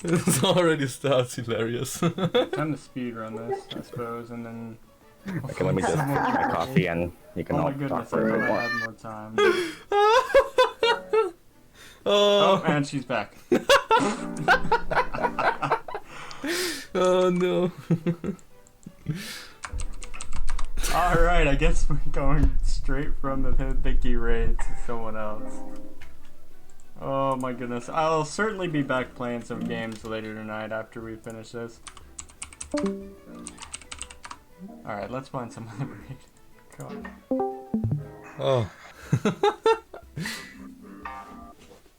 This already starts hilarious. Time to speedrun this, I suppose, and then... Okay, let me just finish my coffee and you can Oh all my goodness, I talk for a thought bit I more. had more time. Oh, Oh, and she's back. oh no. Alright, I guess we're going straight from the Vicky raid to someone else. Oh my goodness. I'll certainly be back playing some games later tonight after we finish this. Alright, let's find some other raid. God. Oh.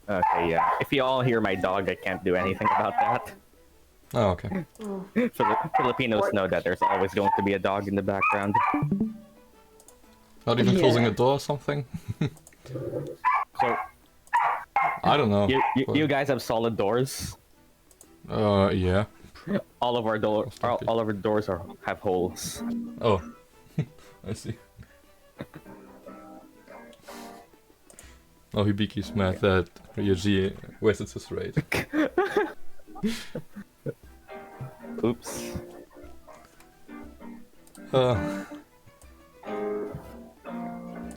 Okay, yeah. If you all hear my dog, I can't do anything about that. Oh, okay. Filipinos know that there's always going to be a dog in the background. Not even closing a door or something? So, I don't know. you guys have solid doors. Yeah. All of our doors have holes. Oh. I see. Oh, Hibiki's mad that Ryuji wasted his raid. Oops. Oh,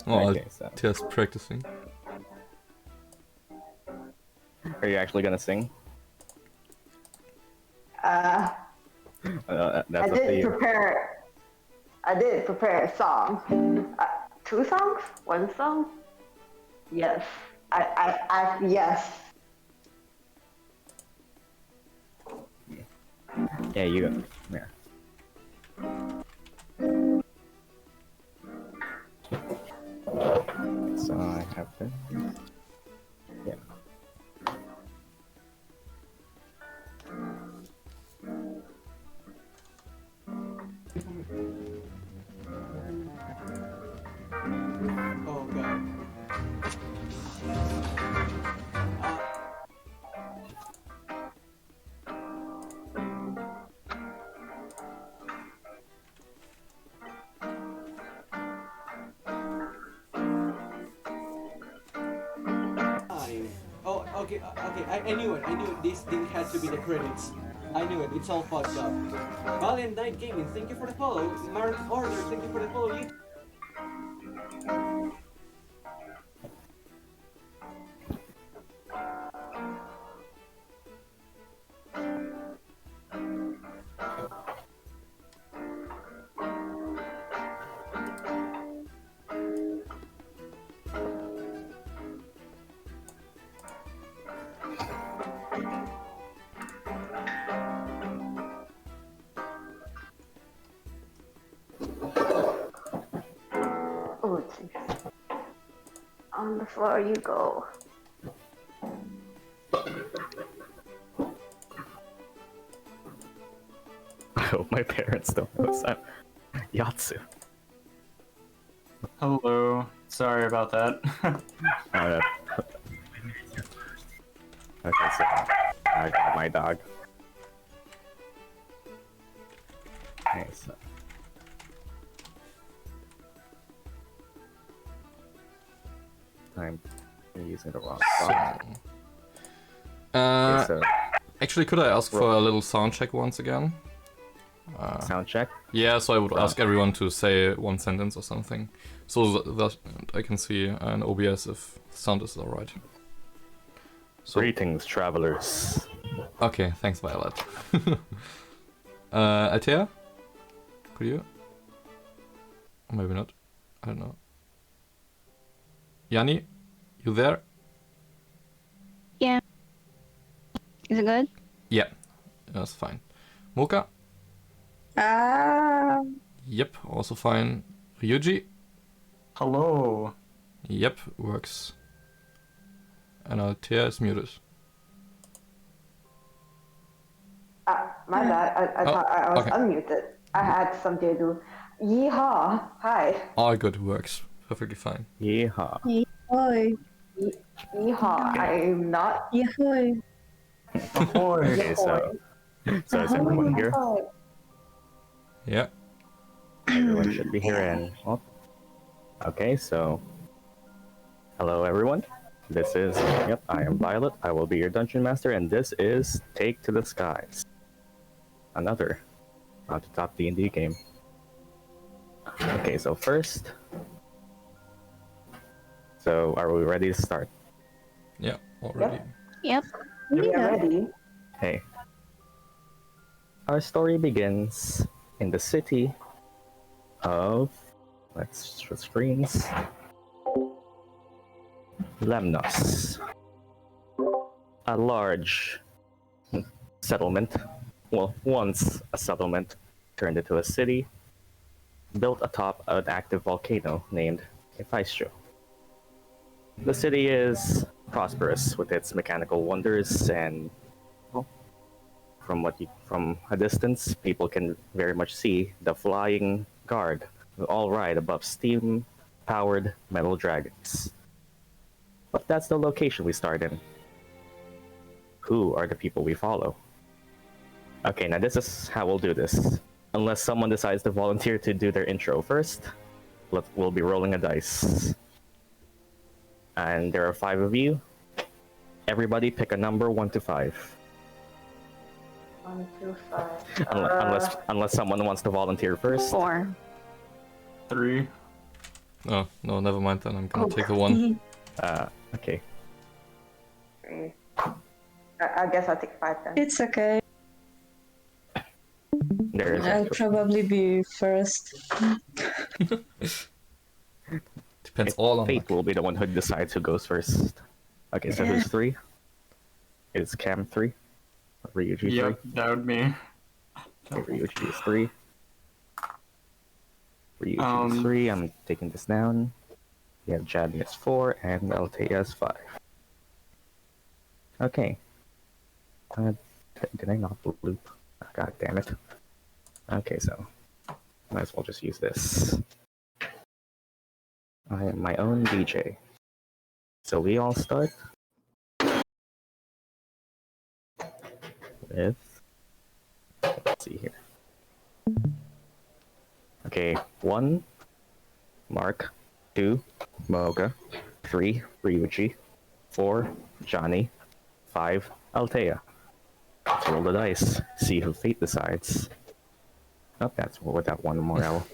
Okay, so just practicing. are you actually gonna sing? I That's up to did you. prepare. I did prepare a song. 2 songs? 1 song? Yes. Yes. Yeah, you. Yeah. So I have to. Yeah. Oh god. Oh, okay, okay. I knew it. I knew it. This thing had to be the credits. I knew it. It's all fucked up. Valiant Night Gaming, thank you for the follow. Mark Order, thank you for the follow. Oh, jeez. On the floor you go. I hope my parents don't know this. Yatsu. Hello. Sorry about that. Uh, okay, so I got my dog. Okay, so. I'm using the wrong song. Okay, so Actually, could I ask for a little sound check once again? sound check. Yeah, so I would ask everyone to say 1 sentence or something, so that I can see an OBS if sound is alright. So, Greetings, travelers. okay, thanks, Violet. Altea? Could you? Or maybe not. I don't know. Yanni? You there? Yeah. Is it good? Yeah, that's fine. Mocha? Yep, also fine. Ryuji? Hello. Yep, works. And Altea is muted. My bad. I thought I was okay. unmuted. I had something to do. Yeehaw. Hi. All good, works. Perfectly fine. Yeehaw. Oi. Yeehaw. I'm not. Yahoo. Okay, so is everyone here? Yeah. Everyone should be here and well, okay, so hello everyone. This is, yep, I am Violet. I will be your dungeon master, and this is Take to the Skies. Another not the top D&D game. Okay, so first, so are we ready to start? Yeah, already. Yep. We are Yeah. ready. Hey. Our story begins in the city of, let's switch screens, Lemnos. A large settlement, well, once a settlement, turned into a city, built atop an active volcano named Hephaestus. The city is prosperous with its mechanical wonders, and well, from a distance, people can very much see the flying guard all ride above steam-powered metal dragons. But that's the location we start in. Who are the people we follow? Okay, now this is how we'll do this. Unless someone decides to volunteer to do their intro first, we'll be rolling a dice. And there are 5 of you. Everybody pick a number 1 to 5. 1, 2, 5. Unless someone wants to volunteer first. 4. 3. Oh, no, never mind then. I'm gonna take the 1. Okay. 3. I guess I'll take 5 then. It's okay. There's I'll probably be first. Depends all on Fate luck. will be the one who decides who goes first. Okay, so who's 3? Is Cam 3? Ryuji 3? Yep, that would be. Okay, Ryuji is 3. Ryuji is 3. I'm taking this down. We have Jadni is 4 and Altea is 5. Okay. Did I not loop? God damn it. Okay, so might as well just use this. I am my own DJ. So we all start with, let's see here. Okay, 1, Mark. 2, Moga. 3, Ryuji. 4, Johnny. 5, Altea. Let's roll the dice, see who fate decides. Oh, that's with that 1 more L.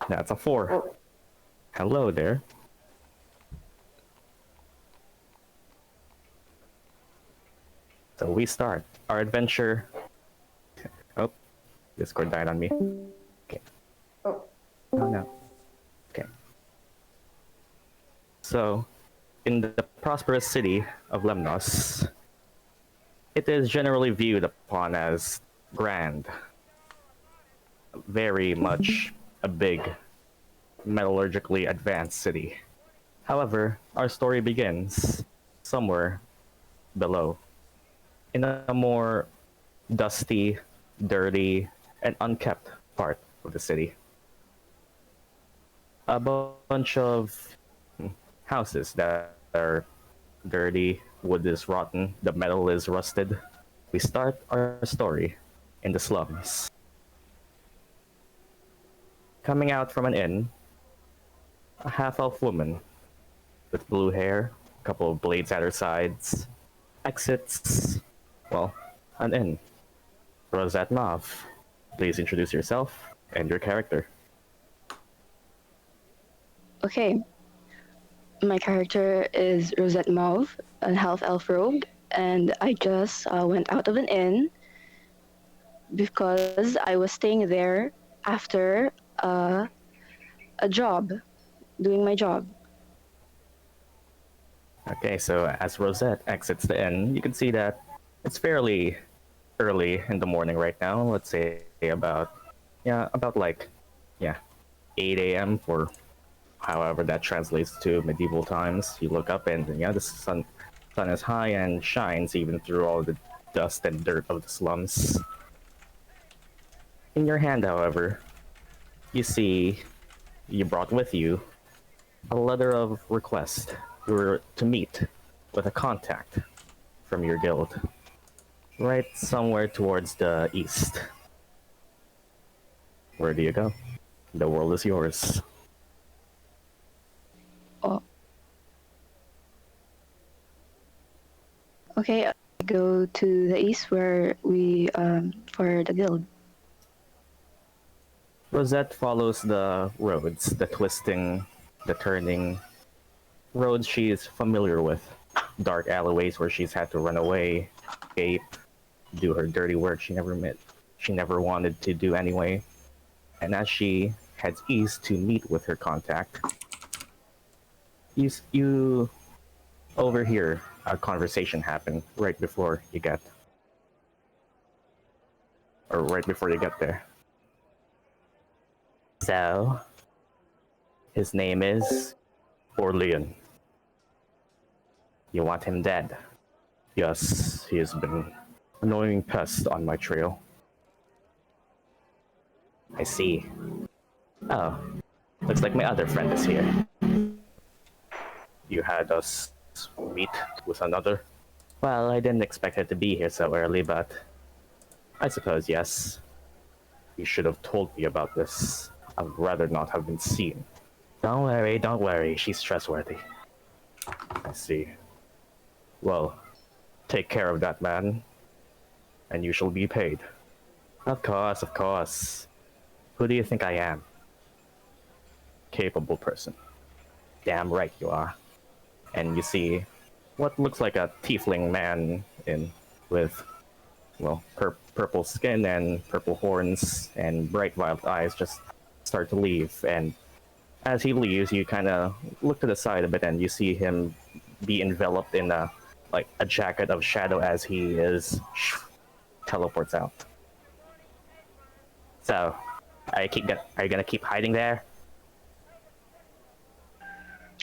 That's a 4. Hello there. So we start our adventure. Oh, Discord died on me. Okay. Oh. Oh no. Okay. So, in the prosperous city of Lemnos, it is generally viewed upon as grand. Very much a big, metallurgically advanced city. However, our story begins somewhere below, in a more dusty, dirty, and unkept part of the city. A bunch of houses that are dirty, wood is rotten, the metal is rusted. We start our story in the slums. Coming out from an inn, a half-elf woman with blue hair, a couple of blades at her sides, exits, well, an inn. Rosette Mauve, please introduce yourself and your character. Okay. My character is Rosette Mauve, a half-elf rogue, and I just went out of an inn because I was staying there after a job, doing my job. Okay, so as Rosette exits the inn, you can see that it's fairly early in the morning right now. Let's say about 8 a.m. for however that translates to medieval times. You look up and the sun is high and shines even through all the dust and dirt of the slums. In your hand, however, you see you brought with you a letter of request. You were to meet with a contact from your guild, right somewhere towards the east. Where do you go? The world is yours. Oh, Okay, I go to the east where we for the guild. Rosette follows the roads, the twisting, the turning roads she's familiar with. Dark alleyways where she's had to run away, escape, do her dirty work she never wanted to do anyway. And as she heads east to meet with her contact, you overhear a conversation happen right before you get there. So, his name is Orlean. You want him dead? Yes, he has been annoying pest on my trail. I see. Oh, looks like my other friend is here. You had us meet with another? Well, I didn't expect her to be here so early, but I suppose yes. You should have told me about this. I'd rather not have been seen. Don't worry, she's trustworthy. I see. Well, take care of that man, and you shall be paid. Of course. Who do you think I am? Capable person. Damn right you are. And you see what looks like a tiefling man with purple skin and purple horns and bright violet eyes just start to leave. And as he leaves, you kind of look to the side a bit and you see him be enveloped in a jacket of shadow as he teleports out. So, are you gonna keep hiding there?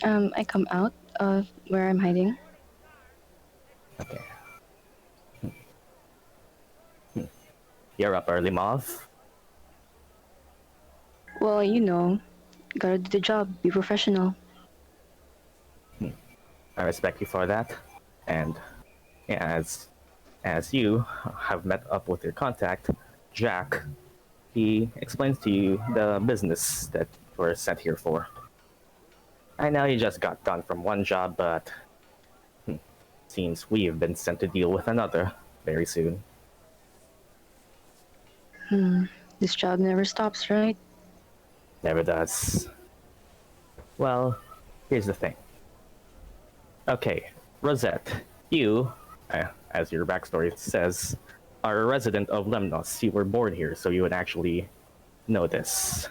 I come out of where I'm hiding. Okay. You're up early, Mauve. Well, you know, gotta do the job, be professional. I respect you for that. And as you have met up with your contact, Jack, he explains to you the business that we're sent here for. I know you just got done from one job, but seems we've been sent to deal with another very soon. This job never stops, right? Never does. Well, here's the thing. Okay, Rosette, you, as your backstory says, are a resident of Lemnos. You were born here, so you would actually know this.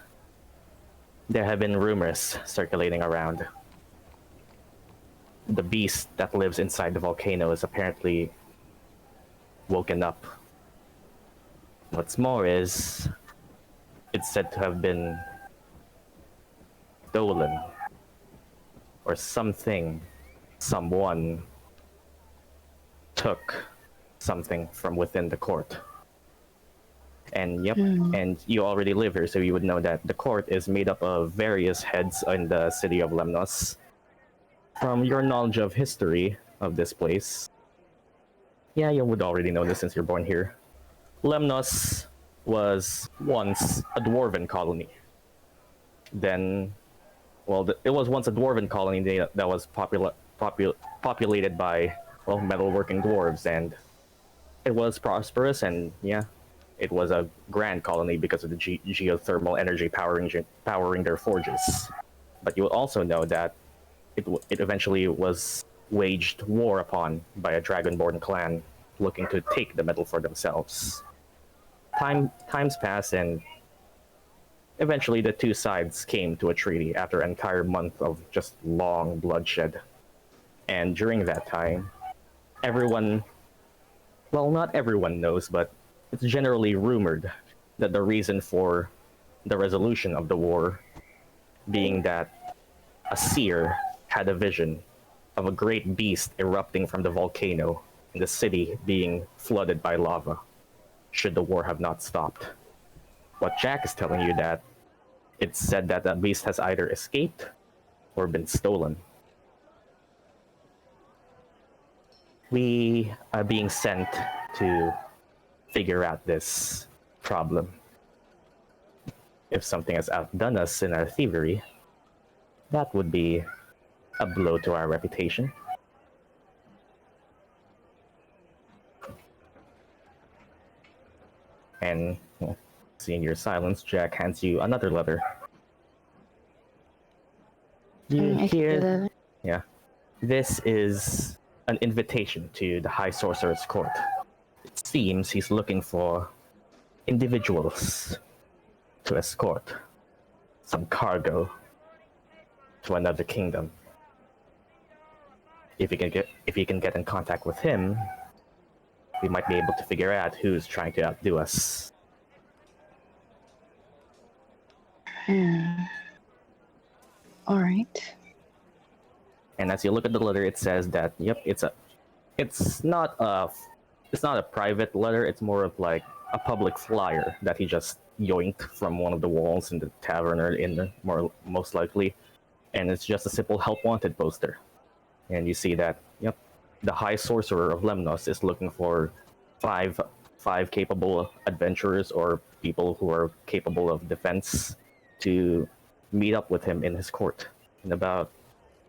There have been rumors circulating around. The beast that lives inside the volcano is apparently woken up. What's more is, it's said to have been stolen, or someone took something from within the court. And and you already live here, so you would know that the court is made up of various heads in the city of Lemnos. From your knowledge of history of this place, yeah, you would already know this since you're born here. Lemnos was once a dwarven colony. Then, it was once a dwarven colony that was populated by, metalworking dwarves, and it was prosperous, and yeah, it was a grand colony because of the geothermal energy powering their forges. But you will also know that it eventually was waged war upon by a dragonborn clan looking to take the metal for themselves. Times passed, and eventually the two sides came to a treaty after an entire month of just long bloodshed. And during that time, not everyone knows, but it's generally rumored that the reason for the resolution of the war being that a seer had a vision of a great beast erupting from the volcano and the city being flooded by lava, should the war have not stopped. What Jack is telling you that it's said that that beast has either escaped or been stolen. We are being sent to figure out this problem. If something has outdone us in our thievery, that would be a blow to our reputation. And well, seeing your silence, Jack hands you another letter. You I can do hear? that. Yeah. This is an invitation to the High Sorcerer's Court. It seems he's looking for individuals to escort some cargo to another kingdom. If you can get in contact with him, we might be able to figure out who's trying to outdo us. All right. And as you look at the letter, it says that it's not a private letter. It's more of like a public flyer that he just yoinked from one of the walls in the tavern or in the most likely, and it's just a simple help wanted poster. And you see that the High Sorcerer of Lemnos is looking for five capable adventurers or people who are capable of defense to meet up with him in his court in about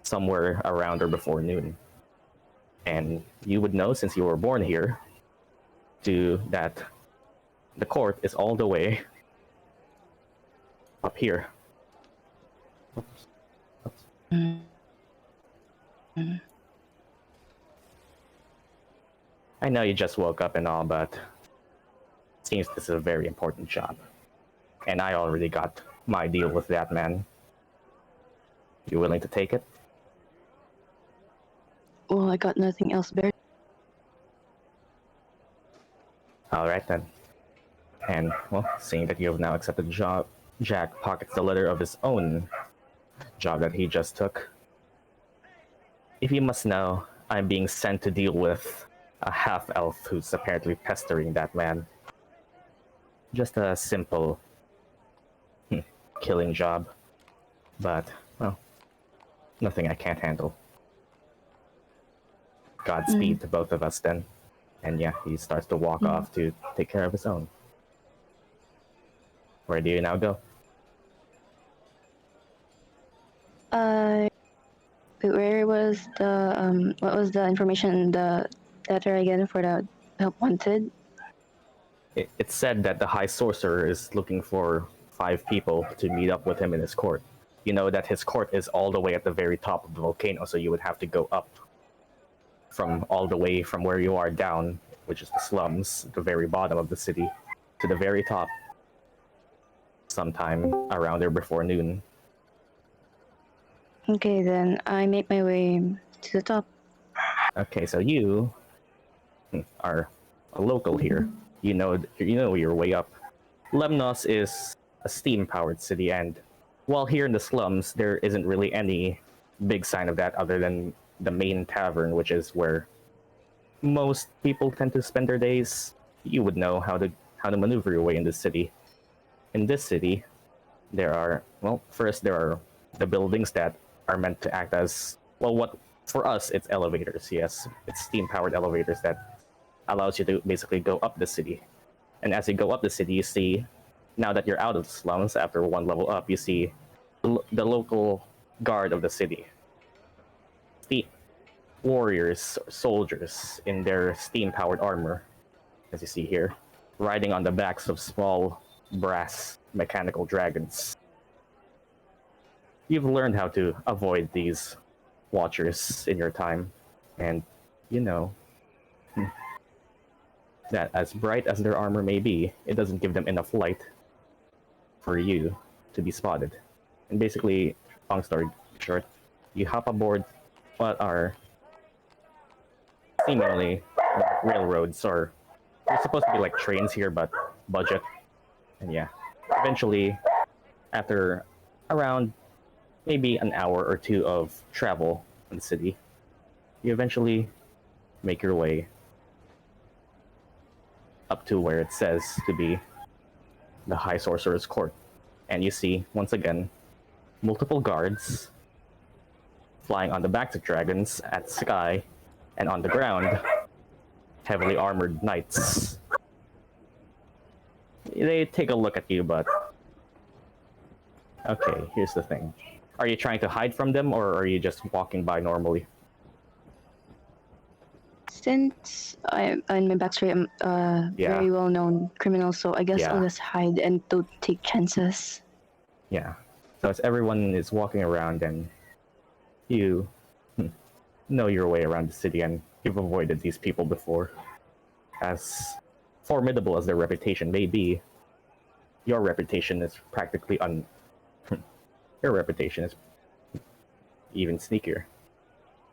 somewhere around or before noon. And you would know, since you were born here, that the court is all the way up here. I know you just woke up and all, but it seems this is a very important job. And I already got my deal with that man. You willing to take it? Well, I got nothing else better. Alright then. And, well, seeing that you have now accepted the job, Jack pockets the letter of his own job that he just took. If you must know, I'm being sent to deal with a half-elf who's apparently pestering that man. Just a simple killing job. But, well, nothing I can't handle. Godspeed to both of us then. And yeah, he starts to walk off to take care of his own. Where do you now go? Where was the what was the information in the letter again for the help wanted? It said that the High Sorcerer is looking for 5 people to meet up with him in his court. You know that his court is all the way at the very top of the volcano, so you would have to go up from all the way from where you are down, which is the slums, the very bottom of the city, to the very top, sometime around there before noon. Okay, then I make my way to the top. Okay, so you are a local here. You know your way up. Lemnos is a steam-powered city, and while here in the slums, there isn't really any big sign of that other than the main tavern, which is where most people tend to spend their days. You would know how to maneuver your way in this city. In this city, there are the buildings that are meant to act as, well, what for us it's elevators. Yes, it's steam-powered elevators that allows you to basically go up the city. And as you go up the city, you see, now that you're out of the slums after one level up, you see the local guard of the city. The warriors, soldiers in their steam-powered armor, as you see here, riding on the backs of small brass mechanical dragons. You've learned how to avoid these watchers in your time, and you know that as bright as their armor may be, it doesn't give them enough light for you to be spotted. And basically, long story short, you hop aboard what are seemingly railroads, or they're supposed to be like trains here, but budget. And yeah, eventually, after around maybe an hour or 2 of travel in the city, you eventually make your way up to where it says to be the High Sorcerer's Court. And you see, once again, multiple guards flying on the backs of dragons at sky, and on the ground, heavily armored knights. They take a look at you, but okay, here's the thing. Are you trying to hide from them, or are you just walking by normally? Since in my backstory, I'm a Yeah. very well-known criminal, so I guess I'll Yeah. just hide and don't take chances. Yeah. So as everyone is walking around and you know your way around the city and you've avoided these people before, as formidable as their reputation may be, your reputation is practically your reputation is even sneakier.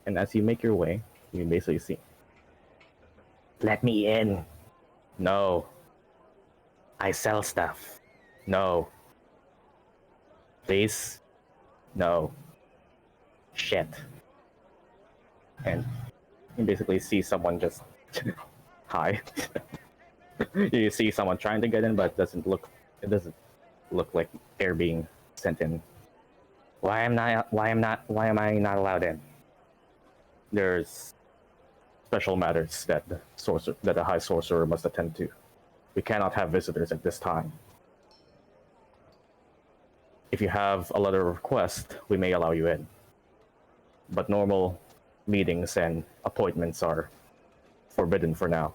And as you make your way, you can basically see, let me in. No. I sell stuff. No. Please. No. Shit. And you basically see someone just hi. You see someone trying to get in, but it doesn't look like they're being sent in. Why am I not allowed in? There's special matters that the high sorcerer must attend to. We cannot have visitors at this time. If you have a letter of request, we may allow you in. But normal meetings and appointments are forbidden for now.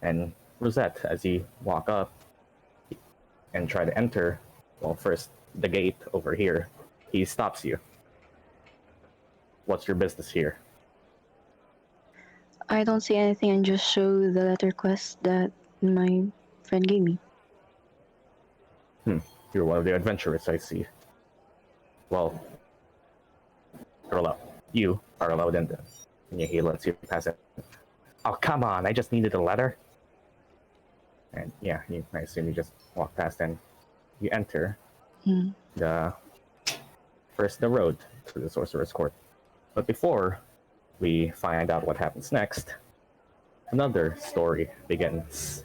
And Rosette, as you walk up and try to enter, well, first, the gate over here, he stops you. What's your business here? I don't see anything and just show the letter quest that my friend gave me. You're one of the adventurers, I see. Well, you are allowed in then. And he lets you pass it. Oh, come on, I just needed a letter. And yeah, I assume you just walk past and you enter the road to the Sorcerer's Court. But before we find out what happens next, another story begins.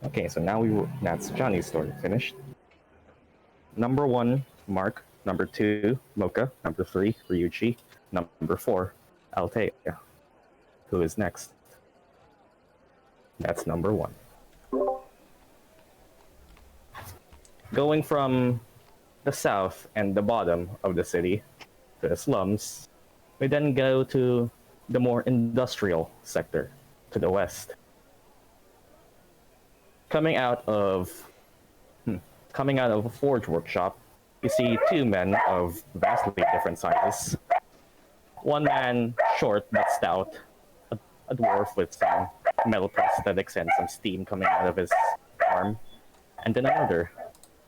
Okay, so that's Johnny's story finished. Number 1, Mark. Number 2, Mocha. Number 3, Ryuchi. Number 4, Altea. Who is next? That's number 1. Going from the south and the bottom of the city to the slums, we then go to the more industrial sector to the west. Coming out of a forge workshop, you see 2 men of vastly different sizes. One man, short but stout, a dwarf with some metal prosthetics and some steam coming out of his arm, and then another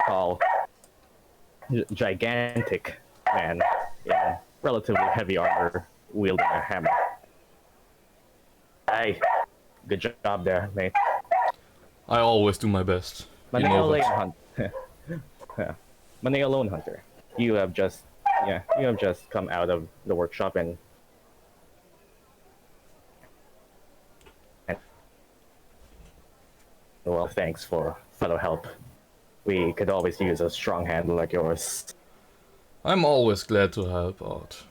tall, gigantic man in relatively heavy armor wielding a hammer. Hey, good job there, mate. I always do my best. You know that. Maneo Lone Hunter, you have just come out of the workshop and well, thanks for fellow help. We could always use a strong hand like yours. I'm always glad to help out.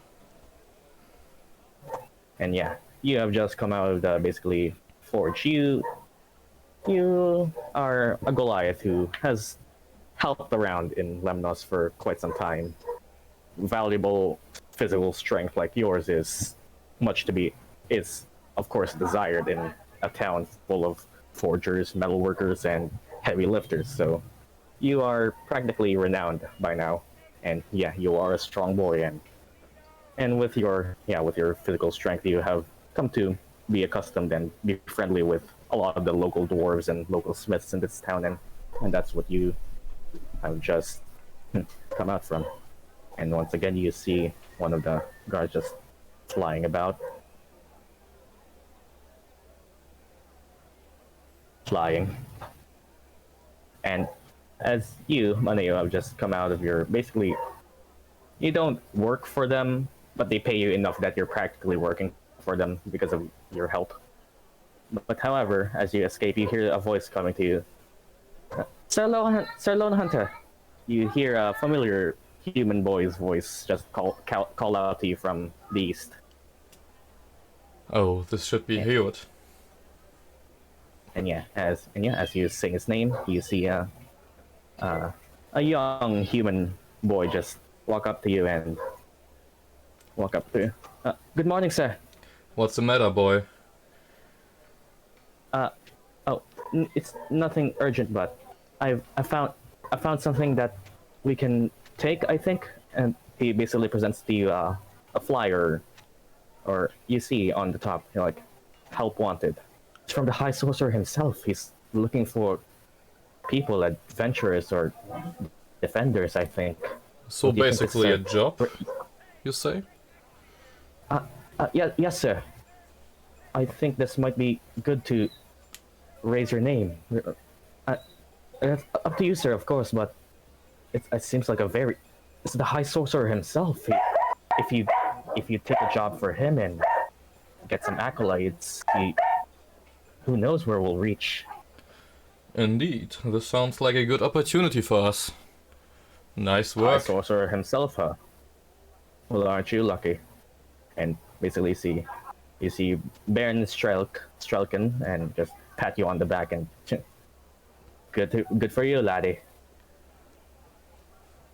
And yeah, you have just come out of the basically forge. You are a Goliath who has helped around in Lemnos for quite some time. Valuable physical strength like yours is of course desired in a town full of forgers, metalworkers, and heavy lifters. So you are practically renowned by now, and yeah, you are a strong boy, and with your physical strength, you have come to be accustomed and be friendly with a lot of the local dwarves and local smiths in this town, and that's what you have just come out from. And once again, you see one of the guards just flying about. And as you, Maneo, have just come out of basically, you don't work for them, but they pay you enough that you're practically working for them because of your help. But however, as you escape, you hear a voice coming to you. Sir Lone Hunter. You hear a familiar human boy's voice just call out to you from the east. Oh, this should be Hewitt. And as you sing his name, you see a young human boy just walk up to you. Good morning, sir. What's the matter, boy? It's nothing urgent, but I found something that we can take, I think. And he basically presents to you a flyer, or you see on the top, like, help wanted. It's from the High Sorcerer himself. He's looking for people, adventurers or defenders, I think. So What do you think this basically a said? job, you say? Yeah, yes, sir. I think this might be good to raise your name. It's up to you, sir, of course, but it seems like it's the High Sorcerer himself. If you take a job for him and get some accolades, who knows where we'll reach. Indeed, this sounds like a good opportunity for us. Nice High work. Sorcerer himself, huh? Well, aren't you lucky? And basically you see Baron Strelkin and just pat you on the back and good for you, laddie.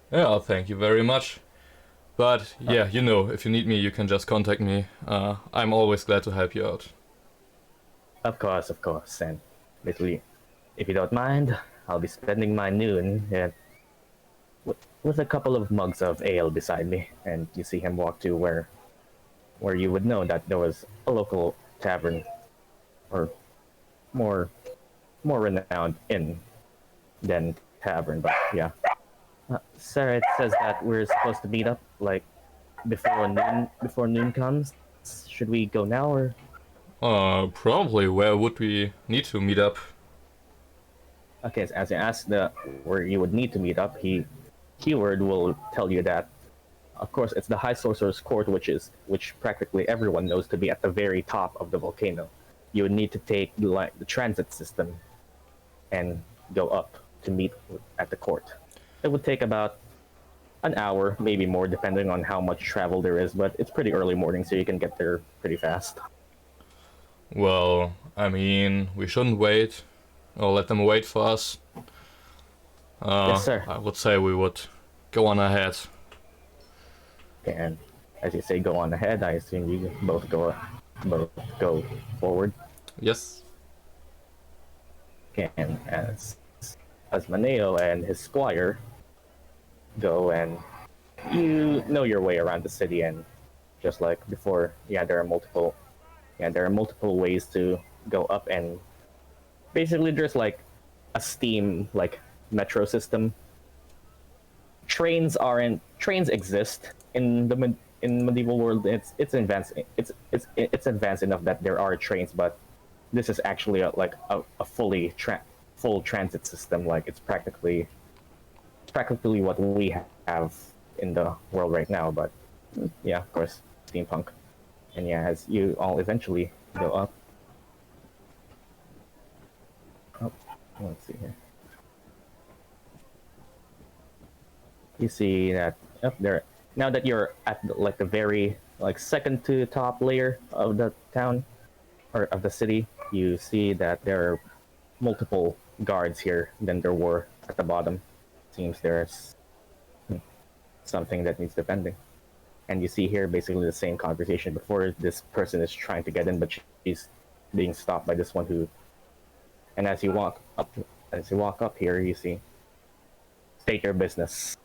Yeah, thank you very much. But yeah, you know, if you need me, you can just contact me. I'm always glad to help you out. Of course. And basically, if you don't mind, I'll be spending my noon with a couple of mugs of ale beside me. And you see him walk to where you would know that there was a local tavern, or more renowned inn than tavern. But yeah, sir, it says that we're supposed to meet up like before noon comes. Should we go now, or? Probably. Where would we need to meet up? Okay, so as you ask where you would need to meet up, keyword will tell you that, of course, it's the High Sorcerer's Court, which practically everyone knows to be at the very top of the volcano. You would need to take the transit system and go up to meet at the court. It would take about an hour, maybe more, depending on how much travel there is, but it's pretty early morning, so you can get there pretty fast. Well, I mean, we shouldn't wait, or let them wait for us. Yes, sir. I would say we would go on ahead. And as you say, go on ahead, I assume you both go forward. Yes. And as Maneo and his squire go, and you know your way around the city, and just like before, there are multiple ways to go up, and basically there's like a steam metro system. Trains exist in the medieval world. It's advanced. It's advanced enough that there are trains, but this is actually a full transit system. Like it's practically what we have in the world right now. But yeah, of course, steampunk. And yeah, as you all eventually go up. Oh, let's see here. You see that up there. Now that you're at the very second to top layer of the town or of the city, you see that there are multiple guards here than there were at the bottom. Seems there's something that needs defending. And you see here basically the same conversation before. This person is trying to get in, but she's being stopped by this one who. And as you walk up here, you see. State your business.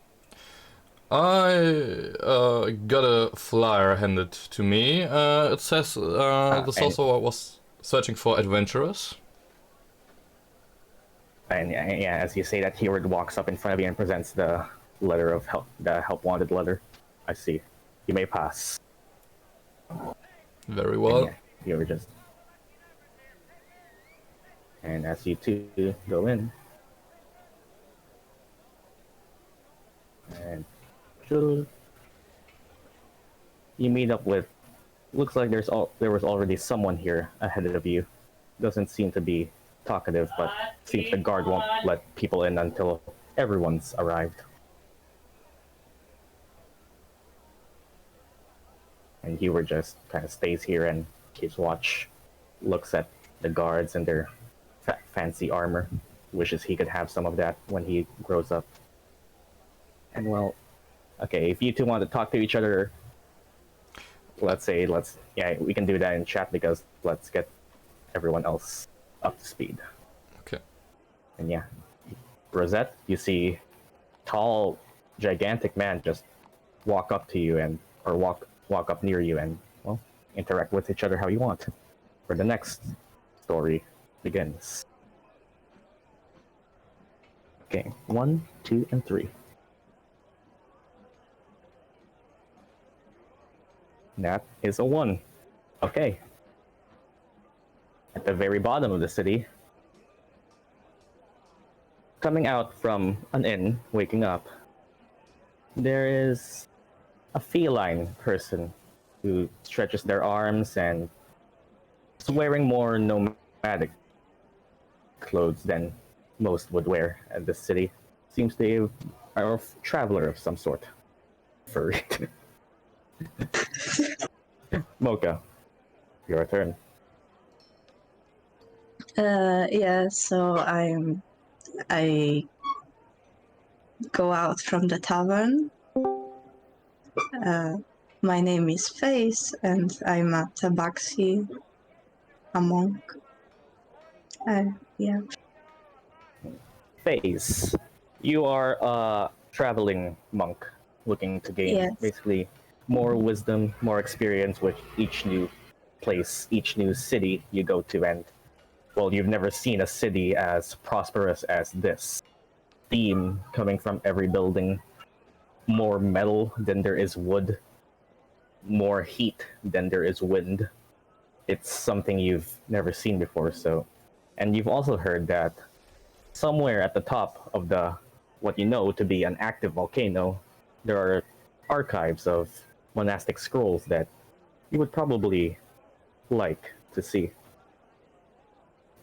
I got a flyer handed to me. It says the sorcerer was searching for adventurers. And yeah, as you say that, Heward walks up in front of you and presents the letter of help, the help wanted letter. I see. You may pass. Very well. And yeah, you were just. And as you two go in, and you meet up with. Looks like there was already someone here ahead of you. Doesn't seem to be talkative, but seems the guard won't let people in until everyone's arrived. And Hubert just kind of stays here and keeps watch, looks at the guards and their fancy armor, wishes he could have some of that when he grows up. And well, okay, if you two want to talk to each other, we can do that in chat because let's get everyone else up to speed. Okay. And yeah, Rosette, you see tall, gigantic man just walk up to you or walk up near you and, well, interact with each other how you want. For the next story begins. Okay, 1, 2, and 3. That is a 1. Okay. At the very bottom of the city, coming out from an inn, waking up, there is a feline person who stretches their arms and is wearing more nomadic clothes than most would wear at this city. Seems they are a traveler of some sort. Furry. Mocha, your turn. Yeah, so I go out from the tavern. My name is Face, and I'm a tabaxi, a monk. Yeah. Phase. You are a traveling monk looking to gain Yes. basically more wisdom, more experience with each new place, each new city you go to, and well, you've never seen a city as prosperous as this. Steam coming from every building, more metal than there is wood, more heat than there is wind. It's something you've never seen before, so. And you've also heard that somewhere at the top of what you know to be an active volcano, there are archives of monastic scrolls that you would probably like to see.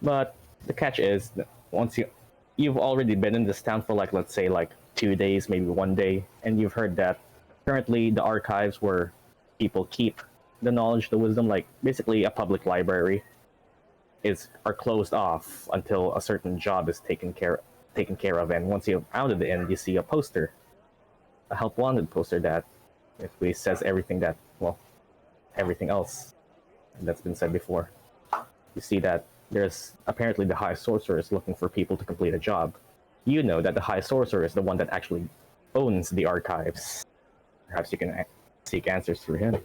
But the catch is that once you've already been in this town for let's say 2 days, maybe 1 day, and you've heard that currently the archives where people keep the knowledge, the wisdom, like basically a public library, are closed off until a certain job is taken care of. And once you're out of the inn, you see a poster, a help wanted poster that basically says everything else that's been said before. You see that there's apparently the High Sorcerer is looking for people to complete a job. You know that the High Sorcerer is the one that actually owns the archives. Perhaps you can seek answers through him.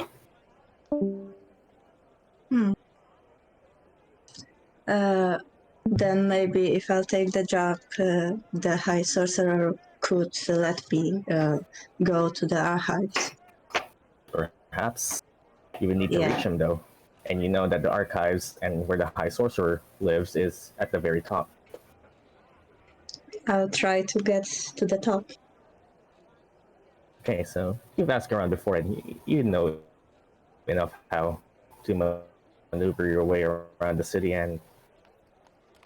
Then maybe if I'll take the job, the High Sorcerer could let me go to the archives. Perhaps you would need to reach him though, and you know that the archives and where the High Sorcerer lives is at the very top. I'll try to get to the top. Okay, so you've asked around before, and you know enough how to maneuver your way around the city, and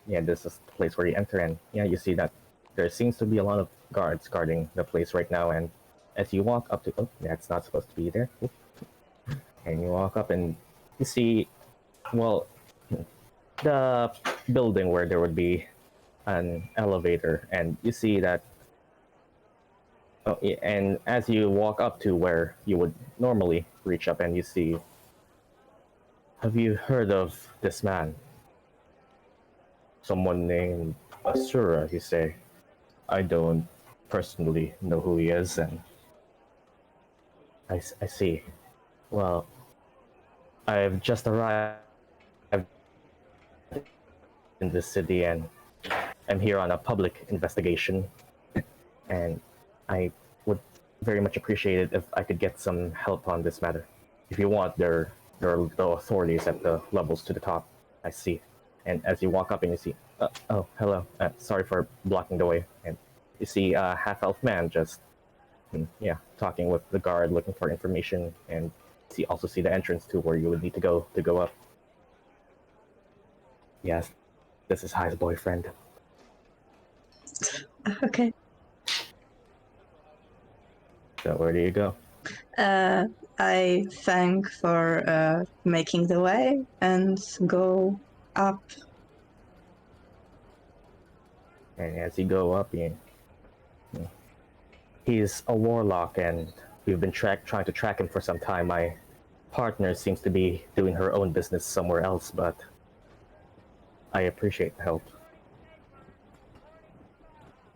yeah, this is the place where you enter, and yeah, you see that there seems to be a lot of guards guarding the place right now, and as you walk up to, oh, that's not supposed to be there, and you walk up and you see, well, the building where there would be an elevator, and you see that, oh, yeah, and as you walk up to where you would normally reach up, and you see, have you heard of this man? Someone named Asura, you say. I don't personally know who he is, and I see. Well, I've just arrived in this city, and I'm here on a public investigation, and I would very much appreciate it if I could get some help on this matter. If you want, there are the authorities at the levels to the top. I see. And as you walk up and you see, oh, hello, sorry for blocking the way. And you see a half-elf man just, talking with the guard, looking for information, and you also see the entrance to where you would need to go up. Yes, this is High's boyfriend. Okay. So where do you go? I thank for making the way and go up. And as you go up, he's a warlock, and we've been trying to track him for some time. I partner seems to be doing her own business somewhere else, but I appreciate the help.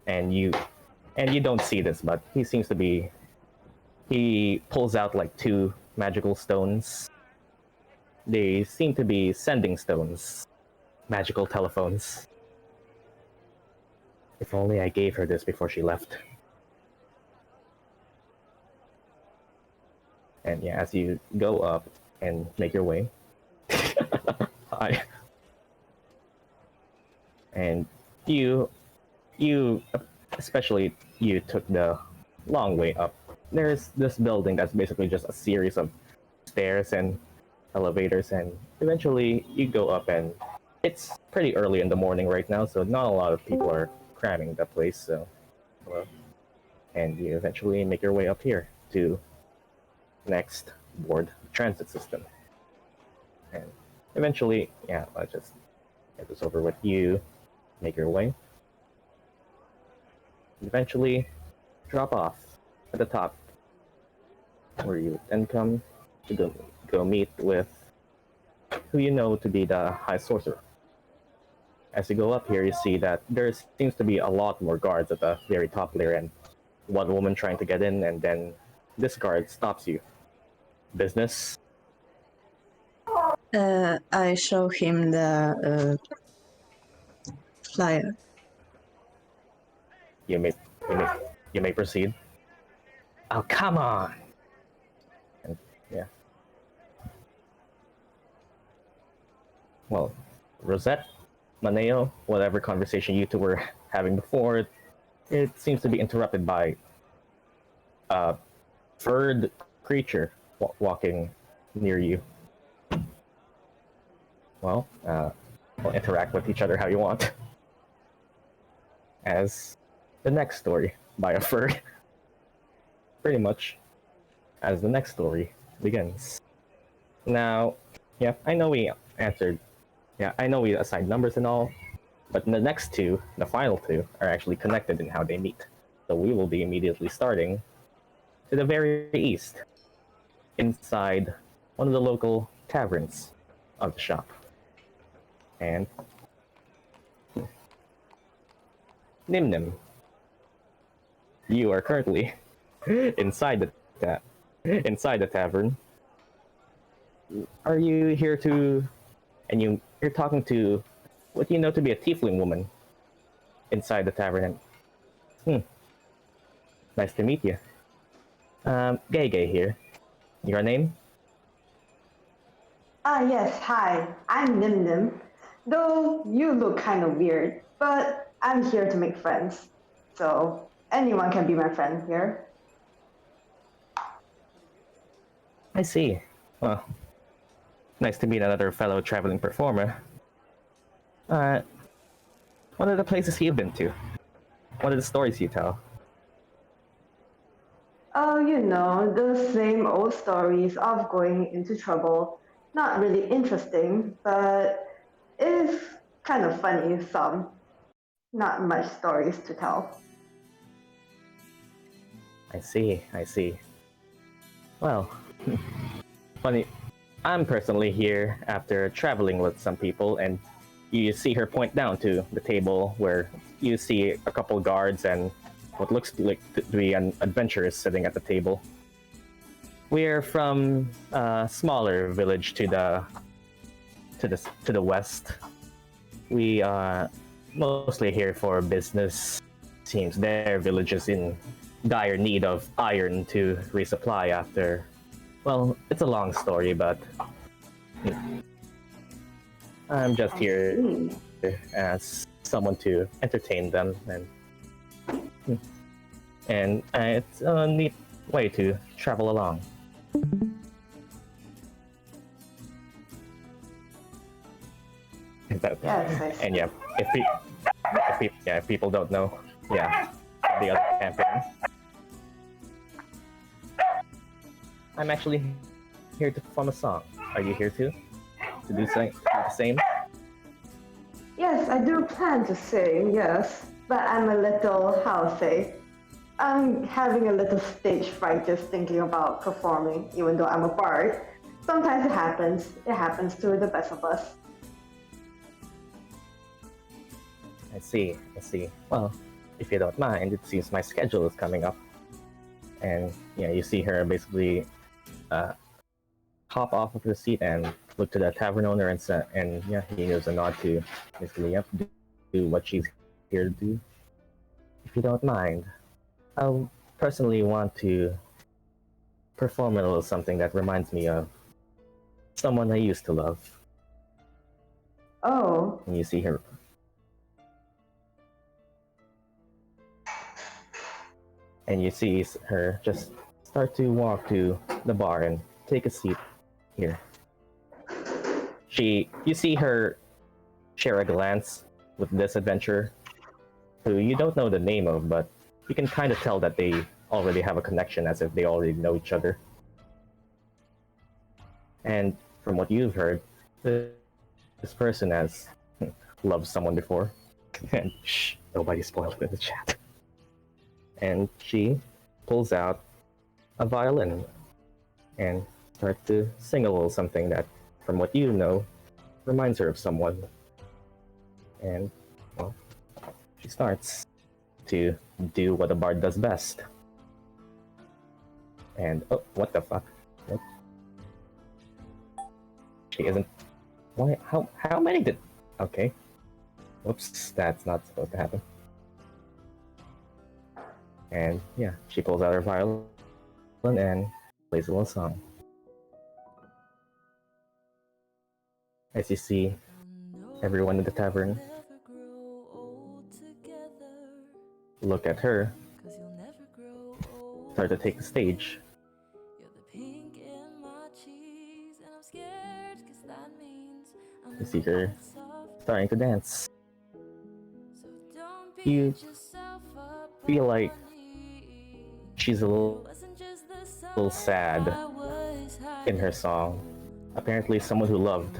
And you don't see this, but he pulls out like 2 magical stones. They seem to be sending stones. Magical telephones. If only I gave her this before she left. And yeah, as you go up and make your way, and you, especially you took the long way up. There's this building that's basically just a series of stairs and elevators, and eventually you go up, and it's pretty early in the morning right now, so not a lot of people are cramming the place. So, well, and you eventually make your way up here to next board transit system, and eventually, yeah, I'll just get this over with. You make your way, eventually drop off at the top, where you then come to go meet with who you know to be the High Sorcerer. As you go up here, you see that there seems to be a lot more guards at the very top layer, and one woman trying to get in, and then this guard stops you. Business? I show him the flyer. You may proceed. Oh, come on! And, yeah. Well, Rosette, Maneo, whatever conversation you two were having before, it seems to be interrupted by a furred creature walking near you. Well, we'll interact with each other how you want. As the next story by a furred. Pretty much as the next story begins. Now, yeah, I know we answered. Yeah, I know we assigned numbers and all, but the next 2, the final 2, are actually connected in how they meet. So we will be immediately starting to the very east, inside one of the local taverns of the shop. And Nim, you are currently inside the tavern. Are you here to? And you're talking to what you know to be a tiefling woman inside the tavern. And, nice to meet you. Gay here. Your name? Yes, hi. I'm Nim. Though you look kind of weird, but I'm here to make friends. So anyone can be my friend here. I see. Well, nice to meet another fellow traveling performer. What are the places you've been to? What are the stories you tell? Oh, you know, the same old stories of going into trouble. Not really interesting, but it's kind of funny some. Not much stories to tell. I see. Well, funny. I'm personally here after traveling with some people, and you see her point down to the table where you see a couple guards and what looks like to be an adventurer sitting at the table. We're from a smaller village to the west. We are mostly here for business. Seems their village is in dire need of iron to resupply after. Well, it's a long story, but I'm just here as someone to entertain them, and it's a neat way to travel along. Yes, I see. And yeah, if people don't know, yeah, the other campaign. I'm actually here to perform a song. Are you here too? To do the same? Yes, I do plan to sing, yes. But I'm a little, how to say, I'm having a little stage fright just thinking about performing, even though I'm a bard. sometimes it happens. It happens to the best of us. I see, I see. Well, if you don't mind, it seems my schedule is coming up. And yeah, you see her basically hop off of her seat and look to the tavern owner and say, and yeah, he gives a nod to basically, yep, do what she's here to do. If you don't mind, I'll personally want to perform a little something that reminds me of someone I used to love. Oh, And you see her. And you see her just start to walk to the bar and take a seat here. You see her share a glance with this adventurer, who you don't know the name of, but you can kind of tell that they already have a connection, as if they already know each other. And from what you've heard, this person has loved someone before. And shh, nobody spoiled it in the chat. And she pulls out a violin and starts to sing a little something that, from what you know, reminds her of someone. And, well, she starts to do what a bard does best. And, oh, what the fuck? Nope. She isn't. Why? How many did. Okay. Whoops, that's not supposed to happen. And yeah, she pulls out her violin and plays a little song. As you see, everyone in the tavern look at her, start to take the stage. You see her starting to dance. You feel like she's a little sad in her song. Apparently someone who loved,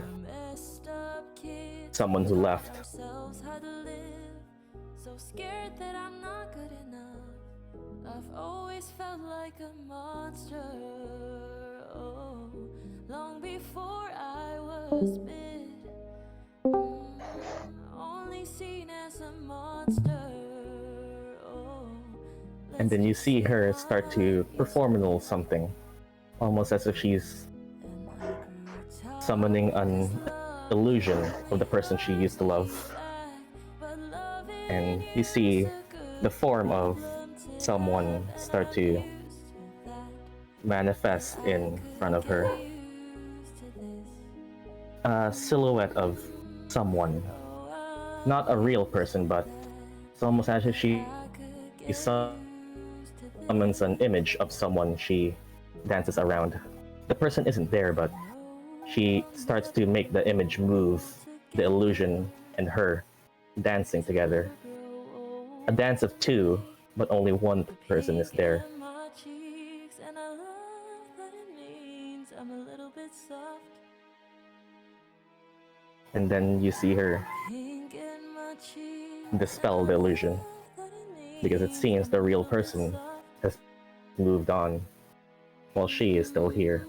someone who left. I've always felt like a monster, oh, long before I was bit, only seen as a monster, oh. And then you see her start to perform a little something, almost as if she's summoning an illusion of the person she used to love. And you see the form of someone start to manifest in front of her. A silhouette of someone. Not a real person, but it's almost as if she summons an image of someone she dances around. The person isn't there, but she starts to make the image move, the illusion and her dancing together. A dance of two, but only one person is there. And then you see her dispel the illusion, because it seems the real person has moved on while she is still here.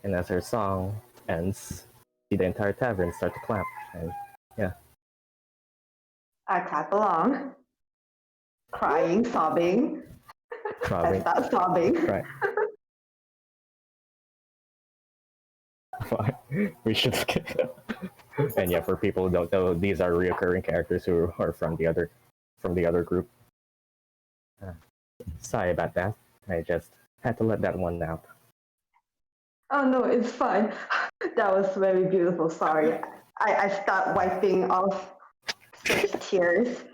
And as her song ends, the entire tavern start to clap, and yeah. I clap along. Crying, sobbing. I start sobbing. Right. We should skip. And yeah, for people who don't know, these are reoccurring characters who are from the other group. Sorry about that. I just had to let that one out. Oh no, it's fine. That was very beautiful. Sorry. I start wiping off such tears.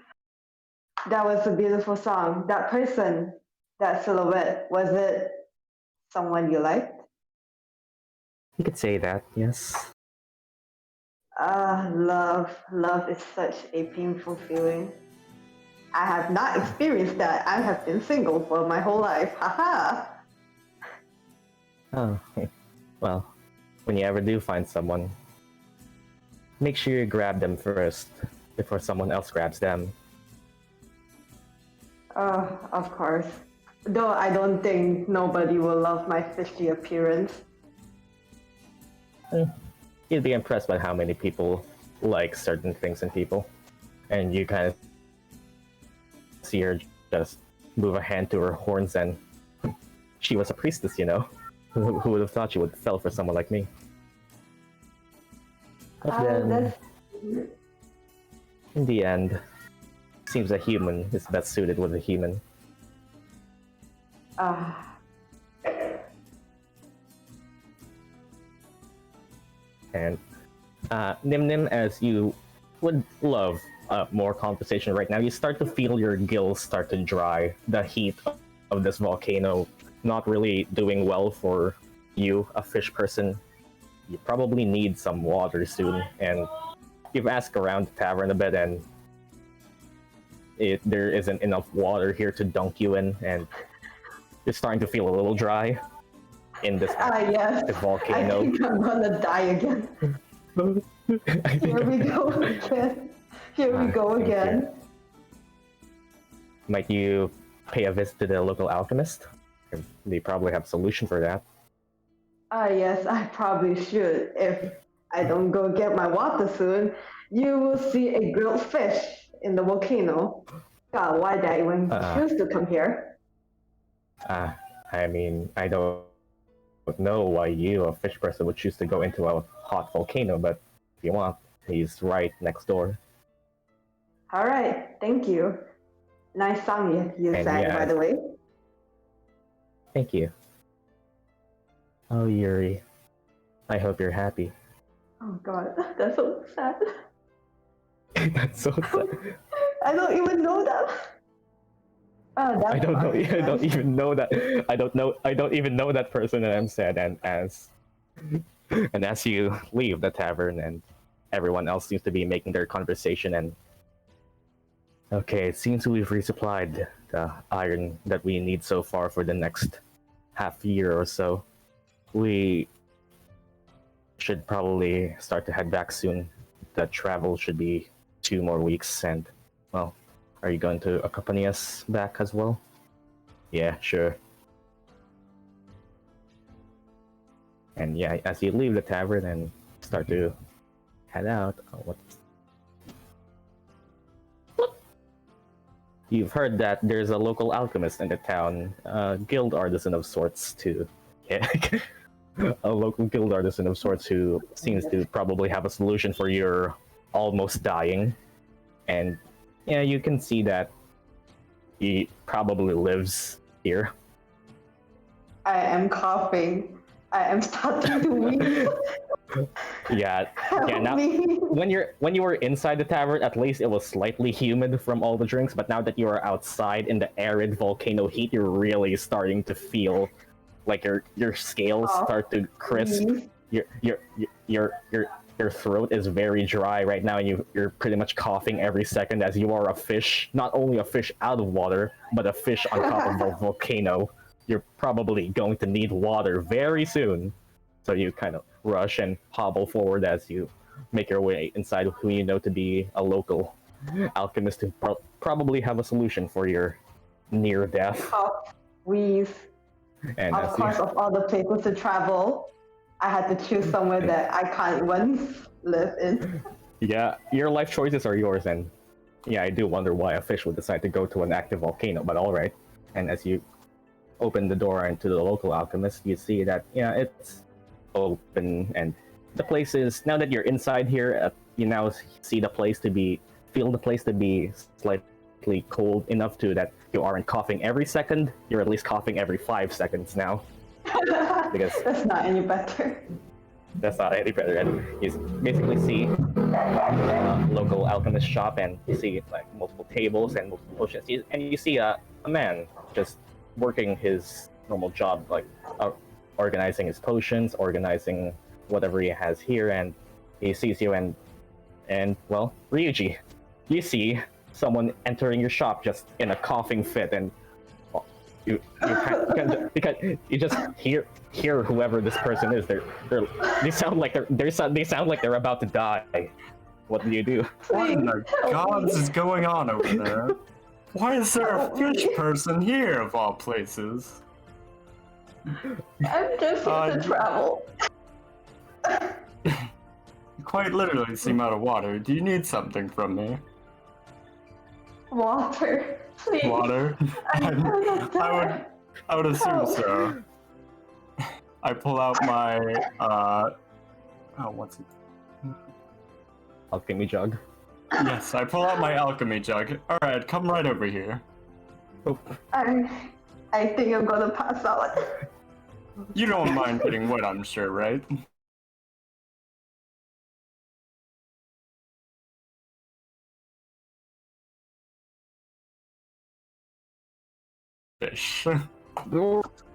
That was a beautiful song. That person, that silhouette, was it someone you liked? You could say that, yes. Love. Love is such a painful feeling. I have not experienced that. I have been single for my whole life. Haha. Oh, well, when you ever do find someone, make sure you grab them first before someone else grabs them. Of course. Though I don't think nobody will love my fishy appearance. You'd be impressed by how many people like certain things in people. And you kind of see her just move a hand to her horns, and she was a priestess, you know? Who would have thought she would fell for someone like me? But then, That's... in the end, seems a human is best suited with a human. And Nim Nim, as you would love more conversation right now, you start to feel your gills start to dry. The heat of this volcano not really doing well for you, a fish person. You probably need some water soon, and you've asked around the tavern a bit, and there isn't enough water here to dunk you in, and you're starting to feel a little dry in this yes. volcano. I think I'm gonna die again. Here we go again. Here we go again. Might you pay a visit to the local alchemist? They probably have a solution for that. Yes, I probably should. If I don't go get my water soon, you will see a grilled fish in the volcano. God, why did I even choose to come here? I mean, I don't know why you, a fish person, would choose to go into a hot volcano, but if you want, he's right next door. Alright, thank you. Nice song you sang, by the way. Thank you. Oh, Yuri. I hope you're happy. Oh god, that's so sad. That's so sad. I don't even know that. Oh, I don't know. I don't even know that. I don't even know that person, and I'm sad. And as you leave the tavern, and everyone else seems to be making their conversation, and okay, it seems we've resupplied the iron that we need so far for the next half year or so. We should probably start to head back soon. The travel should be 2 more weeks, and well, are you going to accompany us back as well? Yeah, sure. And yeah, as you leave the tavern and start to head out, you've heard that there's a local alchemist in the town, guild artisan of sorts too. Yeah. A local guild artisan of sorts who seems to probably have a solution for your almost dying. And yeah, you can see that he probably lives here. I am coughing. I am starting to weep. Yeah. Now when you were inside the tavern, at least it was slightly humid from all the drinks, but now that you are outside in the arid volcano heat, you're really starting to feel like your scales start to crisp. Your throat is very dry right now, and you're pretty much coughing every second as you are a fish. Not only a fish out of water, but a fish on top of a volcano. You're probably going to need water very soon. So you kind of rush and hobble forward as you make your way inside who you know to be a local alchemist who probably have a solution for your near death. Wheeze. And of course, of all the places to travel, I had to choose somewhere that I can't even live in. Yeah, your life choices are yours, and yeah, I do wonder why a fish would decide to go to an active volcano, but alright. And as you open the door into the local alchemist, you see that, yeah, it's open, and the place is, now that you're inside here, you now see the place to be, feel the place to be slightly cold enough to that you aren't coughing every second, you're at least coughing every 5 seconds now. Because that's not any better. That's not any better. And you basically see local alchemist shop, and you see like multiple tables and multiple potions, and you see a man just working his normal job, like organizing his potions, organizing whatever he has here, and he sees you, and well, Ryuji, you see someone entering your shop just in a coughing fit, and you because you just hear whoever this person is. They sound like they're about to die. What do you do? What in the gods is going on over there? Why is there a fish person here, of all places? I'm just here to travel. You quite literally seem out of water. Do you need something from me? Water, please. Water? I would assume so. I pull out my what's it? Alchemy jug. Yes, I pull out my alchemy jug. Alright, come right over here. I think I'm gonna pass out. You don't mind getting wet, I'm sure, right? Fish.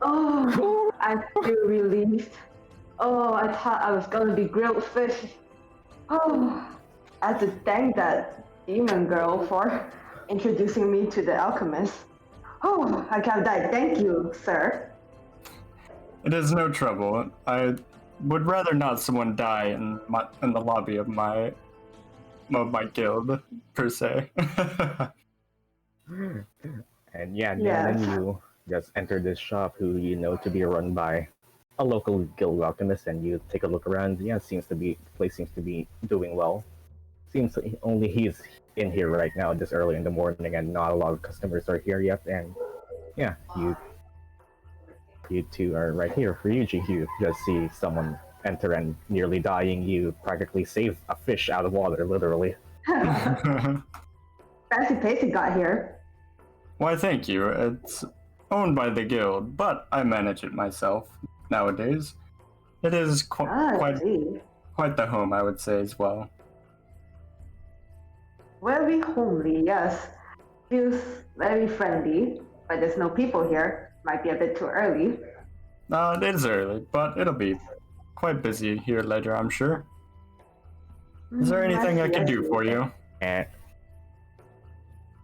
Oh, I feel relieved. Oh, I thought I was gonna be grilled fish. Oh, I have to thank that demon girl for introducing me to the alchemist. Oh, I can't die. Thank you, sir. It is no trouble. I would rather not someone die in the lobby of my guild, per se. And yeah, Yes. then you just enter this shop, who you know to be run by a local guild alchemist, and you take a look around. Yeah, the place seems to be doing well. Seems only he's in here right now, this early in the morning, and not a lot of customers are here yet. And yeah, you two are right here. Ryuji, you just see someone enter and nearly dying. You practically save a fish out of water, literally. Fancy Pacey got here. Why, thank you. It's owned by the guild, but I manage it myself nowadays. It is quite the home, I would say, as well. Very homely, yes. Feels very friendly, but there's no people here. Might be a bit too early. It is early, but it'll be quite busy here later, I'm sure. Is there anything I can do for you?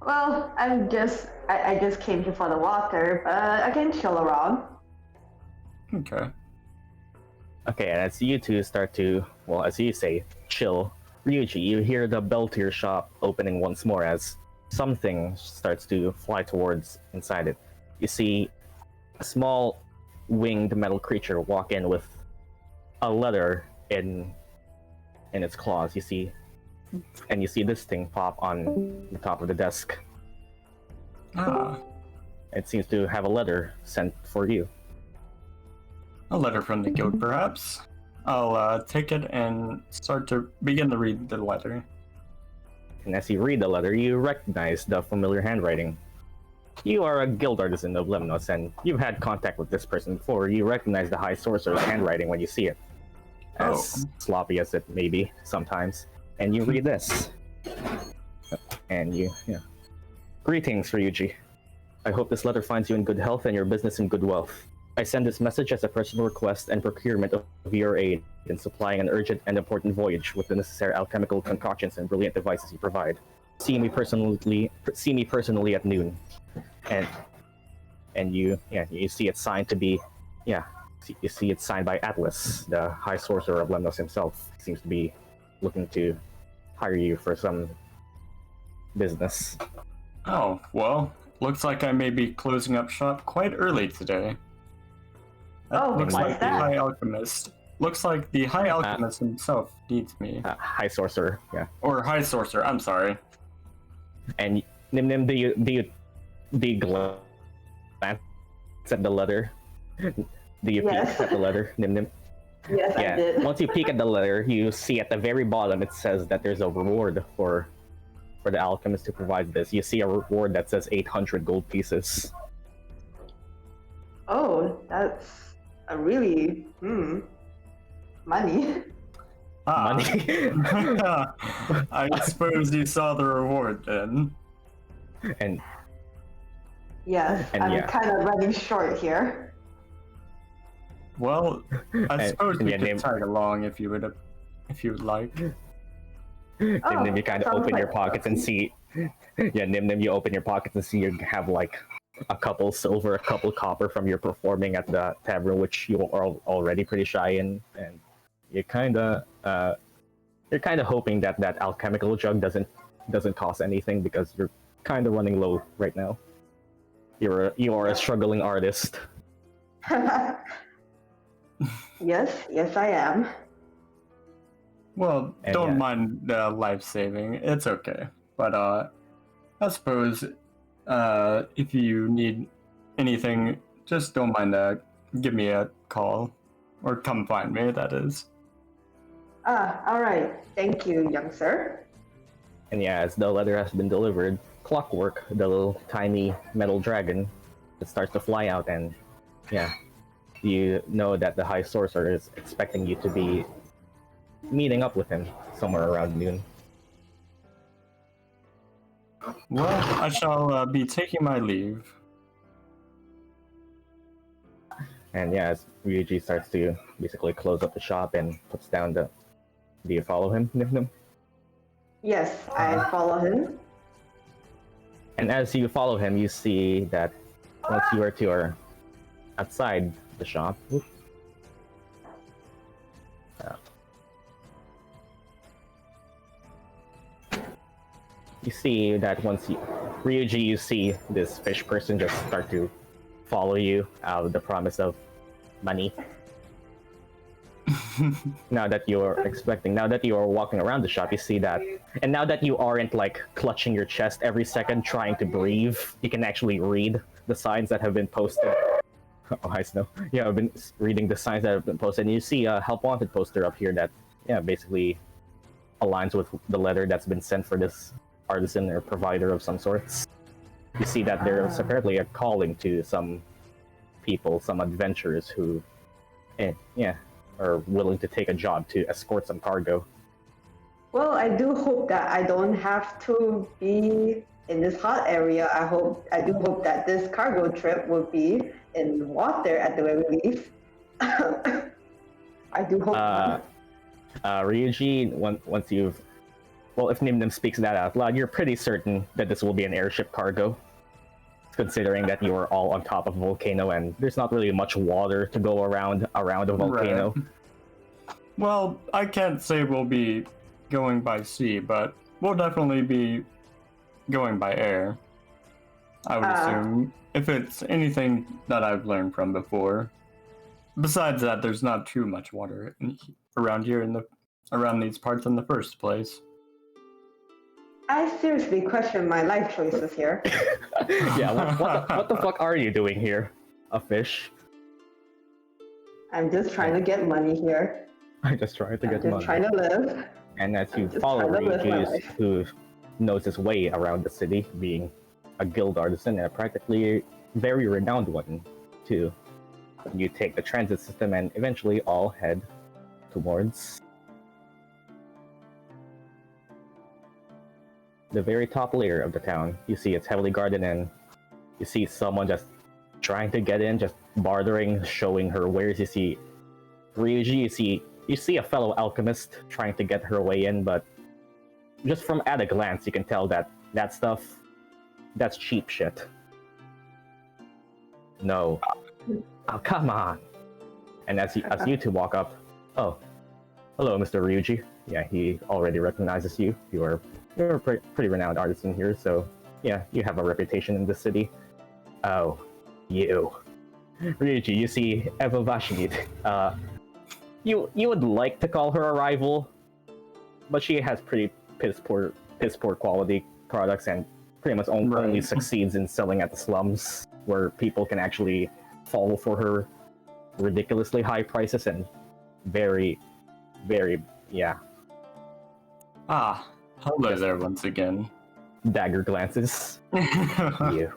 Well, I just came here for the water, but I can chill around. Okay. Okay, and as you two start to, well, as you say, chill, Ryuji, you hear the bell to your shop opening once more as something starts to fly towards inside it. You see a small winged metal creature walk in with a letter in its claws. You see this thing pop on the top of the desk. Ah, It seems to have a letter sent for you. a letter from the guild, perhaps? I'll take it and begin to read the letter. And as you read the letter, you recognize the familiar handwriting. You are a guild artisan of Lemnos, and you've had contact with this person before. You recognize the High Sorcerer's handwriting when you see it, as sloppy as it may be sometimes. And you read this. And Greetings, Ryuji. I hope this letter finds you in good health and your business in good wealth. I send this message as a personal request and procurement of your aid in supplying an urgent and important voyage with the necessary alchemical concoctions and brilliant devices you provide. See me personally at noon. And you see it signed to be, you see it signed by Atlas, the High Sorcerer of Lemnos himself. Seems to be looking to hire you for some business. Oh, well, looks like I may be closing up shop quite early today. Looks like the High Alchemist. Looks like the High Alchemist himself needs me. High Sorcerer, yeah. Or High Sorcerer, I'm sorry. And Nim, do you glance at the letter? Do you peek at the letter, Nim? Yes, I did. Once you peek at the letter, you see at the very bottom it says that there's a reward for the alchemist who provides this. You see a reward that says 800 gold pieces. Oh, that's a really money. Money. I suppose you saw the reward then. And Yes, I'm kind of running short here. Well, I suppose we could tag along if you would like. Nim, you kind of open your pockets and see. Yeah, Nim, you open your pockets and see you have like a couple silver, a couple copper from your performing at the tavern, which you are already pretty shy in, and you're kind of hoping that alchemical jug doesn't cost anything because kind of running low right now. You are a struggling artist. Yes, I am. Well, And don't yeah. mind the life saving. It's okay. But I suppose if you need anything, just don't mind give me a call or come find me. That is. All right. Thank you, young sir. And yeah, as the letter has been delivered, Clockwork, the little tiny metal dragon, it starts to fly out, and yeah, you know that the High Sorcerer is expecting you to be meeting up with him somewhere around noon. Well, I shall be taking my leave. And yeah, as Ryuji starts to basically close up the shop and puts down the... Do you follow him, Nim? Yes, I follow him. And as you follow him, you see that once you are outside the shop, you see that Ryuji, you see this fish person just start to follow you out of the promise of money. Now that you are walking around the shop, you see that, and now that you aren't like clutching your chest every second trying to breathe, you can actually read the signs that have been posted. Oh, hi Snow. Yeah, I've been reading the signs that have been posted, and you see a help wanted poster up here that, yeah, basically aligns with the letter that's been sent for this artisan or provider of some sorts. You see that there's apparently a calling to some people, some adventurers who, are willing to take a job to escort some cargo. Well, I do hope that I don't have to be in this hot area. I do hope that this cargo trip will be in water at the very least. I do hope. Ryuji, once you've... Well, if Nim speaks that out loud, you're pretty certain that this will be an airship cargo, considering that you are all on top of a volcano and there's not really much water to go around a volcano. Right. Well, I can't say we'll be going by sea, but we'll definitely be going by air. I would assume, if it's anything that I've learned from before. Besides that, there's not too much water around here around these parts in the first place. I seriously question my life choices here. Yeah, what the fuck are you doing here? A fish? I'm just trying to get money here. I'm just trying to get money. Just trying to live. And as you follow Ryuji, who knows his way around the city, being a guild artisan and a practically very renowned one, too, you take the transit system and eventually all head towards the very top layer of the town. You see it's heavily guarded, and you see someone just trying to get in, just bartering, showing her wares. You see Ryuji, you see a fellow alchemist trying to get her way in, but just from at a glance, you can tell that stuff, that's cheap shit. No. Oh, come on. And as you two walk up, oh, hello, Mr. Ryuji. Yeah, he already recognizes you. You're a pretty renowned artisan here, so yeah, you have a reputation in the city. Oh, you. Ryuji, you see Eva Vashinit. You would like to call her a rival, but she has pretty piss poor quality products and pretty much only succeeds in selling at the slums, where people can actually fall for her ridiculously high prices and very, very, yeah. Ah, hello there once again. Dagger glances. You.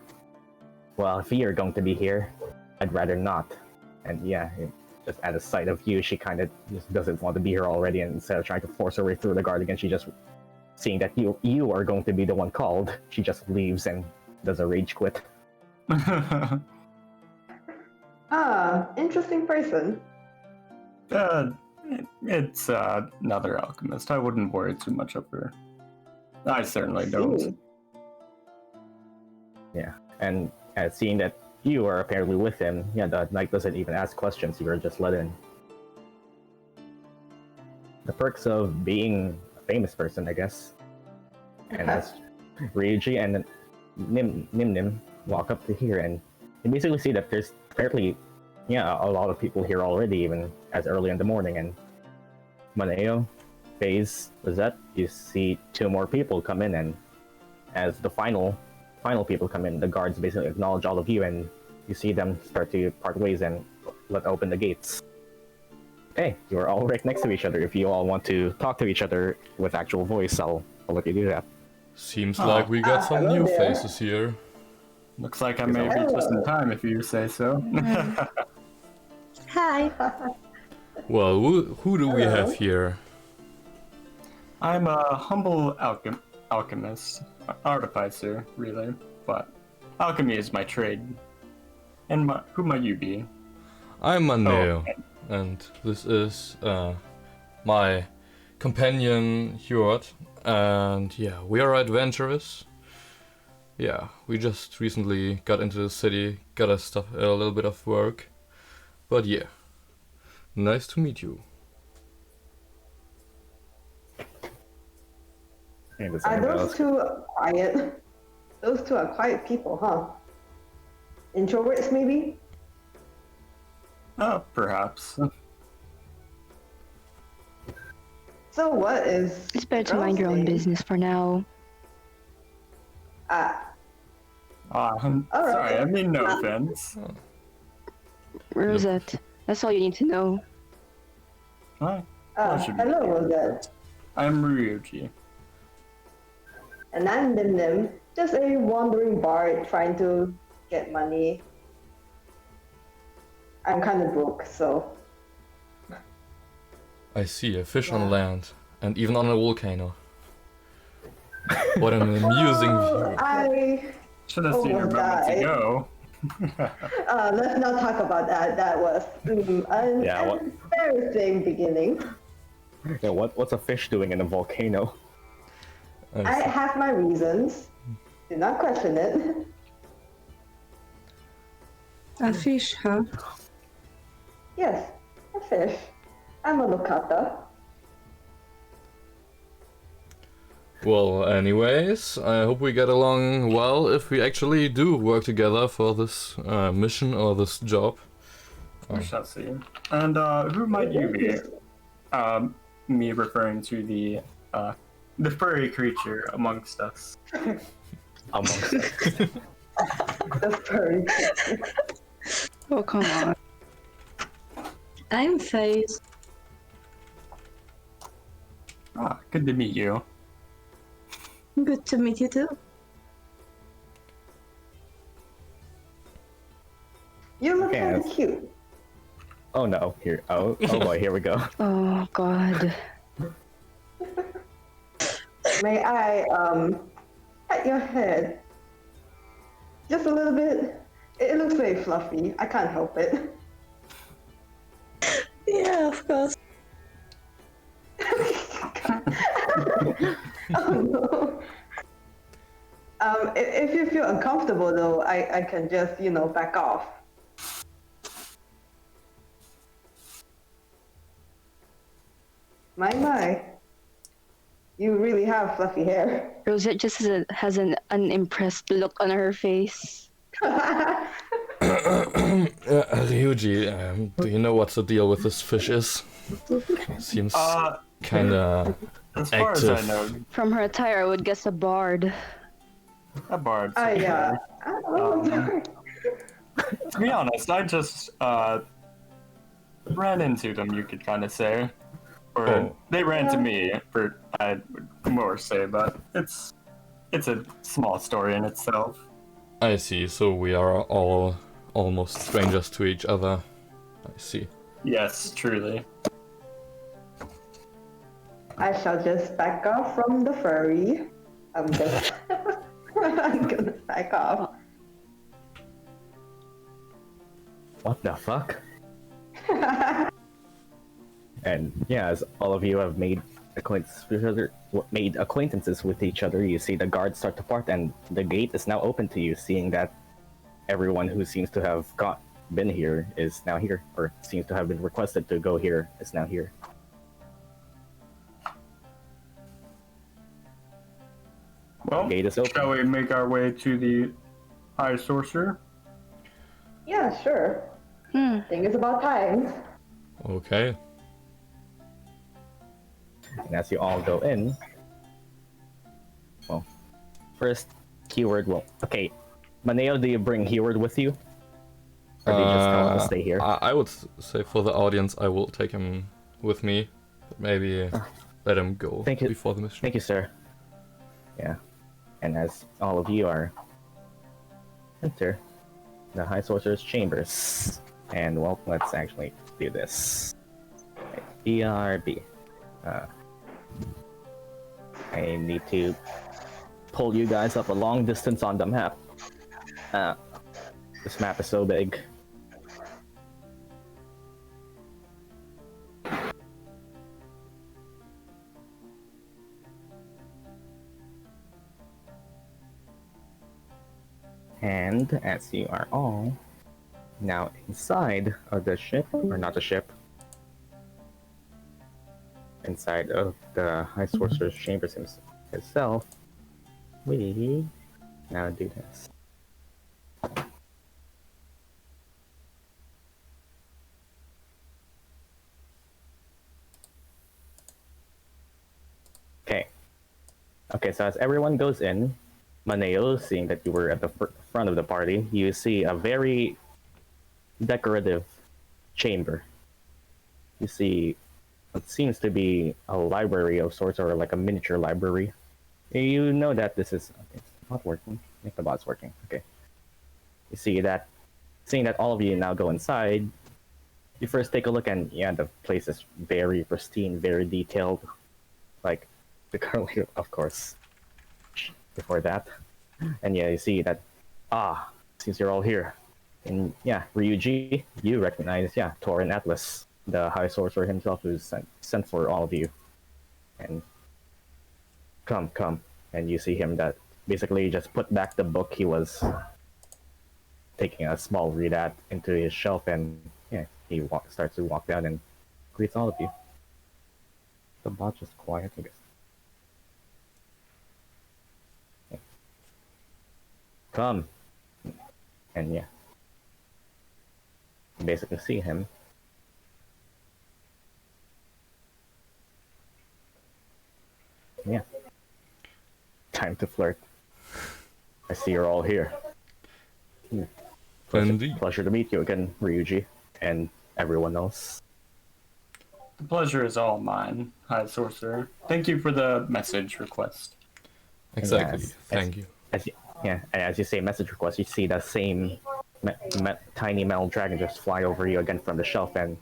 Well, if you're going to be here, I'd rather not. And yeah, just at the sight of you, she kind of just doesn't want to be here already, and instead of trying to force her way through the guard again, she just, seeing that you are going to be the one called, she just leaves and does a rage quit. Interesting person. It's another alchemist. I wouldn't worry too much of her. I certainly don't. Yeah, and seeing that you are apparently with him, yeah, the knight doesn't even ask questions, you are just let in. The perks of being a famous person, I guess. And as Ryuji, and Nim walk up to here, and you basically see that there's apparently, a lot of people here already, even as early in the morning. And Maneo, FaZe, Lizette, you see 2 more people come in, and as the final people come in, the guards basically acknowledge all of you, and you see them start to part ways and let open the gates. Hey, you're all right next to each other. If you all want to talk to each other with actual voice, I'll let you do that. Seems like we got some hello new there. faces here. Looks like I may be just in time if you say so. Hi. Well, who do we Hello. have here? I'm a humble alchemist, artificer, really, but alchemy is my trade. And who might you be? I'm Maneo, okay. and this is my companion Hjort, and yeah, we are adventurers. Yeah, we just recently got into the city, got a little bit of work, but yeah, nice to meet you. Hey, does Are anyone those else- two quiet? Those two are quiet people, huh? Introverts, maybe? Perhaps. So what is... It's better to girl's mind your own name? business for now. I'm All right. sorry, I mean no offense. Rosette, that's all you need to know. Hi, pleasure to meet Hello, you. Rosette. I'm Ryuji. And I'm Lim, just a wandering bard trying to get money. I'm kind of broke, so... I see a fish on land, and even on a volcano. What an amusing view. I... Should have seen her Almost moments died. ago. let's not talk about that. That was an Yeah, what- embarrassing beginning. Yeah, what's a fish doing in a volcano? I have my reasons. Do not question it. A fish, huh? Yes, a fish. I'm a locata. Well, anyways, I hope we get along well if we actually do work together for this mission or this job. We shall see. And who might you be? Me referring to the furry creature amongst us. Amongst us. The furry. Oh, come on. I'm FaZe. Good to meet you. Good to meet you too. You look Okay, kind of that's- cute. Oh no, here. Oh boy, here we go. Oh, God. May I pat your head? Just a little bit. It looks very fluffy. I can't help it. Yeah, of course. Oh no. If you feel uncomfortable though, I can just, back off. My. You really have fluffy hair. Rosette just has an unimpressed look on her face. Ryuji, do you know what the deal with this fish is? Seems kinda As far as I active. know, From her attire, I would guess a bard. a bard. Yeah. Oh, sorry. To be honest, I just ran into them, you could kind of say. Or Oh. they ran to me, for I'd more say, but it's a small story in itself. I see, so we are all almost strangers to each other. I see. Yes, truly. I shall just back off from the furry. I'm gonna back off. What the fuck? And yeah, as all of you have made acquaintances with each other, you see the guards start to part, and the gate is now open to you, seeing that everyone who seems to have been here is now here, or seems to have been requested to go here is now here. Well, Gate is open. shall we make our way to the High Sorcerer? Yeah, sure. Hmm. Think it's about time. Okay. And as you all go in, well, first, Keyword will. Okay, Maneo, do you bring Keyword with you? Or do you just tell him to stay here? I would say for the audience, I will take him with me. But maybe let him go Thank you. before the mission. Thank you, sir. Yeah. And as all of you are enter the High Sorcerer's chambers. And well, let's actually do this. Right. BRB. I need to pull you guys up a long distance on the map. This map is so big. And as you are all now inside of the ship, or not the ship, inside of the High Sorcerer's chambers itself, we now do this. Okay. Okay, so as everyone goes in, Maneo, seeing that you were at the front of the party, you see a very decorative chamber. You see what seems to be a library of sorts, or like a miniature library. You know that this is... Okay, it's not working. I think the bot's working. Okay. You see that... Seeing that all of you now go inside, you first take a look, and yeah, the place is very pristine, very detailed. Like, the currently, of course, before that. And yeah, you see that, since you're all here. And yeah, Ryuji, you recognize, yeah, Torin Atlas, the High Sorcerer himself, who's sent for all of you. And come. And you see him that basically just put back the book he was taking a small read at into his shelf, and yeah, he starts to walk down and greets all of you. The bot's just quiet, I guess. Yeah. Come. And yeah. You basically see him. Yeah. Time to flirt. I see you're all here. Indeed. Pleasure to meet you again, Ryuji, and everyone else. The pleasure is all mine, High Sorcerer. Thank you for the message request. Exactly. Yes, Thank you. As you say message request, you see that same tiny metal dragon just fly over you again from the shelf and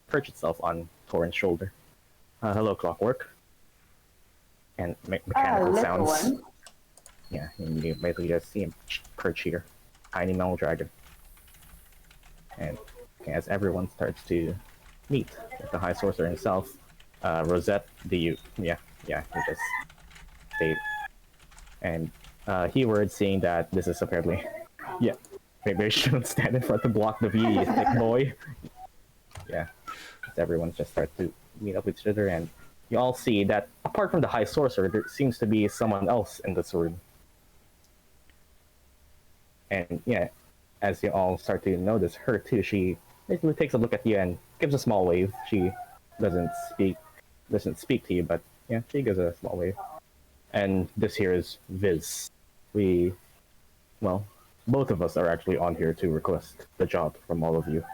perch itself on Torin's shoulder. Hello, Clockwork. And mechanical little sounds. one. Yeah, and you basically just see him perch here. Tiny metal dragon. And as everyone starts to meet with the High Sorcerer himself, Rosette, you just stayed. And Keyword, seeing that this is apparently, yeah, maybe I shouldn't stand in front to block the view, you thick boy. Yeah, as everyone just starts to meet up with each other, and you all see that apart from the High Sorcerer, there seems to be someone else in this room. And yeah, as you all start to notice her too, she basically takes a look at you and gives a small wave. She doesn't speak to you, but yeah, she gives a small wave. And this here is Viz. Both of us are actually on here to request the job from all of you.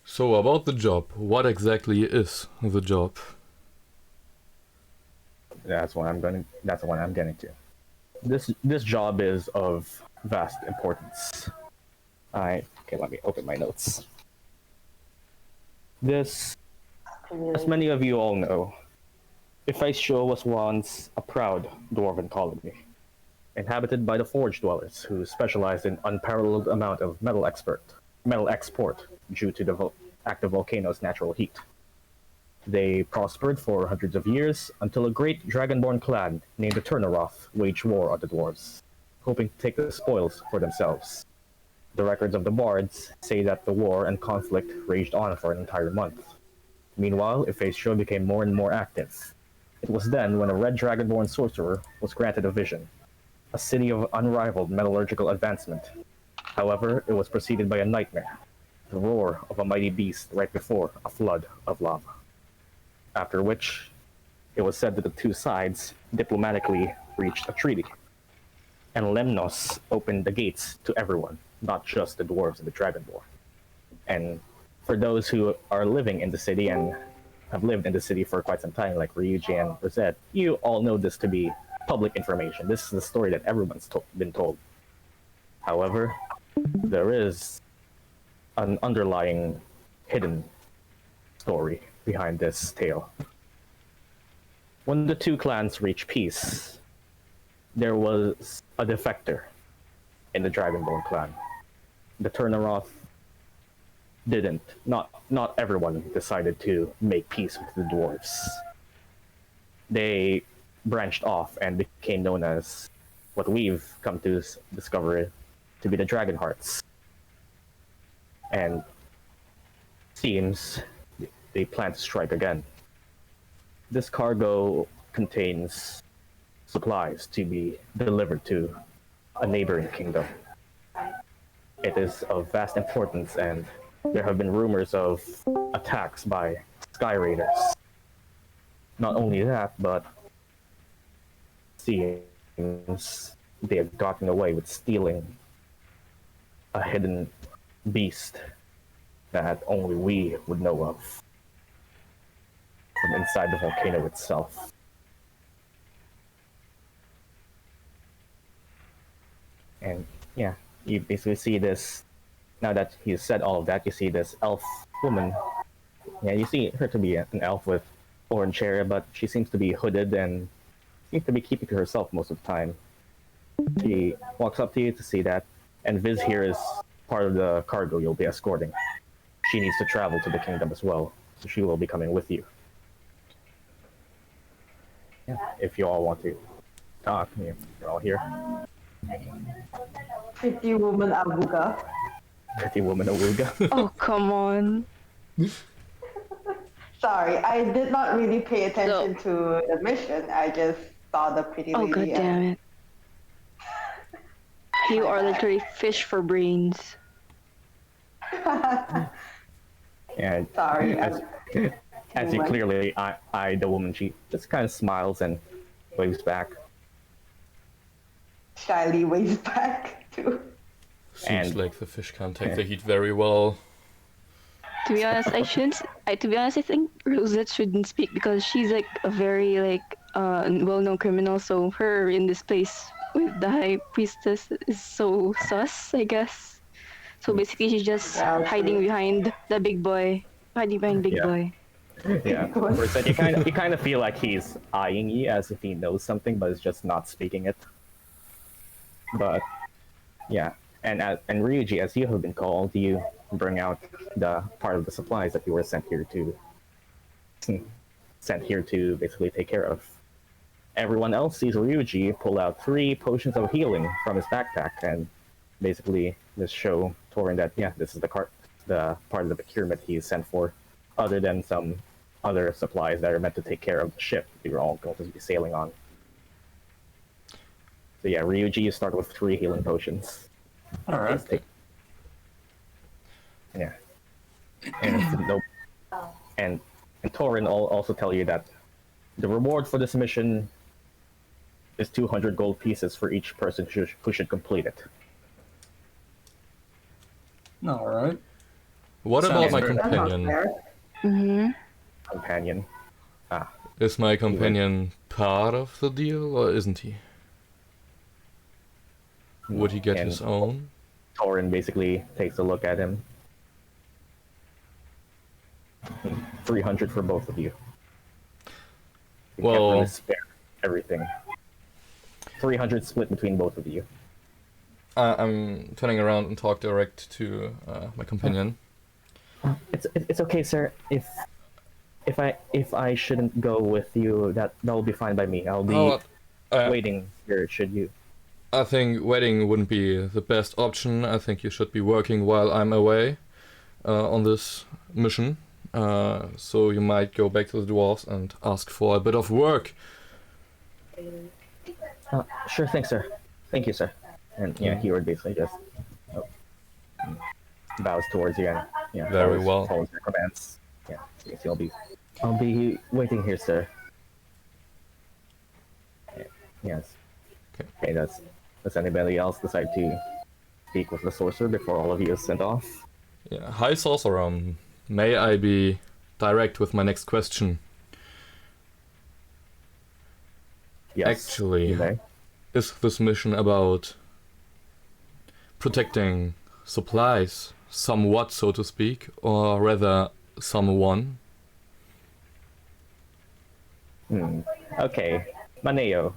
So about the job, what exactly is the job? That's what I'm getting to. This job is of vast importance. Okay, let me open my notes. As many of you all know, Ephesia was once a proud dwarven colony, inhabited by the Forge Dwellers, who specialized in unparalleled amount of metal export due to the active volcano's natural heat. They prospered for hundreds of years until a great dragonborn clan named the Turnaroth waged war on the dwarves, hoping to take the spoils for themselves. The records of the bards say that the war and conflict raged on for an entire month. Meanwhile, Ephesia became more and more active. It was then when a red dragonborn sorcerer was granted a vision, a city of unrivaled metallurgical advancement. However, it was preceded by a nightmare, the roar of a mighty beast right before a flood of lava. After which, it was said that the two sides diplomatically reached a treaty, and Lemnos opened the gates to everyone, not just the dwarves and the dragonborn. And for those who are living in the city and have lived in the city for quite some time, like Ryuji and Rosette, you all know this to be public information. This is the story that everyone's been told. However, there is an underlying hidden story behind this tale. When the two clans reached peace, there was a defector in the Dragonborn clan. The Turnaroth didn't. Not everyone decided to make peace with the dwarves. They branched off and became known as what we've come to discover to be the Dragonhearts. And seems they plan to strike again. This cargo contains supplies to be delivered to a neighboring kingdom. It is of vast importance, and there have been rumors of attacks by Sky Raiders. Not only that, but seems they have gotten away with stealing a hidden beast that only we would know of from inside the volcano itself. And yeah, you basically see this, now that he's said all of that, you see this elf woman. Yeah, you see her to be an elf with orange hair, but she seems to be hooded and seems to be keeping to herself most of the time. She walks up to you to see that, and Viz here is part of the cargo you'll be escorting. She needs to travel to the kingdom as well, so she will be coming with you. Yeah, if you all want to talk, you're all here. Pretty woman Abuga. Pretty woman Awuga. Oh, come on. Sorry, I did not really pay attention to the mission. I just saw the pretty Oh, lady. god damn it. You are literally fish for brains. And Sorry. as you clearly eye the woman, she just kind of smiles and waves back. Shyly waves back too. Seems like the fish can't take the heat very well. To be honest, I think Rosette shouldn't speak because she's like a very well-known criminal. So her in this place with the high priestess is so sus, I guess. So basically, she's just hiding behind the big boy, hiding behind big boy. Yeah, Rosette, you kind of feel like he's eyeing you as if he knows something, but is just not speaking it. But yeah, and Ryuji, as you have been called, you bring out the part of the supplies that you were sent here to basically take care of. Everyone else sees Ryuji pull out 3 potions of healing from his backpack and basically just show Torin that this is the part of the procurement he's sent for, other than some other supplies that are meant to take care of the ship you're all going to be sailing on. So yeah, Ryuji, you start with 3 healing potions. Alright. Yeah. And Torin will also tell you that the reward for this mission is 200 gold pieces for each person who should complete it. Alright. What Sounds about my fair. companion? Companion. Is my companion part of the deal, or isn't he? Would he get his own? Torin basically takes a look at him. 300 for both of you. You can't Well, really spare everything. 300 split between both of you. I'm turning around and talk direct to my companion. It's okay, sir. If I shouldn't go with you, that'll be fine by me. I'll be waiting here. Should you? I think waiting wouldn't be the best option. I think you should be working while I'm away on this mission. so you might go back to the dwarves and ask for a bit of work. Sure thing, sir. Thank you, sir. And yeah, he would basically just bows towards you and Very well. follows your commands. Yeah, so I'll be waiting here, sir. Yes. Okay, does anybody else decide to speak with the sorcerer before all of you is sent off? Yeah. Hi, sorcerer. May I be direct with my next question? Yes. Actually, you may. is this mission about protecting supplies, somewhat, so to speak, or rather, someone? Okay, Maneo,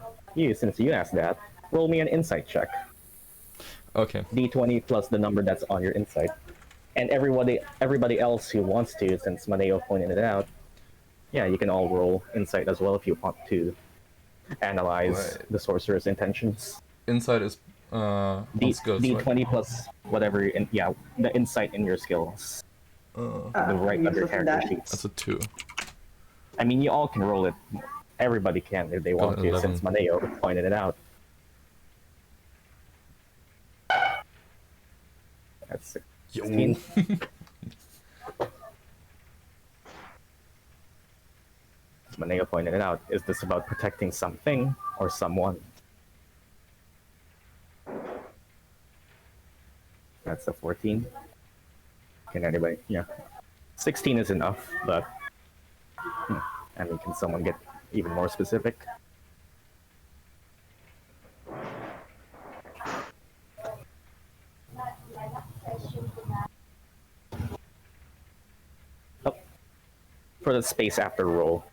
since you asked that, roll me an insight check. Okay. D20 plus the number that's on your insight. And everybody else who wants to, since Maneo pointed it out, yeah, you can all roll insight as well if you want to analyze the sorcerer's intentions. Insight is skills, D20 right? plus whatever, the insight in your skills. The right under character sheets. That's a 2. I mean, you all can roll it. Everybody can if they want to, 11. since Maneo pointed it out. That's 16. As Maneo pointed it out, is this about protecting something or someone? That's a 14. Can anybody? Yeah. 16 is enough, but I mean, can someone get even more specific? Oh. For the space after roll.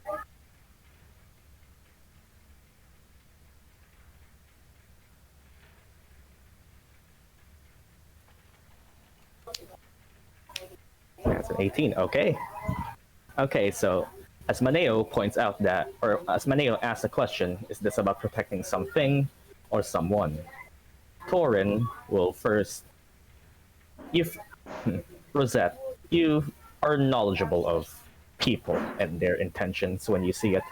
That's an 18. Okay. Okay, so as Maneo points out that, or as Maneo asks a question, is this about protecting something or someone? Torin will first. Rosette, you are knowledgeable of people and their intentions when you see it.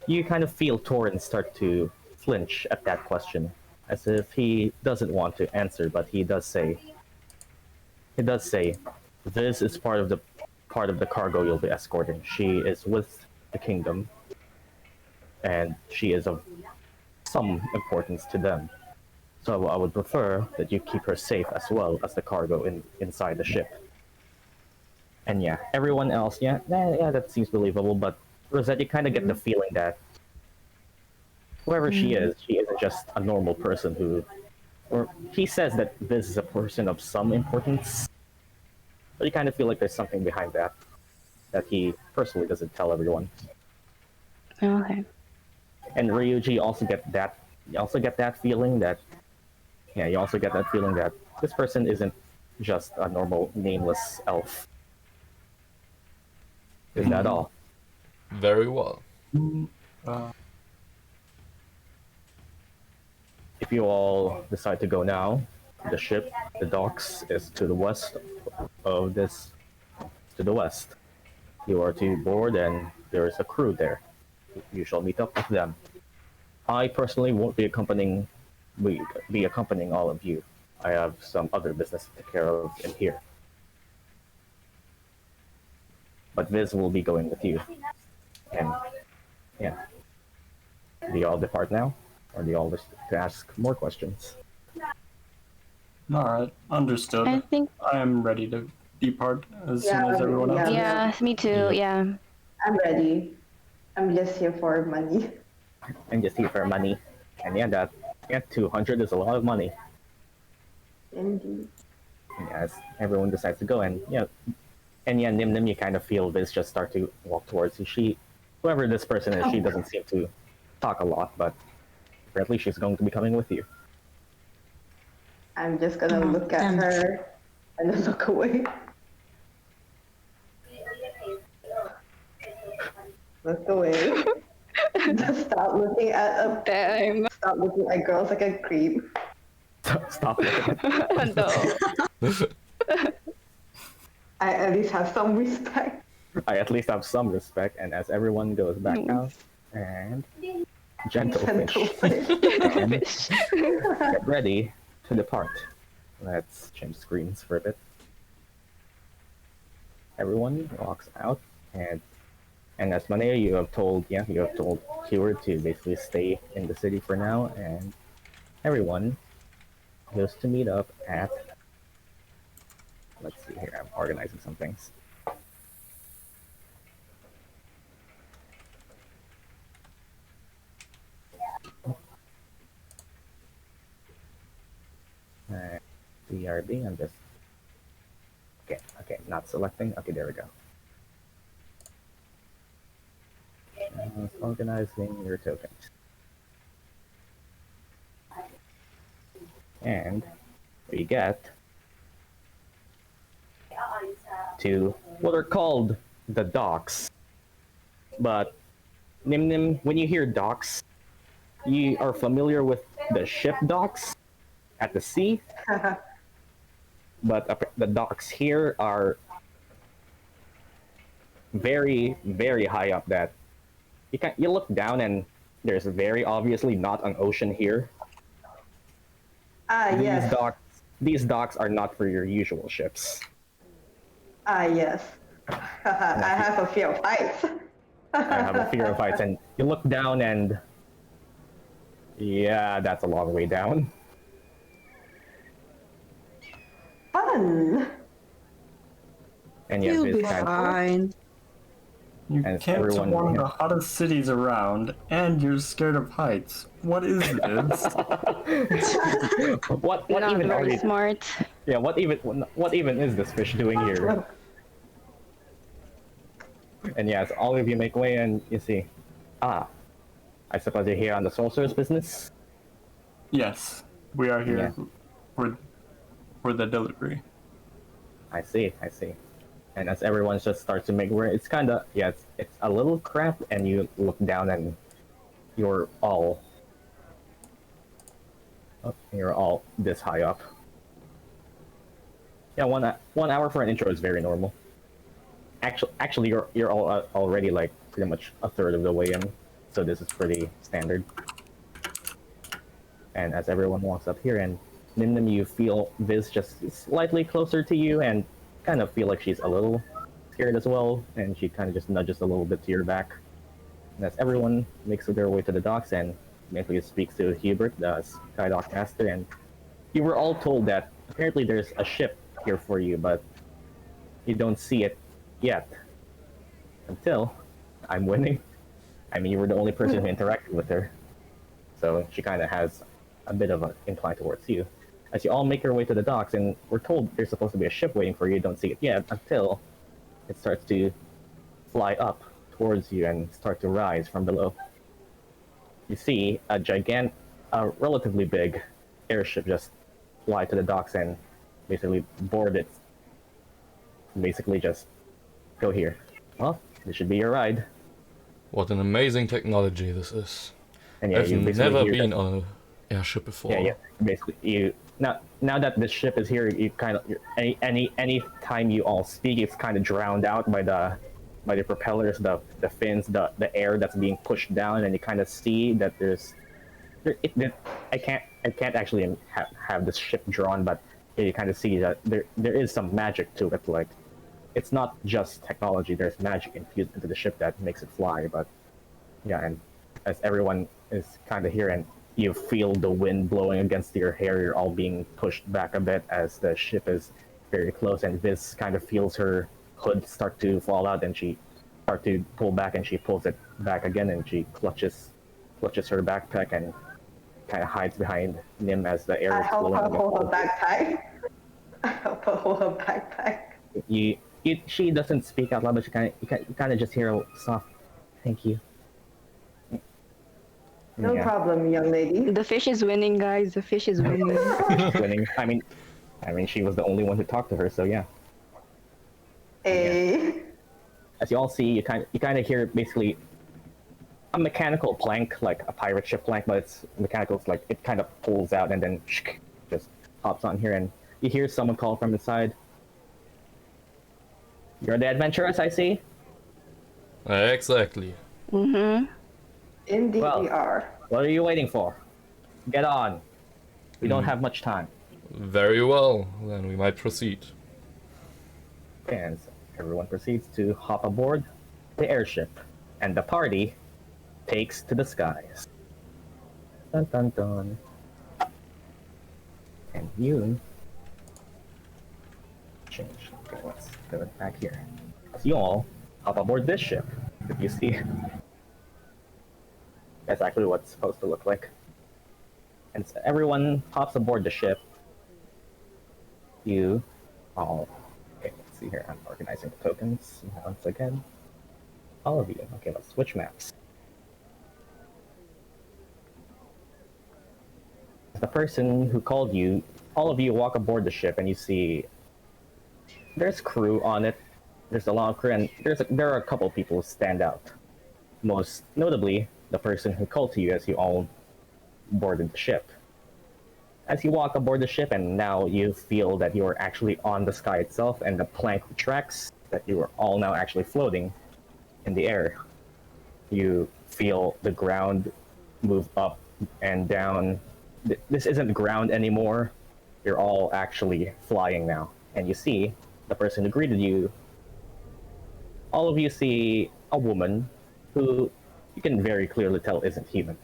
You kind of feel Torin start to flinch at that question, as if he doesn't want to answer, but he does say, this is part of the cargo you'll be escorting. She is with the kingdom, and she is of some importance to them. So I would prefer that you keep her safe as well as the cargo inside the ship. And yeah, everyone else, that seems believable, but Rosette, you kind of get the feeling that whoever she isn't just a normal person or he says that this is a person of some importance, but you kind of feel like there's something behind that he personally doesn't tell everyone. Okay. And Ryuji you also get that feeling that this person isn't just a normal nameless elf. Is that all? Very well. If you all decide to go now, the docks is to the west of this, to the west. You are to board and there is a crew there. You shall meet up with them. I personally won't be accompanying all of you. I have some other business to take care of in here. But Viz will be going with you. And yeah. Do you all depart now? Or do you all wish to ask more questions? Alright, understood. I think. I am ready to depart as soon as everyone else is. Yeah, me too. Yeah. I'm ready. I'm just here for money. I'm just here for money. And 200 is a lot of money. Indeed. As everyone decides to go, and Nim, you kind of feel Viz just start to walk towards you. Whoever this person is, she doesn't seem to talk a lot, but apparently she's going to be coming with you. I'm just gonna look at her and then look away. Look away. Just stop looking at Stop looking at girls like a creep. Stop looking at No. I at least have some respect. I at least have some respect, and as everyone goes back out, and gentle fish, and get ready to depart. Let's change screens for a bit. Everyone walks out, and as Manea, you have told Heward to basically stay in the city for now, and everyone goes to meet up at. Let's see here. I'm organizing some things. BRB. I'm just okay. Not selecting. Okay, there we go. Organizing your tokens. And we get to what are called the docks. But Nim, when you hear docks, you are familiar with the ship docks at the sea. But the docks here are very, very high up that you look down and there's very obviously not an ocean here. Yes. These docks are not for your usual ships. Yes. I have a fear of heights. I have a fear of heights, and you look down and yeah, that's a long way down. Fun. And yeah, You'll be this fine. You And camped to everyone- one of the hottest cities around, and you're scared of heights. What is this? what Not even are very you? smart. Yeah, what even is this fish doing here? And yes, all of you make way, and you see, I suppose you're here on the sorcerer's business. Yes, we are here Yeah. for the delivery. I see. And as everyone just starts to make way, it's kind of it's a little cramped, and you look down and you're all this high up. Yeah, 1 hour for an intro is very normal. Actually, you're all already like pretty much a third of the way in, so this is pretty standard. And as everyone walks up here, and Nim, you feel Viz just slightly closer to you, and kind of feel like she's a little scared as well, and she kind of just nudges a little bit to your back. And as everyone makes their way to the docks, and basically speaks to Hubert, the Skydock Master, and you were all told that apparently there's a ship here for you, but you don't see it yet. Until I'm winning. I mean, you were the only person who interacted with her, so she kind of has a bit of an incline towards you. As you all make your way to the docks, and we're told there's supposed to be a ship waiting for you, you don't see it yet, until it starts to fly up towards you and start to rise from below. You see a relatively big airship just fly to the docks and basically board it. Basically just go here. Well, this should be your ride. What an amazing technology this is. And yeah, I've you basically never hear been that- on an airship before. Yeah. Basically, you now that this ship is here, you kind of any time you all speak, it's kind of drowned out by the propellers, the fins, the air that's being pushed down, and you kind of see that I can't actually have this ship drawn, but you kind of see that there is some magic to it. Like, it's not just technology. There's magic infused into the ship that makes it fly. But yeah, and as everyone is kind of here, and you feel the wind blowing against your hair, you're all being pushed back a bit as the ship is very close, and Viz kind of feels her hood start to fall out, and she start to pull back, and she pulls it back again, and she clutches her backpack and kind of hides behind Nim as the air I is help blowing. her hold her backpack. I help her hold her backpack. She doesn't speak out loud, but you kind of just hear a soft, "Thank you." No Yeah. problem, young lady. The fish is winning, guys. The fish is winning. Winning. I mean, she was the only one who talked to her, so yeah. As you all see, you kind of hear basically a mechanical plank, like a pirate ship plank, but it's mechanical. It's like it kind of pulls out and then just hops on here, and you hear someone call from inside. You're the adventurers, I see. Exactly. Mm-hmm. Indeed, Well. we are. What are you waiting for? Get on. We don't have much time. Very well, then we might proceed. And everyone proceeds to hop aboard the airship, and the party takes to the skies. Dun dun dun. And you change. Okay, let's go back here. As you all hop aboard this ship, if you see, that's actually what it's supposed to look like. And so everyone hops aboard the ship. You all. Okay, let's see here. I'm organizing the tokens once again. All of you. Okay, let's switch maps. The person who called you, all of you walk aboard the ship and you see there's crew on it. There's a lot of crew, and there are a couple people who stand out. Most notably, the person who called to you as you all boarded the ship. As you walk aboard the ship, and now you feel that you are actually on the sky itself, and the plank retracts, that you are all now actually floating in the air. You feel the ground move up and down. This isn't ground anymore. You're all actually flying now. And you see the person who greeted you. All of you see a woman who you can very clearly tell isn't human.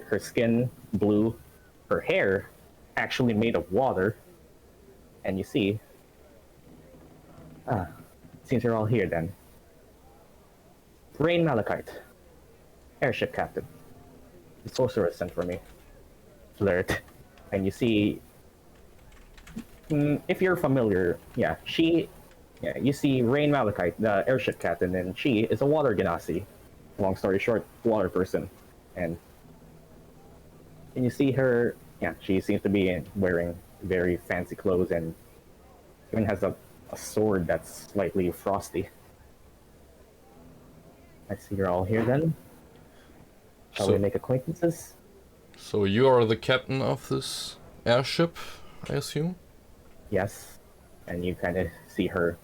Her skin blue, her hair actually made of water. And you see, seems you're all here then. Rain Malachite, airship captain. The sorcerer sent for me. Flirt. And you see, if you're familiar, you see Rain Malachite, the airship captain, and she is a water genasi. Long story short, water person. And you see her, she seems to be wearing very fancy clothes and even has a sword that's slightly frosty. I see you're all here then. Shall we make acquaintances? So you are the captain of this airship, I assume? Yes. And you kind of see her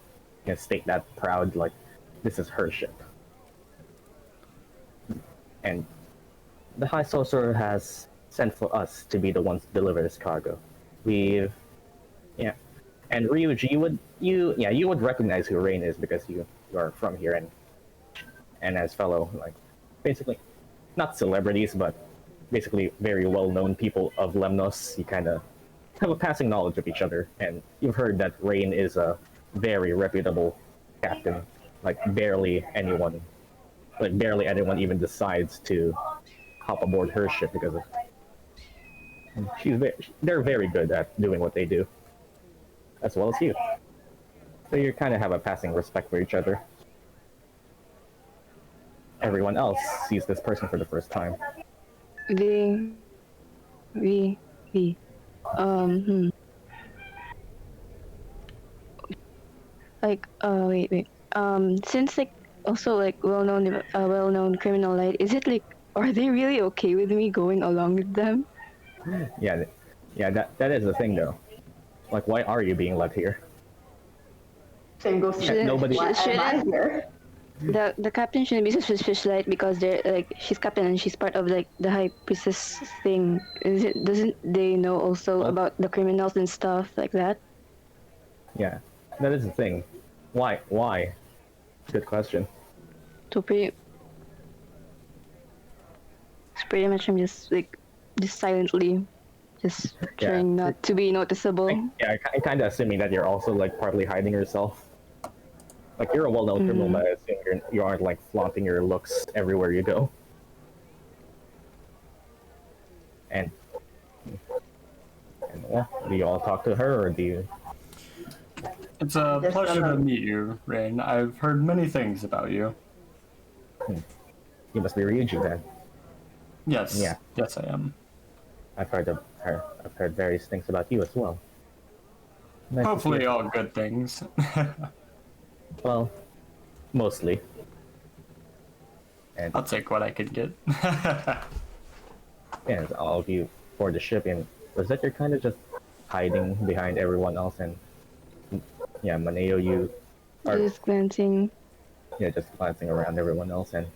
state that proud, like, this is her ship. And the High Sorcerer has sent for us to be the ones to deliver this cargo. And Ryuji, you would recognize who Rain is because you are from here, and as fellow, like, basically, not celebrities, but basically very well-known people of Lemnos. You kind of have a passing knowledge of each other, and you've heard that Rain is a very reputable captain. Like barely anyone even decides to hop aboard her ship because of. They're very good at doing what they do, as well as you. So you kind of have a passing respect for each other. Everyone else sees this person for the first time. Wait. Since like also like well-known criminal, like, is it like, are they really okay with me going along with them? Yeah, that is the thing though. Like, why are you being left here? Same goes to Nobody. why am I here? The captain shouldn't be suspicious, like, because they're like, she's captain and she's part of like the high priestess thing. Doesn't they know also about the criminals and stuff like that? Yeah, that is the thing. Why? Good question. So it's pretty much I'm just silently just trying not to be noticeable. I kind of assuming that you're also like partly hiding yourself. Like, you're a well-known criminal, but I assume you aren't like flaunting your looks everywhere you go. And do you all talk to her, or do you? It's a pleasure to meet you, Rain. I've heard many things about you. You must be Ryuji then. Yes. Yeah. Yes, I am. I've heard various things about you as well. Nice. Hopefully all good things. Well, mostly. And I'll take what I could get. and all of you board the ship, and was that you're kind of just hiding behind everyone else, and Maneo, you Or, Just glancing. yeah, just glancing around everyone else, and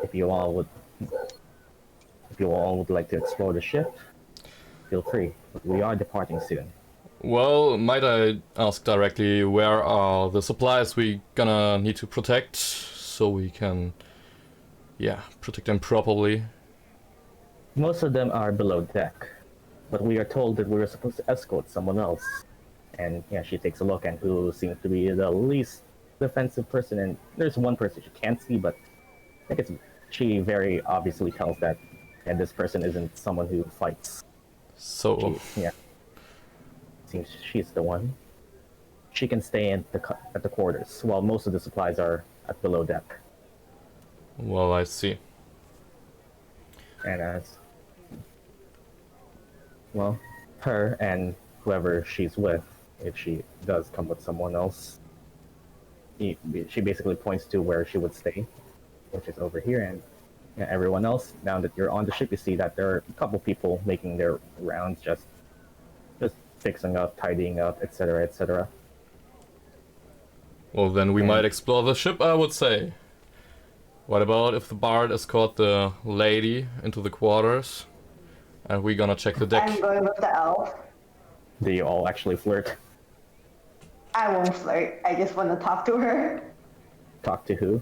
if you all would, like to explore the ship, feel free. But we are departing soon. Well, might I ask directly, where are the supplies we gonna need to protect so we can, yeah, protect them properly? Most of them are below deck, but we are told that we were supposed to escort someone else. And yeah, she takes a look at who seems to be the least defensive person, and there's one person she can't see, but I think she very obviously tells that, and this person isn't someone who fights. So, Yeah, seems she's the one. She can stay at the quarters, while most of the supplies are at below deck. well, I see. And as well, her and whoever she's with, if she does come with someone else, she basically points to where she would stay, which is over here. And yeah, everyone else, now that you're on the ship, you see that there are a couple people making their rounds, just fixing up, tidying up, etc., etc. Well, then we might explore the ship, I would say. What about if the bard escort the lady into the quarters? And we're gonna check the deck. I'm going with the elf. Do you all actually flirt? I won't flirt. I just want to talk to her. Talk to who?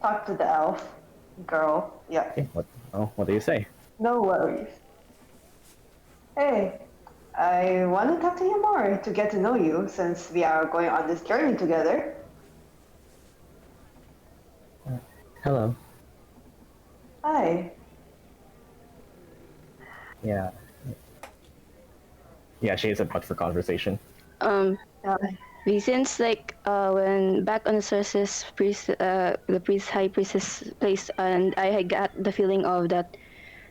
Talk to the elf girl. Yeah. Okay, what do you say? No worries. Hey, I want to talk to you more to get to know you since we are going on this journey together. Hello. Hi. Yeah. Yeah, she isn't much for conversation. We since like when back on the Sorcerer's priest, the high priestess place, and I had got the feeling of that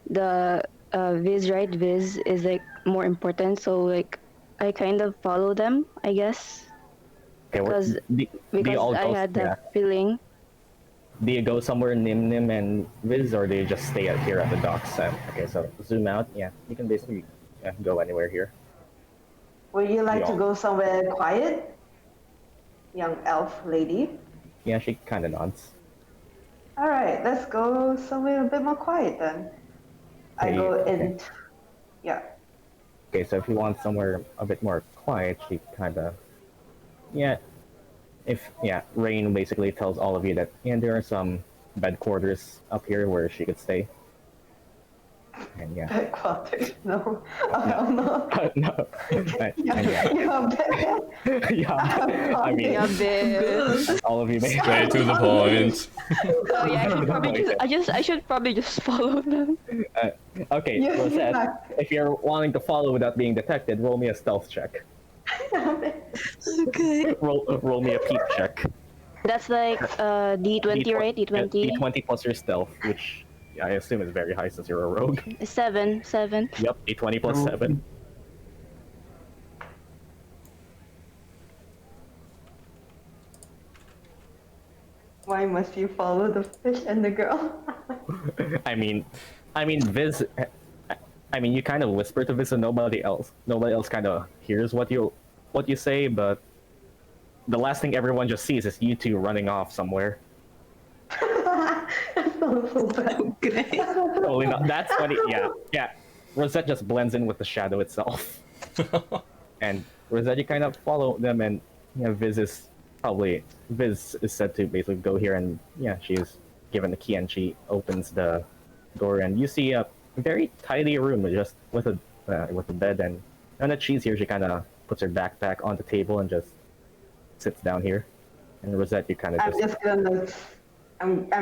the Viz, right? Viz is like more important, so like I kind of follow them, I guess, Okay, because do you all I go, had yeah. that feeling. Do you go somewhere Nim and Viz, or do you just stay out here at the docks? Okay, so zoom out. Yeah, you can basically go anywhere here. Would you like Yeah. to go somewhere quiet? Young elf lady. Yeah, she kind of nods. Alright, let's go somewhere a bit more quiet then. I Okay, go okay. in. Yeah. Okay, so if you want somewhere a bit more quiet, she kind of, yeah. Rain basically tells all of you that there are some bed quarters up here where she could stay. And yeah. Bed quarters. No. Oh, no. No. I mean, Yeah, Viz. all of you may. Straight to the point. Oh yeah, I should probably just follow them. Okay, Yes, Rosette, exactly. if you're wanting to follow without being detected, roll me a stealth check. Okay. Roll me a peep check. That's like D20, right? D20. D20 plus your stealth, which I assume is very high since you're a rogue. 7. Yep, D20 plus 7. Why must you follow the fish and the girl? I mean, Viz. I mean, you kind of whisper to Viz, so nobody else kind of hears what you say. But the last thing everyone just sees is you two running off somewhere. That's not so bad. Okay. Totally not. That's funny. Yeah. Rosette just blends in with the shadow itself. And Rosette, you kind of follow them, and Viz is said to basically go here, and she's given the key, and she opens the door, and you see a very tidy room just with a bed, and now that she's here, she kind of puts her backpack on the table and just sits down here. And Rosette, you kind of I'm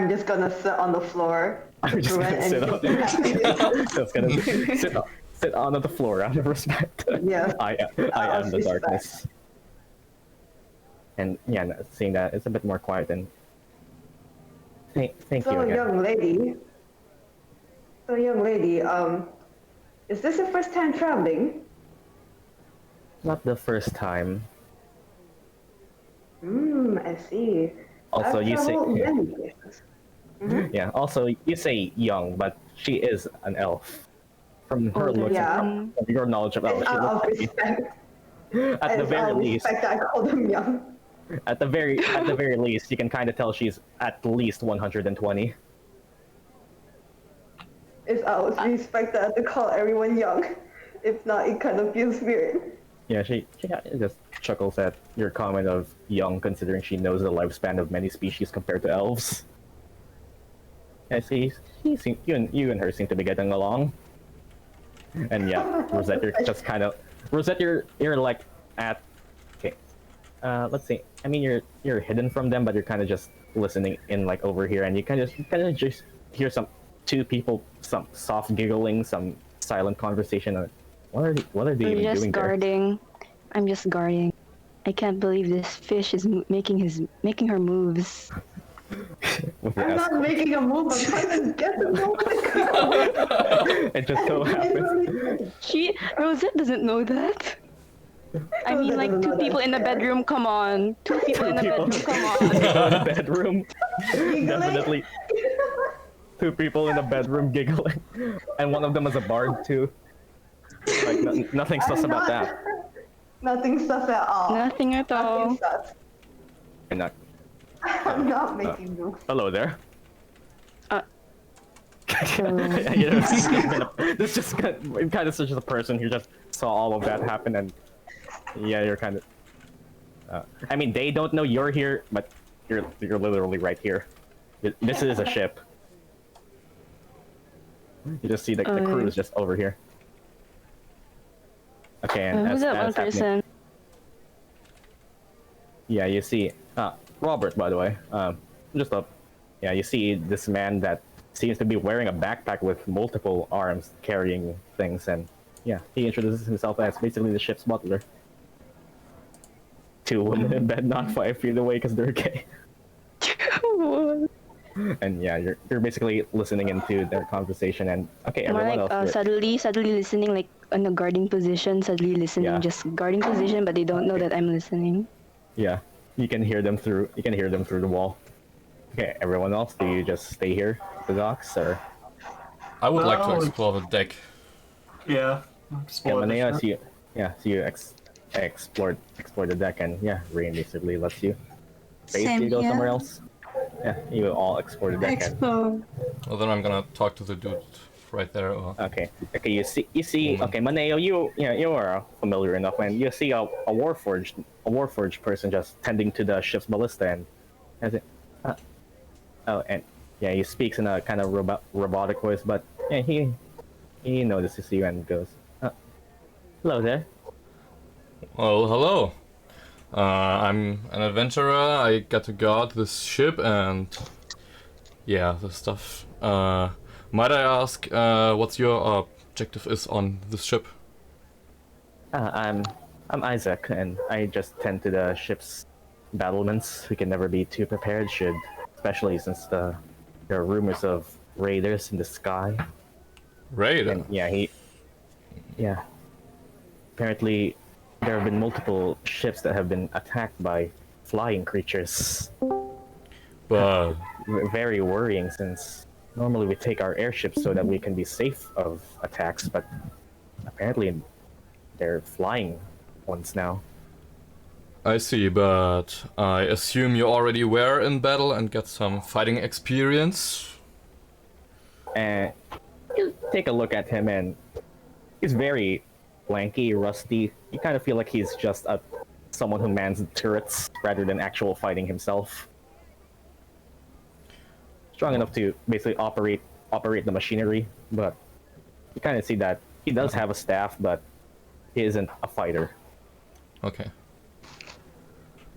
just gonna sit on the floor. I'm just gonna sit on the floor out of respect. Yes. I am the respect. darkness. And seeing that it's a bit more quiet, and thank you So again. young lady, is this your first time traveling? Not the first time. I see. Also, I've you say traveled many places. Also, you say young, but she is an elf. From her Older, looks, yeah. from your knowledge of elves, she Out looks of like respect. At the very I'll least, respect that I called him young. at the very least, you can kind of tell she's at least 120. I'll respect that to call everyone young. If not, it kind of feels weird. Yeah, she just chuckles at your comment of young, considering she knows the lifespan of many species compared to elves. Yeah, see, you and her seem to be getting along. And yeah, Rosette, you're like at. Okay, let's see. I mean, you're hidden from them, but you're kind of just listening in like over here, and you kind of just hear two people, some soft giggling, some silent conversation. What are they I'm even just doing there? guarding. I'm just guarding. I can't believe this fish is making her moves. With the I'm not escort. making a move. I'm trying to get them over the It just so happens. Rosette doesn't know that. I mean, Rosette like doesn't two know people that. in the bedroom. Come on, two people in the bedroom. Come on. People in the bedroom, definitely. Two people in the bedroom giggling, and one of them is a bard too. Like nothing sus about that. Nothing sus at all. Nothing at all. Nothing sus. And not. I'm not making moves. Hello there. Uh, You know, this just kind of such a person who just saw all of that happen, and yeah, you're kind of. I mean, they don't know you're here, but you're literally right here. This is a ship. You just see the crew is just over here. Okay, and who's that one as happening, person? yeah, you see, Robert, by the way, yeah, you see this man that seems to be wearing a backpack with multiple arms carrying things, and yeah, he introduces himself as basically the ship's butler. Two women in bed, not 5 feet away because they're gay. And yeah, you're basically listening into their conversation, and okay, More everyone like else. suddenly listening, like in a guarding position. Suddenly listening, Yeah. just guarding position, but they don't know that I'm listening. Yeah, you can hear them through the wall. Okay, everyone else, do you just stay here, at the docks, or? I would like to No. explore the deck. Yeah. Yeah, Explore the Manea, ship. so you explore the deck, and yeah, Rain basically lets you. Space, Same you go here. somewhere else. Yeah, you all explore the deck. And, Explore. Well, then I'm gonna talk to the dude right there. Or... okay, you see. Okay, Maneo, you are familiar enough, and you see a warforged person just tending to the ship's ballista, and as it. And yeah, he speaks in a kind of robotic voice, but yeah, he notices you and goes, "Hello there." Well, hello. I'm an adventurer. I got to guard this ship and yeah, the stuff. Might I ask what's your objective is on this ship? I'm Isaac, and I just tend to the ship's battlements. We can never be too prepared, especially since there are rumors of raiders in the sky. Raider. And yeah. Apparently, there have been multiple ships that have been attacked by flying creatures. But Very worrying, since normally we take our airships so that we can be safe of attacks, but apparently they're flying ones now. I see, but I assume you already were in battle and got some fighting experience. And you take a look at him, and he's very lanky, rusty. You kind of feel like he's just someone who mans turrets rather than actual fighting himself. Strong enough to basically operate the machinery, but you kind of see that he does have a staff, but he isn't a fighter. Okay.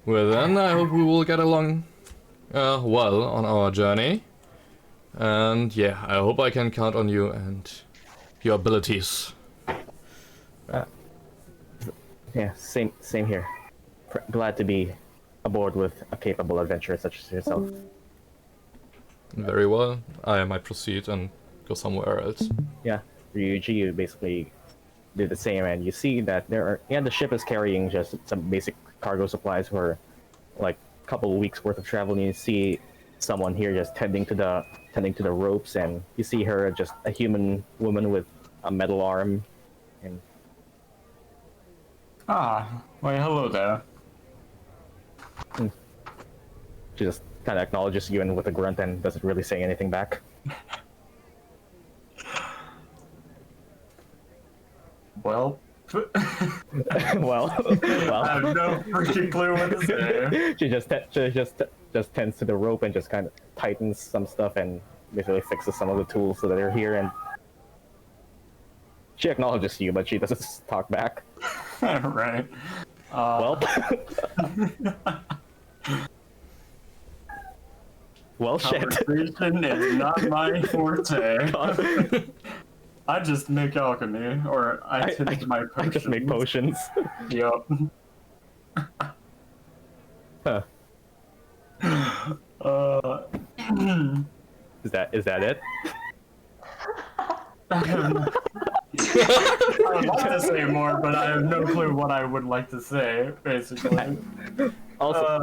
Well then, I hope we will get along well on our journey. And yeah, I hope I can count on you and your abilities. Yeah, same here. Glad to be aboard with a capable adventurer such as yourself. Very well. I might proceed and go somewhere else. Yeah, Ryuji, you basically do the same, and you see that the ship is carrying just some basic cargo supplies for like a couple of weeks worth of travel, and you see someone here just tending to the ropes, and you see her just a human woman with a metal arm, and Ah, why hello there. She just kind of acknowledges you and with a grunt and doesn't really say anything back. Well, well, I have no freaking clue what to say. she just tends to the rope and just kind of tightens some stuff and basically fixes some of the tools so that they're here. And she acknowledges you, but she doesn't talk back. Right. Well, well, shit. Conversation is not my forte. I just make alchemy, or I tend my potions. I just make potions. Yup. Huh. Is that it? I would like to say more, but I have no clue what I would like to say, basically. Also,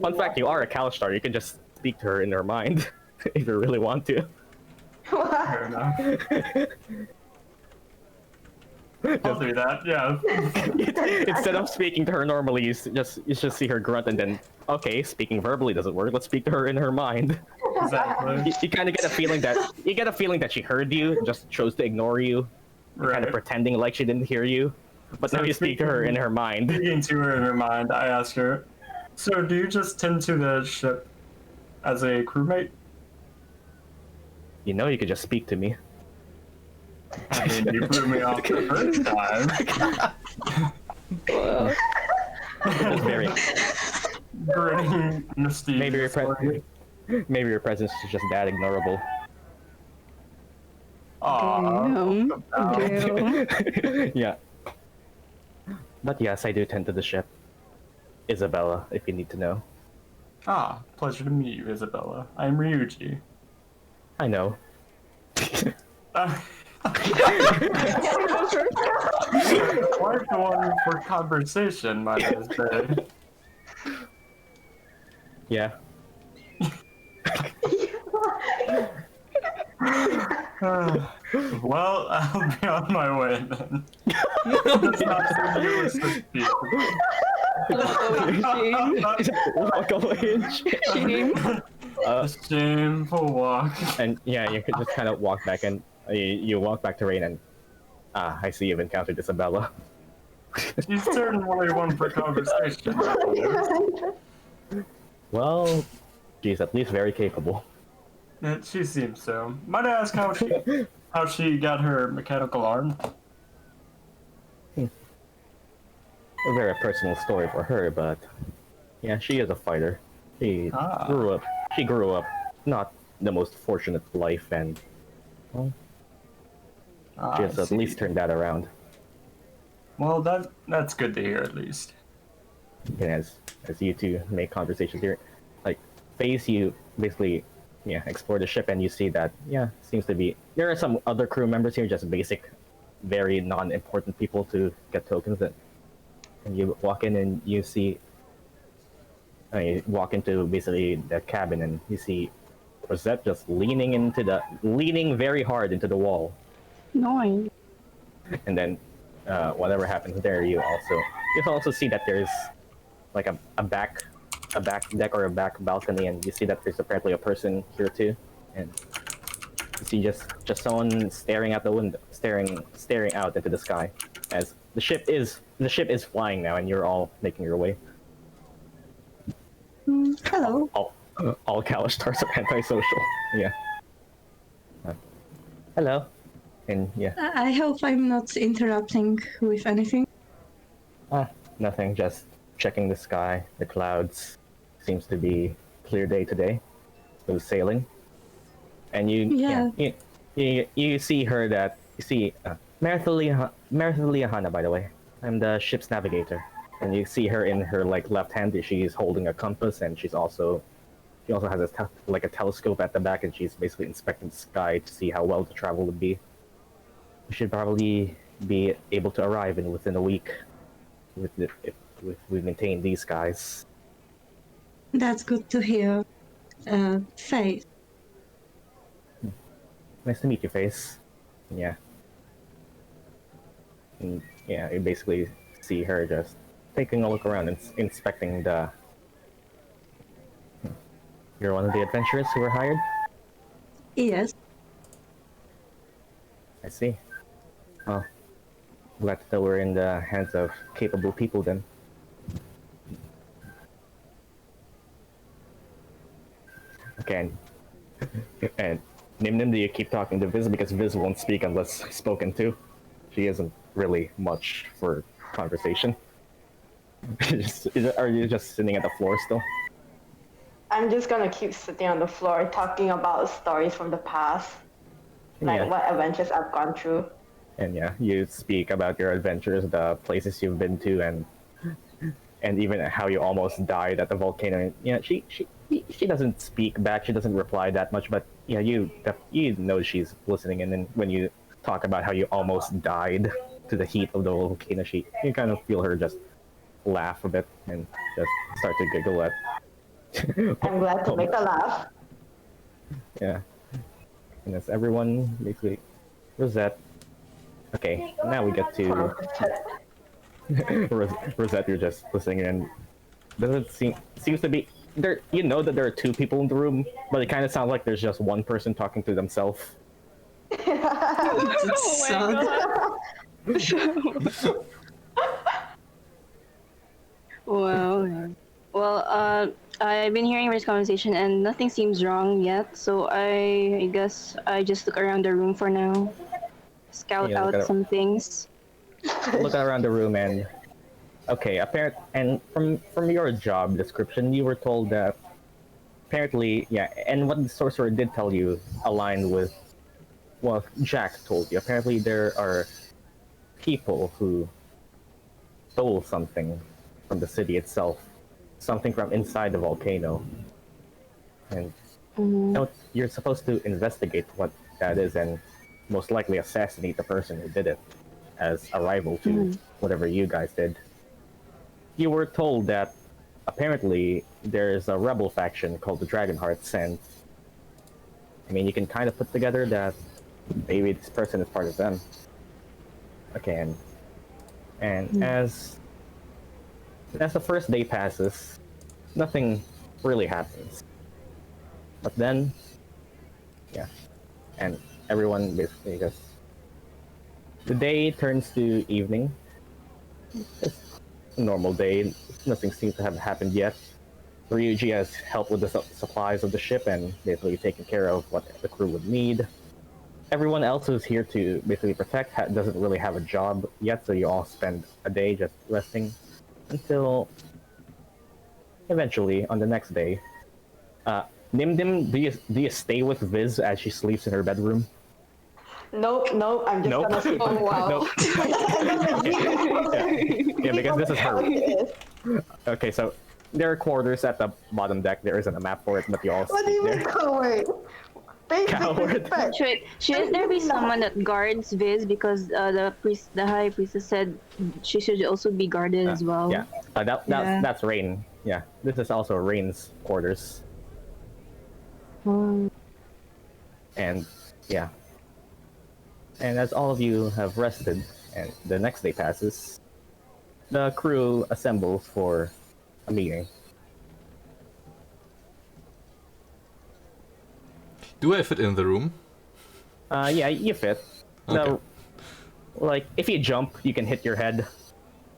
fun fact, you are a Kalistar. You can just speak to her in her mind if you really want to. Fair enough. I'll do that, yeah. Instead of speaking to her normally, you just see her grunt and then, okay, speaking verbally doesn't work. Let's speak to her in her mind. Exactly. You kind of get a feeling that she heard you, just chose to ignore you, Right. kind of pretending like she didn't hear you. But now you speak to her in her mind. Speaking to her in her mind, I ask her, so do you just tend to the ship as a crewmate? You know, you could just speak to me. I mean, you blew me off the first time. It's very. Grinning, mysterious. Maybe your presence is just that ignorable. Aww. Damn. Yeah. But yes, I do tend to the ship. Isabella, if you need to know. Ah, pleasure to meet you, Isabella. I'm Ryuji. I know. Quite the one for conversation, might I say. Yeah. Well, I'll be on my way then. That's not something you were supposed to Walk away. Shame. A shameful walk. And yeah, you could just kind of walk back and you walk back to Rain and I see you've encountered Isabella. She's certainly one for conversation. Well, she's at least very capable. Yeah, she seems so. Might I ask how she got her mechanical arm? A very personal story for her, but yeah, she is a fighter. She grew up. She grew up not the most fortunate life, and well, she has at least turned that around. Well, that's good to hear, at least. And as you two make conversations here, like Phase, you basically explore the ship and you see that seems to be there are some other crew members here, just basic, very non-important people to get tokens. And you walk in and you see. You walk into basically the cabin and you see Rosette just leaning very hard into the wall. No. And then whatever happens there, you also see that there's like a back deck or a back balcony, and you see that there's apparently a person here too, and you see just someone staring out the window, staring out into the sky, as the ship is flying now, and you're all making your way. Hello. All Kalistars are antisocial. Yeah. Hello. And yeah. I hope I'm not interrupting with anything. Nothing. Just checking the sky, the clouds. Seems to be clear day today. Smooth sailing. And you see her that you see Maritha Liahana, by the way. I'm the ship's navigator. And you see her in her left hand. She's holding a compass, and she also has a telescope at the back, and she's basically inspecting the sky to see how well the travel would be. We should probably be able to arrive within a week, if we maintain these skies. That's good to hear. Faith. Nice to meet you, Face. Yeah. And yeah, you basically see her just taking a look around and inspecting the... You're one of the adventurers who were hired? Yes. I see. Well, glad that we're in the hands of capable people then. Okay, and Nim Nim, do you keep talking to Viz? Because Viz won't speak unless spoken to. She isn't really much for conversation. Are you just sitting at the floor still? I'm just gonna keep sitting on the floor talking about stories from the past, like Yeah. what adventures I've gone through. And yeah, you speak about your adventures, the places you've been to, and even how you almost died at the volcano. Yeah, she doesn't speak back. She doesn't reply that much, but yeah, you know she's listening. And then when you talk about how you almost died to the heat of the volcano, you kind of feel her just laugh a bit and just start to giggle at. I'm glad to make her laugh. Yeah, and that's everyone basically. Rosette. Okay, now we get to Rosette. You're just listening, and doesn't seems to be there. You know that there are two people in the room, but it kind of sounds like there's just one person talking to themselves. Oh my god. Well, I've been hearing this conversation and nothing seems wrong yet, so I guess I just look around the room for now, scout Yeah, out some things. look around the room and okay, and from your job description, you were told that apparently, yeah, and what the sorcerer did tell you aligned with what Jack told you. Apparently, there are people who stole something from the city itself, something from inside the volcano, and you're supposed to investigate what that is and most likely assassinate the person who did it as a rival to whatever you guys did. You were told that apparently there's a rebel faction called the Dragonhearts, and I mean, you can kind of put together that maybe this person is part of them. Okay, and as the first day passes, nothing really happens. But then, yeah, and everyone basically just the day turns to evening. It's a normal day. Nothing seems to have happened yet. Ryuji has helped with the supplies of the ship and basically taken care of what the crew would need. Everyone else who's here to basically protect doesn't really have a job yet, so you all spend a day just resting until eventually on the next day. Nim Dim, do you stay with Viz as she sleeps in her bedroom? Nope, I'm just Nope. gonna sleep. Oh wow. Nope. Yeah, because this is her. Okay, so there are quarters at the bottom deck. There isn't a map for it, but you all What do sleep you mean there. coward? Basic Coward. respect. Shouldn't there be someone that guards Viz because the high priestess said she should also be guarded as well. Yeah, that's Rain. Yeah, this is also Rain's quarters. And yeah, and as all of you have rested and the next day passes, the crew assembles for a meeting. Do I fit in the room? Yeah, you fit. Okay. No, like if you jump, you can hit your head,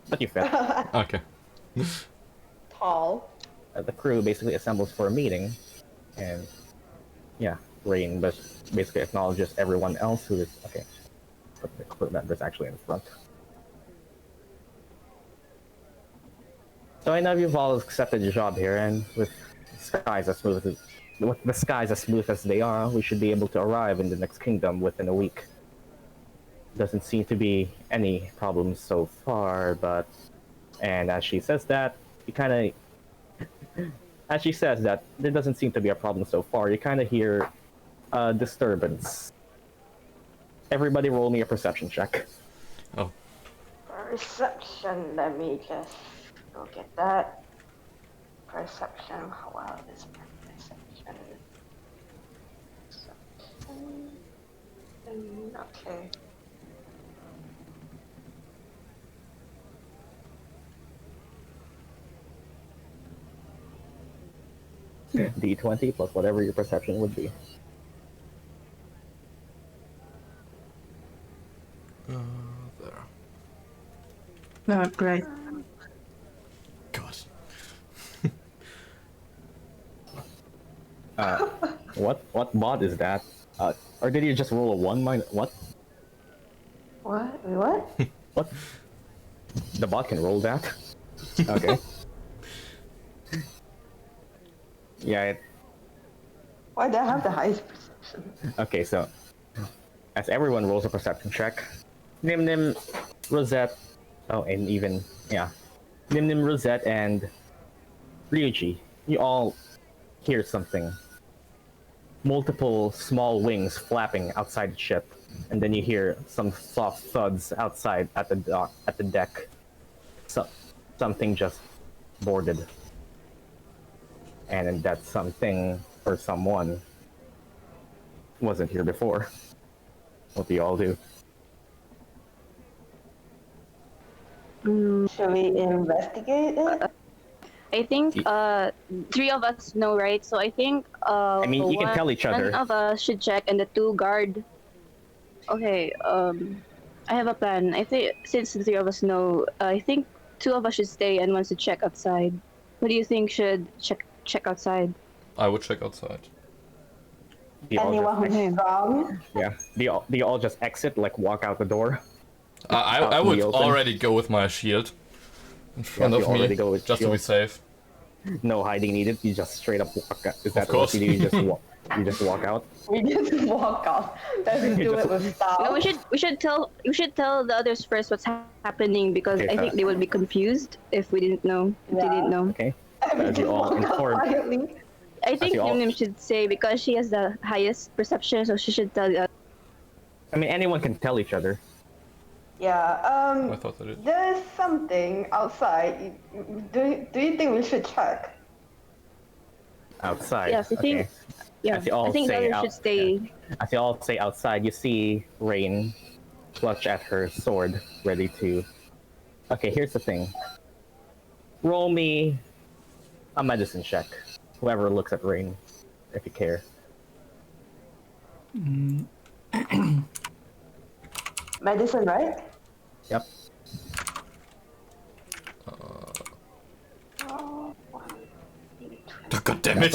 but you fit. Okay. Tall. The crew basically assembles for a meeting, and yeah, Rain basically acknowledges everyone else who is okay. Put the crew members actually in front. So I know you've all accepted your job here, and with the skies as smooth as they are, we should be able to arrive in the next kingdom within a week. Doesn't seem to be any problems so far, but and as she says that, as she says that, there doesn't seem to be a problem so far. You kind of hear a disturbance. Everybody roll me a perception check. Oh. Perception, let me just go get that. Perception, wow, this perception. Okay. D20 plus whatever your perception would be. There. Oh, great. God. What mod is that? Or did you just roll a 1 minus what? What? Wait, what? What? The bot can roll that? Okay. Yeah, Why do I have the highest perception? okay, so as everyone rolls a perception check, Nim Nim, Rosette, oh, and even, yeah, Nim Nim, Rosette, and Ryuji, you all hear something. Multiple small wings flapping outside the ship, and then you hear some soft thuds outside at the deck. So, something just boarded. And then that something or someone wasn't here before. What do you all do? Should we investigate it? I think three of us know, right? So I think I mean, you can tell each other. one of us should check and the two guard. Okay, I have a plan. I think since the three of us know, I think two of us should stay and one should check outside. What do you think should check outside? I would check outside. Do you all Anyone just, who's strong? yeah. Do you all just exit, like walk out the door? I in would the open? already go with my shield in front you of me, already go with just to be shield. safe. No hiding needed. You just straight up walk out. Is that course. what you do? You just walk. You just walk out. We just walk off. Let's do it with style. No, we should tell the others first what's happening because Okay, I think they would be confused if we didn't know. If they didn't know. Okay. We As just you all walk off inform. quietly. I think you all- Nim should say because she has the highest perception, so she should tell the others. I mean, anyone can tell each other. Yeah, I thought that it. there's something outside. Do you think we should check? Outside. Yes, I think. Okay. Yeah, As you all I think the say others should stay. As you all say outside, you see Rain clutch at her sword, ready to. Okay, here's the thing. Roll me a medicine check. Whoever looks at Rain, if you care. Medicine, right? Yep. God damn it!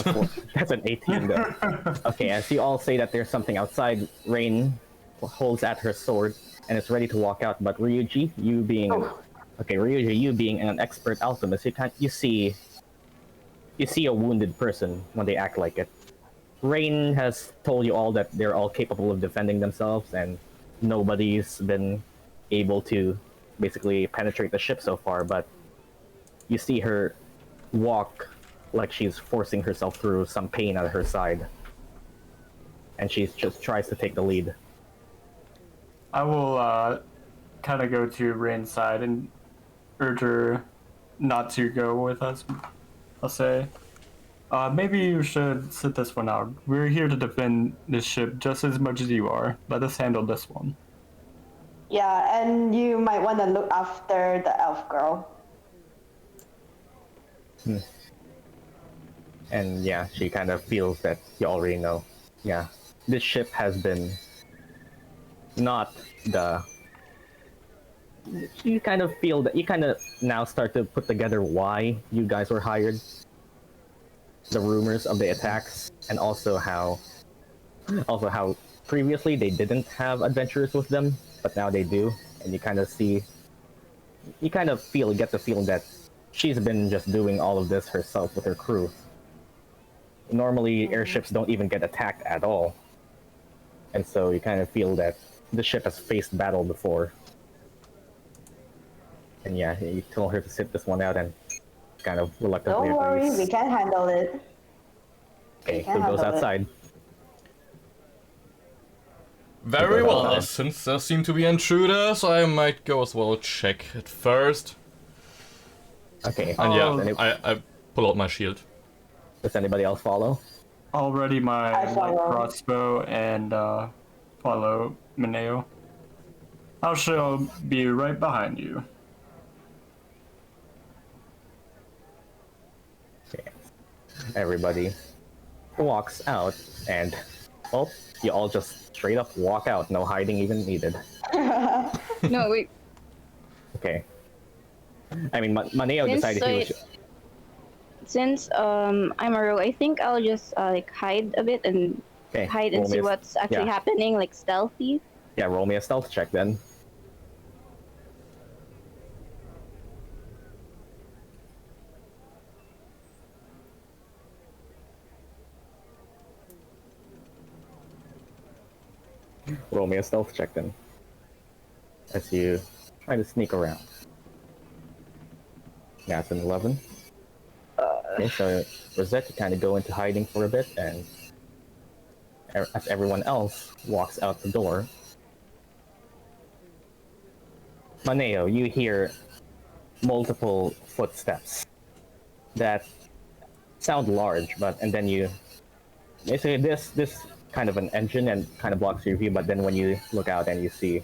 That's an 18 though. Okay, as you all say that there's something outside, Rain holds at her sword and is ready to walk out, but Ryuji, you being Ryuji, you being an expert alchemist, you see a wounded person when they act like it. Rain has told you all that they're all capable of defending themselves and nobody's been able to basically penetrate the ship so far, but you see her walk like she's forcing herself through some pain at her side. And she just tries to take the lead. I will kind of go to Rain's side and urge her not to go with us. I'll say, maybe you should sit this one out. We're here to defend this ship just as much as you are. Let us handle this one. Yeah, and you might want to look after the elf girl. And yeah, she kind of feels that you already know. Yeah, this ship has been not the. You kind of feel that you kind of now start to put together why you guys were hired. The rumors of the attacks, and also how previously they didn't have adventurers with them, but now they do, and you kind of get the feeling that she's been just doing all of this herself with her crew. Normally, airships don't even get attacked at all. And so you kind of feel that the ship has faced battle before. And yeah, you told her to sit this one out and kind of reluctantly Don't worry, agrees. we can handle it. Okay, we can who goes handle it. outside? Very Okay, well, well, since there seem to be intruders, I might go as well check it first. Okay, And Oh. yeah, I pull out my shield. does anybody else follow? Already my I light follow. crossbow and follow Mineo. I shall be right behind you. Okay. Everybody walks out, and oh, you all just straight up walk out, no hiding even needed. No, wait. Okay. I mean, Maneo Since decided he was. Since I'm a rogue, I think I'll just like hide a bit and Okay, hide and roll me see a- what's actually yeah. happening, like stealthy. Yeah, roll me a stealth check then. Roll me a stealth check then. As you try to sneak around. Yeah, it's an 11. Okay, so Rosette, you kind of go into hiding for a bit, and as everyone else walks out the door, Maneo, you hear multiple footsteps that sound large, and then you basically this kind of an engine and kind of blocks your view, but then when you look out and you see,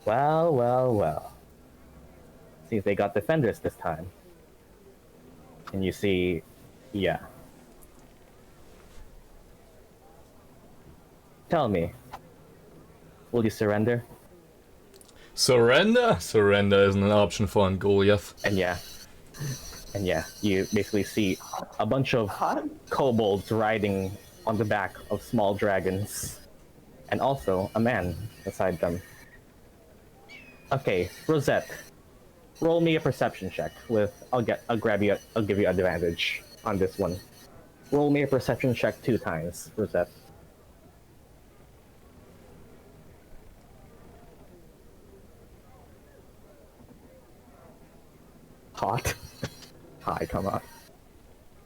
well, seems they got defenders this time, and you see, yeah. Tell me, will you surrender? Surrender? Surrender isn't an option for an Goliath. And yeah, you basically see a bunch of Hot? kobolds riding on the back of small dragons, and also a man beside them. Okay, Rosette, roll me a perception check with I'll give you advantage on this one. Roll me a perception check 2 times, Rosette. Hot. Hi, come on.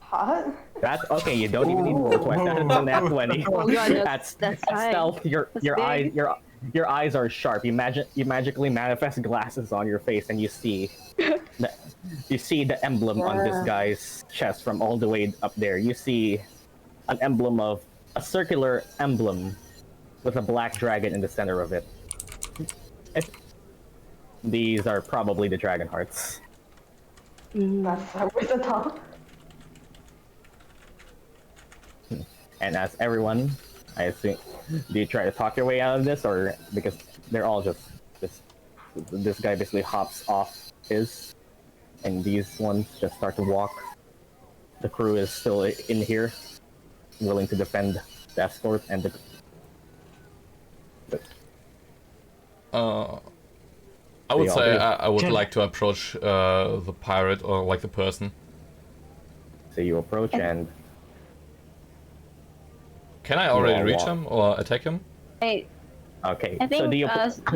Hot? That's okay. You don't even need to roll twice. That's a nat 20. Oh god, That's high. stealth. Your eyes big. your eyes are sharp. You magically manifest glasses on your face, and you see the emblem on this guy's chest from all the way up there. You see an emblem of a circular emblem with a black dragon in the center of it. These are probably the dragon hearts. That's with the top. And as everyone, I assume, do you try to talk your way out of this, or because they're all just this guy basically hops off his, and these ones just start to walk. The crew is still in here, willing to defend the escort and the. I would They all say do. I would like to approach the pirate or like the person. So you approach and. Can I already all reach walk. him or attack him? Okay. I think, So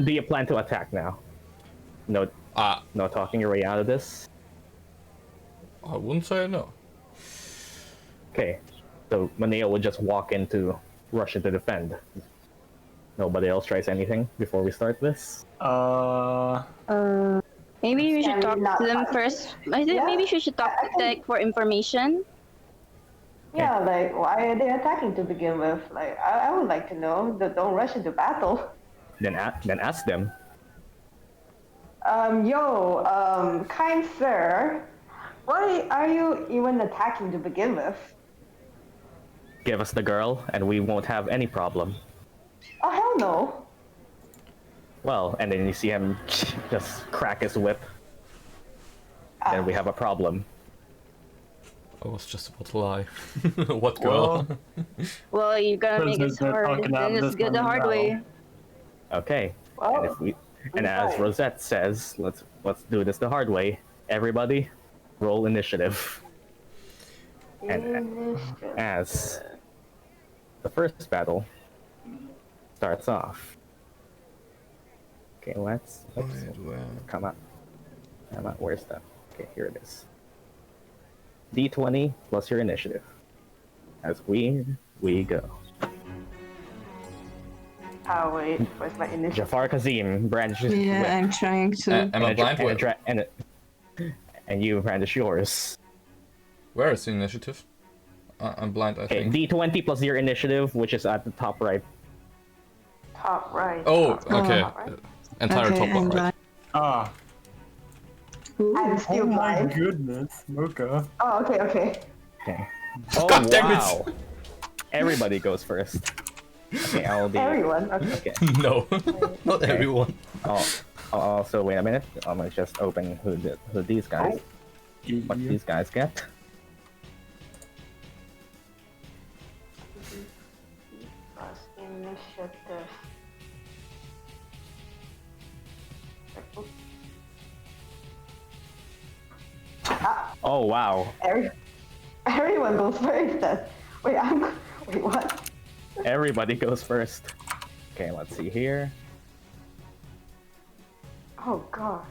do you plan to attack now? No. No talking your way out of this. I wouldn't say no. Okay. So Maneo would just walk into Russia to defend. Nobody else tries anything before we start this. Maybe we Can should we talk not to them fight? first. I think Yeah, maybe we should talk I to Tech for information. Yeah, like, why are they attacking to begin with? Like, I would like to know. Don't rush into battle. Then ask them. Kind sir, why are you even attacking to begin with? Give us the girl, and we won't have any problem. Oh, hell no. Well, and then you see him just crack his whip. Then we have a problem. I was just about to lie. What girl? Well, you gotta make it They're hard. talking out Then this it's good the one hard now. way. Okay. Well, And as fine. Rosette says, let's do this the hard way. Everybody, roll initiative. And as the first battle starts off. Okay, let's come on. Where's that? Okay, here it is. D20 plus your initiative. As we go. Oh, wait, where's my initiative? Jafar Kazim brandishes his Yeah, whip, I'm trying to. Am I blind? and you brandish yours. Where is the initiative? I'm blind, I Okay, think. D20 plus your initiative, which is at the top right. Top right. Oh, top right, okay. top right. Entire Okay, top I'm bar, right? Ah. I'm Oh still my blind. goodness, Mocha. Oh, okay. Okay. Oh, God damn it! wow. Everybody goes first. Okay, I'll be... Everyone. Okay. Okay. No, not Okay. everyone. I'll also, wait a minute. I'm gonna just open who these guys... What these guys get. First initiative. Oh, wow. Everyone goes first then. Wait, wait, what? Everybody goes first. Okay, let's see here. Oh god.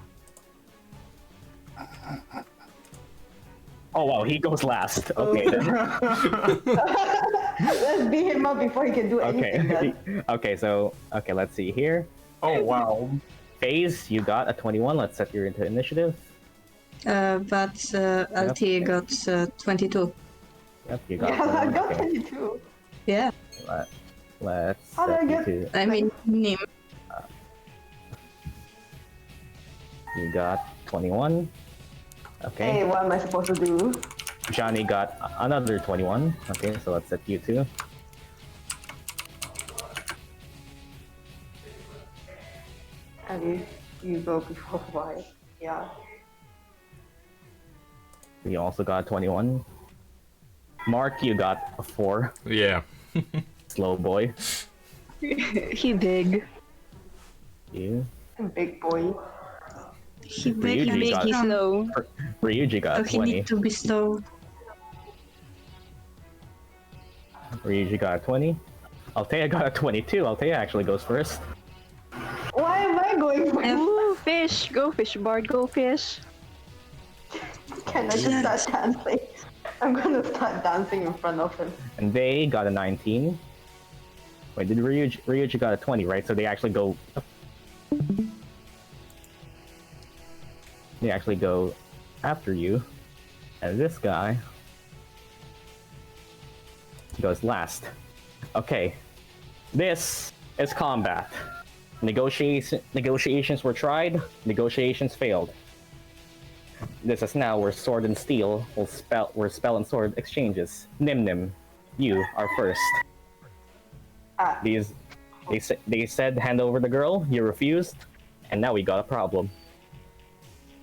Oh, wow, he goes last. Okay, then. Let's beat him up before he can do anything then. Okay, so, okay, let's see here. Oh wow. FaZe, you got a 21. Let's set you into initiative. But LT got 22. Yep, you got Yeah, I 21. got Okay. 22. Yeah, Let's How did I set you get- to... I mean, Nim. You got 21. Okay. Hey, what am I supposed to do? Johnny got another 21. Okay, so let's set you two. And you go before Wyatt. Yeah. You also got 21. Mark, you got a 4. Yeah. Slow boy. He big. You. Big boy. He Ryuji big and got- He strong. slow. Ryuji got So he 20. need to be slow. Ryuji got a 20. Althea got a 22. Althea actually goes first. Why am I going first? Ooh, fish. Go fish, Bard. Go fish. Can I just start dancing? I'm gonna start dancing in front of him. And they got a 19. Wait, did Ryuji got a 20, right? So they actually go... They actually go after you. And this guy... goes last. Okay. This is combat. Negotiations were tried, negotiations failed. This is now where sword and steel where spell and sword exchanges. Nim, you are first. They said hand over the girl, you refused, and now we got a problem.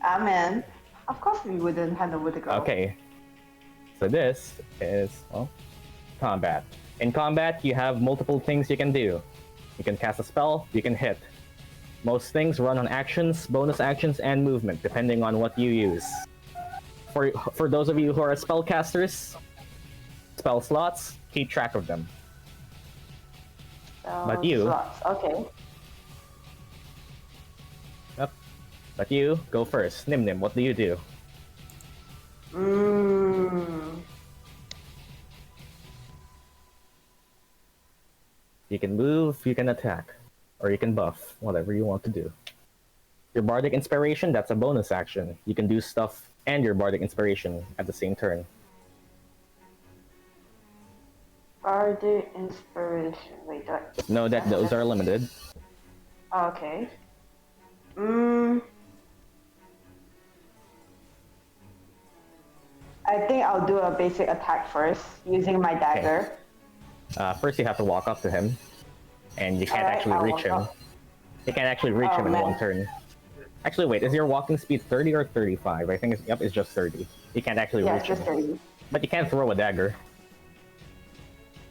Amen. Of course we wouldn't hand over the girl. Okay. So this is, well, combat. In combat, you have multiple things you can do. You can cast a spell, you can hit. Most things run on actions, bonus actions, and movement, depending on what you use. For those of you who are spellcasters, spell slots, keep track of them. But you- Slots. Okay. Yep. But you, go first. Nim, what do you do? You can move, you can attack, or you can buff, whatever you want to do. Your Bardic Inspiration, that's a bonus action. You can do stuff and your Bardic Inspiration at the same turn. Bardic inspiration. Wait, that. Know that those are limited. Okay. I think I'll do a basic attack first, using my dagger. First you have to walk up to him, and you can't Alright, actually I'll reach walk him. up. You can't actually reach Oh, him in man. one turn. Actually, wait, is your walking speed 30 or 35? I think it's, yep, it's just 30. You can't actually Yeah, reach it's just him. 30. But you can throw a dagger.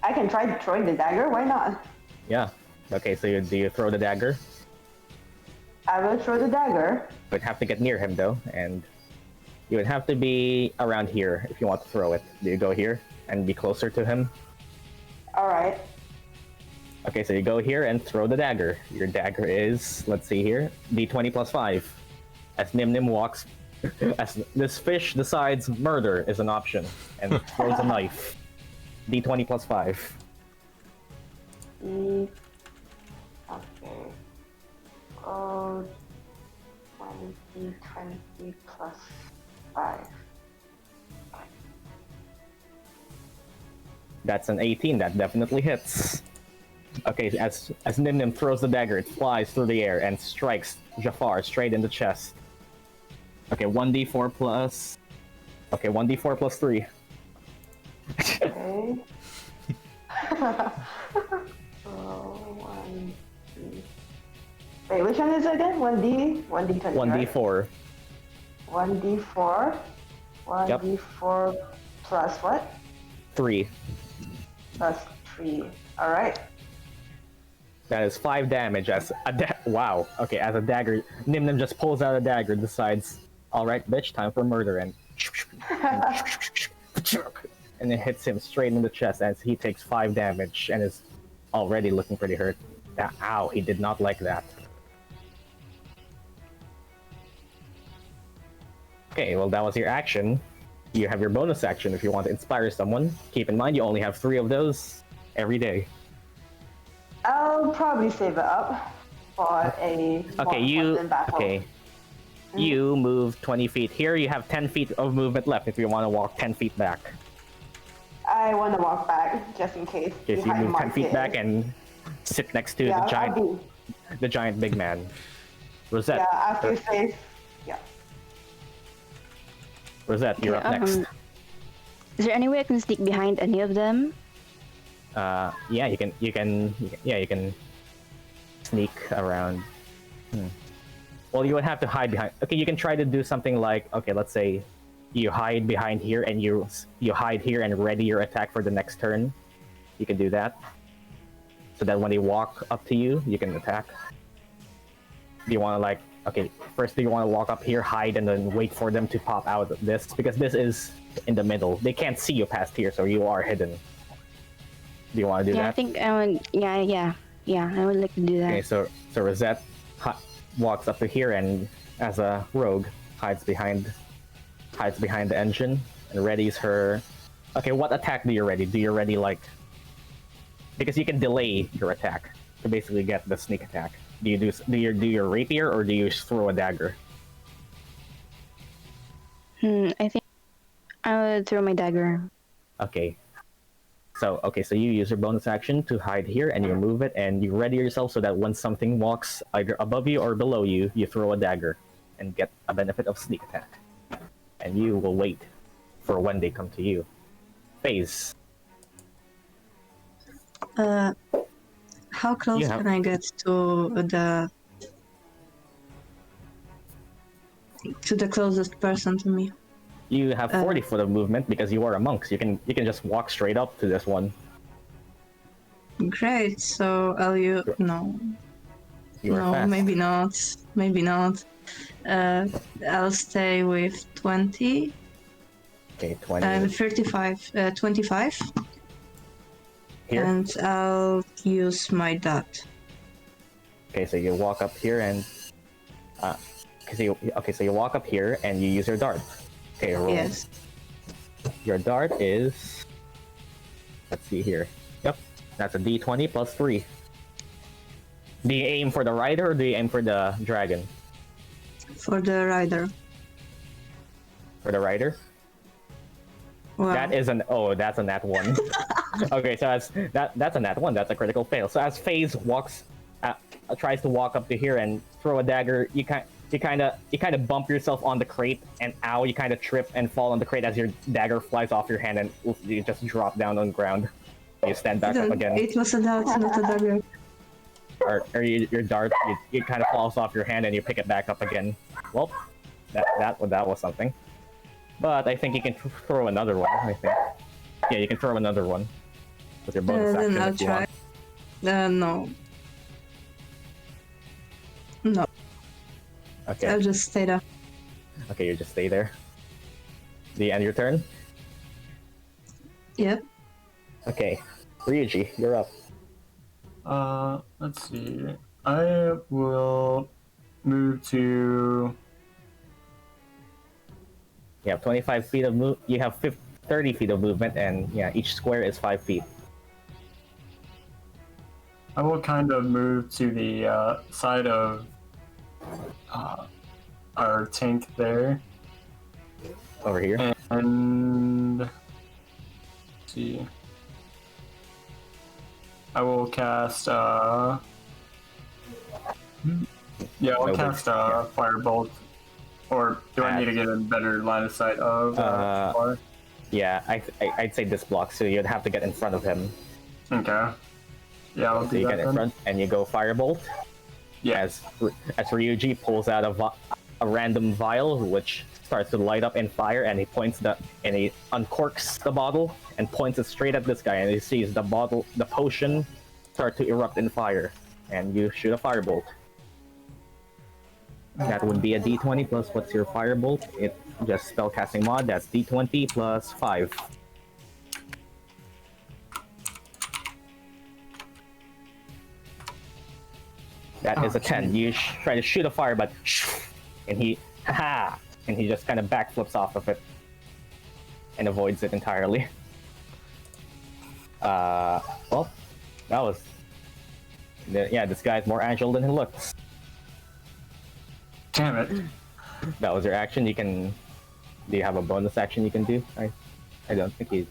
I can try throwing the dagger, why not? Yeah. Okay, so do you throw the dagger? I will throw the dagger. But have to get near him though, and you would have to be around here if you want to throw it. Do you go here and be closer to him? Alright. Okay, so you go here and throw the dagger. Your dagger is, let's see here, d20 plus 5. As Nim walks, as this fish decides murder is an option and throws a knife. d20 plus 5. Okay. Oh, 20 plus 5. That's an 18, that definitely hits. Okay, as Nim throws the dagger, it flies through the air and strikes Jafar straight in the chest. Okay, 1d4 plus... Okay, 1d4 plus 3. Okay. So 1, 3. Wait, which one is it again? 1D? 1D20, 1d4. 1d4. 1d4 plus what? 3. Plus 3. Alright. That is 5 damage as a wow. Okay, as a dagger, Nimnim just pulls out a dagger, decides, all right, bitch, time for murder, and it hits him straight in the chest as he takes 5 damage and is already looking pretty hurt. Ow, he did not like that. Okay, well that was your action. You have your bonus action if you want to inspire someone. Keep in mind you only have 3 of those every day. I'll probably save it up for a battle. You move 20 feet. Here you have 10 feet of movement left if you want to walk 10 feet back. I want to walk back just in case. Okay, so you move 10 feet back and sit next to the giant big man. Rosette. Yeah, after you say, yeah. Rosette, you're up next. Is there any way I can sneak behind any of them? Yeah, you can sneak around. Well, you would have to hide behind. Okay, you can try to do something like, okay, let's say you hide behind here and you hide here and ready your attack for the next turn. You can do that. So that when they walk up to you, you can attack. Do you want to like, okay, first do you want to walk up here, hide, and then wait for them to pop out of this? Because this is in the middle. They can't see you past here, so you are hidden. Do you want to do that? Yeah, I think I would. Yeah. I would like to do that. Okay, so Rosette walks up to here and, as a rogue, hides behind the engine and readies her. Okay, what attack do you ready? Do you ready like? Because you can delay your attack to basically get the sneak attack. Do you do your rapier or do you throw a dagger? I think I would throw my dagger. Okay. So you use your bonus action to hide here, and you move it, and you ready yourself so that when something walks either above you or below you, you throw a dagger, and get a benefit of sneak attack. And you will wait for when they come to you. Phase. How close can I get to the closest person to me? You have 40 foot of movement because you are a monk. So you can just walk straight up to this one. Great. So no, fast. maybe not. I'll stay with 20. Okay, 20. 35. 25. Here. And I'll use my dot. Okay, so you walk up here and so you walk up here and you use your dart. Okay, roll. Yes. Your dart is, let's see here. Yep, that's a d20 plus 3. Do you aim for the rider or do you aim for the dragon? For the rider. For the rider? Wow. That's a nat 1. Okay, so that's a nat 1. That's a critical fail. So as FaZe tries to walk up to here and throw a dagger, you kind of bump yourself on the crate, and you kind of trip and fall on the crate as your dagger flies off your hand, and you just drop down on the ground. You stand back up again. It was a dart, not a dagger. Or your dart, it kind of falls off your hand and you pick it back up again. Well, that was something. But I think you can throw another one. I think. Yeah, you can throw another one with your bonus action. Then I'll if you try. want. No. Okay. I'll just stay there. Okay, you just stay there. Do you end your turn? Yep. Okay, Ryuji, you're up. Let's see. I will move to. You have 25 feet of move. You have 30 feet of movement, and yeah, each square is 5 feet. I will kind of move to the side of our tank there. Over here. And let's see. I will cast I'll cast Firebolt. Or do I need to get a better line of sight of fire? Yeah, I'd say this block, so you'd have to get in front of him. Okay. Yeah, I'll So do you that get in then. front and you go Firebolt. Yeah. As Ryuji pulls out a random vial, which starts to light up in fire, and he uncorks the bottle and points it straight at this guy, and he sees the potion start to erupt in fire, and you shoot a Firebolt. That would be a D20 plus what's your Firebolt? It just spellcasting mod. That's D20 plus 5. That is a 10. You try to shoot a fire, but and he just kind of backflips off of it and avoids it entirely. Well, that was yeah. This guy's more agile than he looks. Damn it. That was your action. Do you have a bonus action you can do? I don't think you.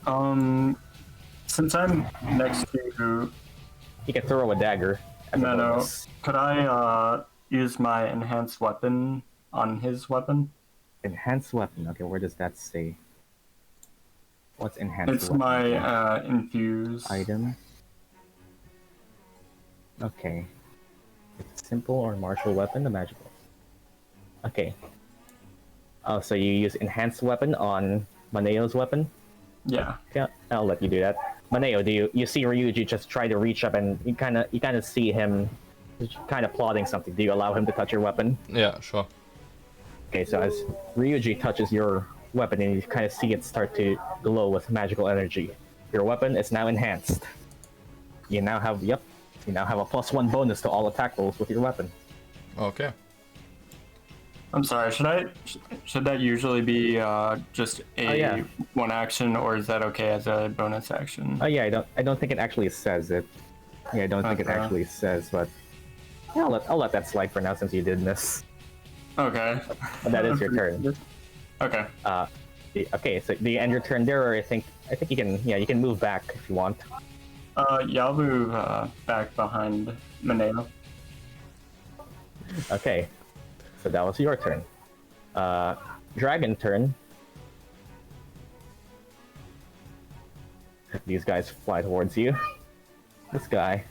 Since I'm next to. You can throw a dagger. No. Could I use my enhanced weapon on his weapon? Enhanced weapon. Okay, where does that say? What's enhanced? It's weapon? my infuse item. Okay. It's simple or martial weapon, the magical. Okay. Oh, so you use enhanced weapon on Maneo's weapon? Yeah. Yeah, I'll let you do that. Maneo, do you see Ryuji just try to reach up, and you kind of see him kind of plotting something? Do you allow him to touch your weapon? Yeah, sure. Okay, so as Ryuji touches your weapon, and you kind of see it start to glow with magical energy. Your weapon is now enhanced. You now have a +1 bonus to all attack rolls with your weapon. Okay. I'm sorry. Should that usually be just a one action, or is that okay as a bonus action? Oh yeah, I don't think it actually says it. Yeah, I don't think it actually says, but yeah, I'll let that slide for now since you did miss. Okay. But that is your turn. Okay. Okay, so do you end your turn there, or I think you can move back if you want. Yeah, I'll move back behind Maneo. Okay. So that was your turn. Dragon turn. These guys fly towards you. This guy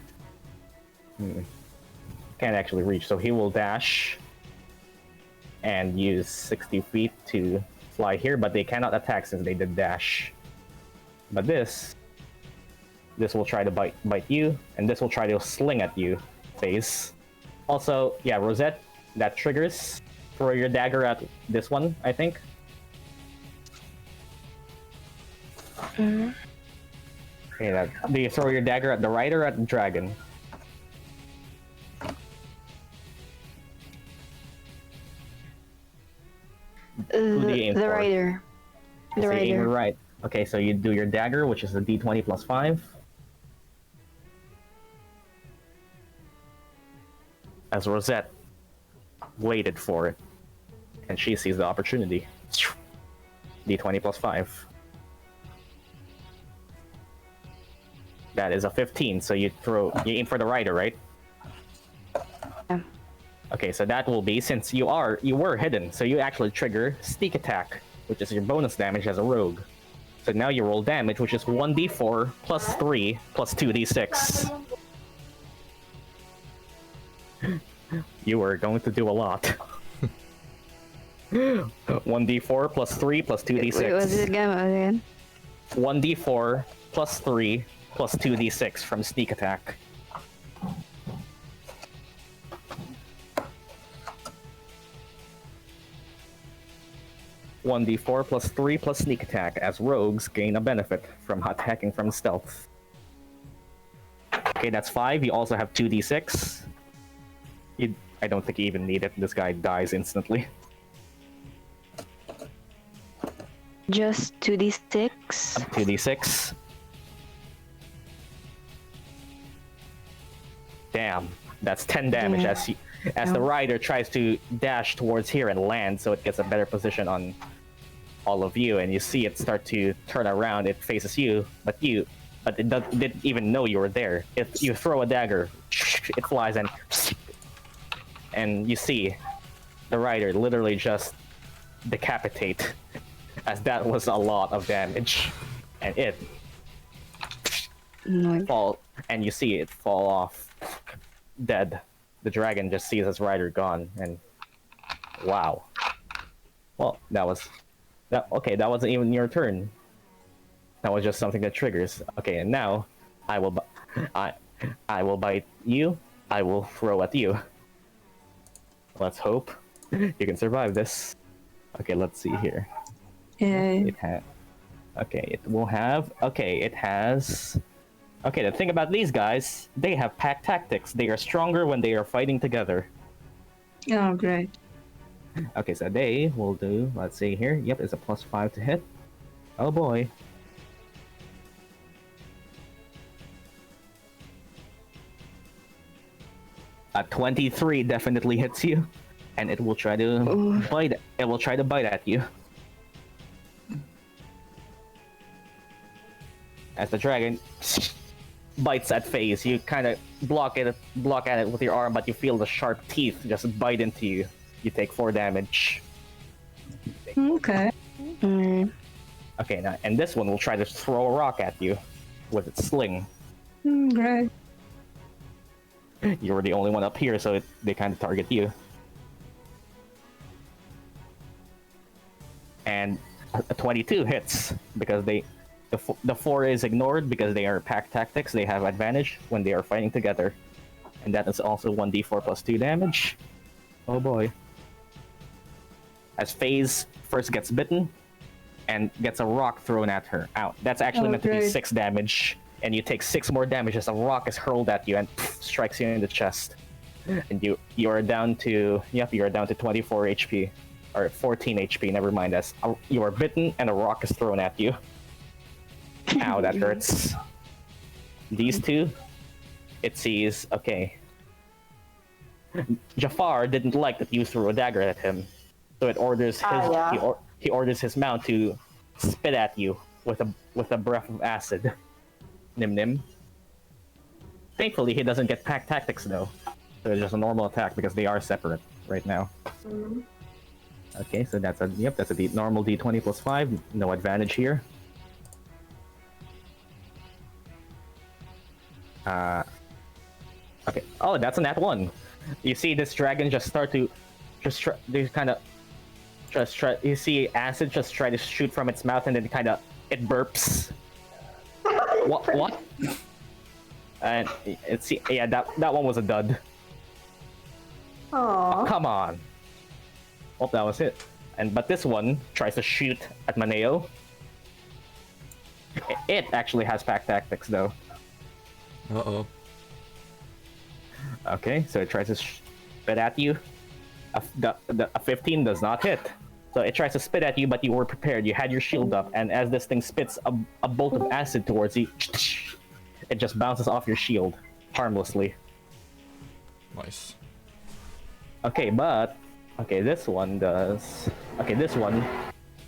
can't actually reach, so he will dash and use 60 feet to fly here, but they cannot attack since they did dash. But this will try to bite you, and this will try to sling at you, face. Also, yeah, Rosette, that triggers. Throw your dagger at this one, I think. Mm-hmm. Okay, do you throw your dagger at the rider or at the dragon? Who do you aim The for? rider. The So you aim rider. right. Okay, so you do your dagger, which is a D20 plus 5. As Rosette waited for it, and she sees the opportunity. D20 plus 5. That is a 15, so you aim for the rider, right? Yeah. Okay, so that will be, since you were hidden, so you actually trigger sneak attack, which is your bonus damage as a rogue. So now you roll damage, which is 1d4 plus 3 plus 2d6. You are going to do a lot. 1d4 plus 3 plus 2d6. Wait, what's it again? 1d4 plus 3 plus 2d6 from sneak attack. (1d4 plus 3 plus sneak attack) as rogues gain a benefit from attacking from stealth. Okay, that's 5. You also have 2d6. I don't think you even need it. This guy dies instantly. Just 2d6. 2d6. Damn, that's 10 damage as the rider tries to dash towards here and land, so it gets a better position on all of you, and you see it start to turn around. It faces you, but it didn't even know you were there. If you throw a dagger, it flies and you see the rider literally just decapitate as that was a lot of damage, and it No. fall, and you see it fall off, dead. The dragon just sees his rider gone, and wow. Well, that was that. Okay, that wasn't even your turn. That was just something that triggers. Okay, and now I will, I will bite you. I will throw at you. Let's hope you can survive this. Okay, let's see here. Yeah. It has. Okay, it will have. Okay, it has. Okay, the thing about these guys, they have pack tactics. They are stronger when they are fighting together. Oh, great. Okay, so they will do. Let's see here. Yep, it's a +5 to hit. Oh boy. A 23 definitely hits you, and it will try to bite. It will try to bite at you. As the dragon bites at face, you kind of block at it with your arm, but you feel the sharp teeth just bite into you. You take 4 damage. Okay. Mm. Okay, now and this one will try to throw a rock at you with its sling. Great. You were the only one up here, so they kind of target you. And a 22 hits because the 4 is ignored because they are pack tactics. They have advantage when they are fighting together, and that is also 1d4 plus 2 damage. Oh boy! As FaZe first gets bitten and gets a rock thrown at her. Out. That's actually meant to be great. 6 damage. And you take 6 more damage as a rock is hurled at you and strikes you in the chest. And you are down to you are down to 24 HP or 14 HP. Never mind. As you are bitten and a rock is thrown at you. Ow, that hurts. These two, it sees. Okay. Jafar didn't like that you threw a dagger at him, so it orders his he orders his mount to spit at you with a breath of acid. Nim Nim. Thankfully, he doesn't get pack tactics though. So it's just a normal attack because they are separate right now. Okay, so that's a normal D20 plus 5. No advantage here. Okay. Oh, that's a nat 1. You see this dragon just start to you see acid just try to shoot from its mouth and then it burps. What? And that one was a dud. Aww. Come on. Oh, that was it. But this one tries to shoot at Maneo. It actually has pack tactics though. Uh-oh. Okay, so it tries to spit at you. A 15 does not hit. So it tries to spit at you, but you were prepared. You had your shield up, and as this thing spits a bolt of acid towards you, it just bounces off your shield harmlessly. Nice. Okay, this one does. Okay, this one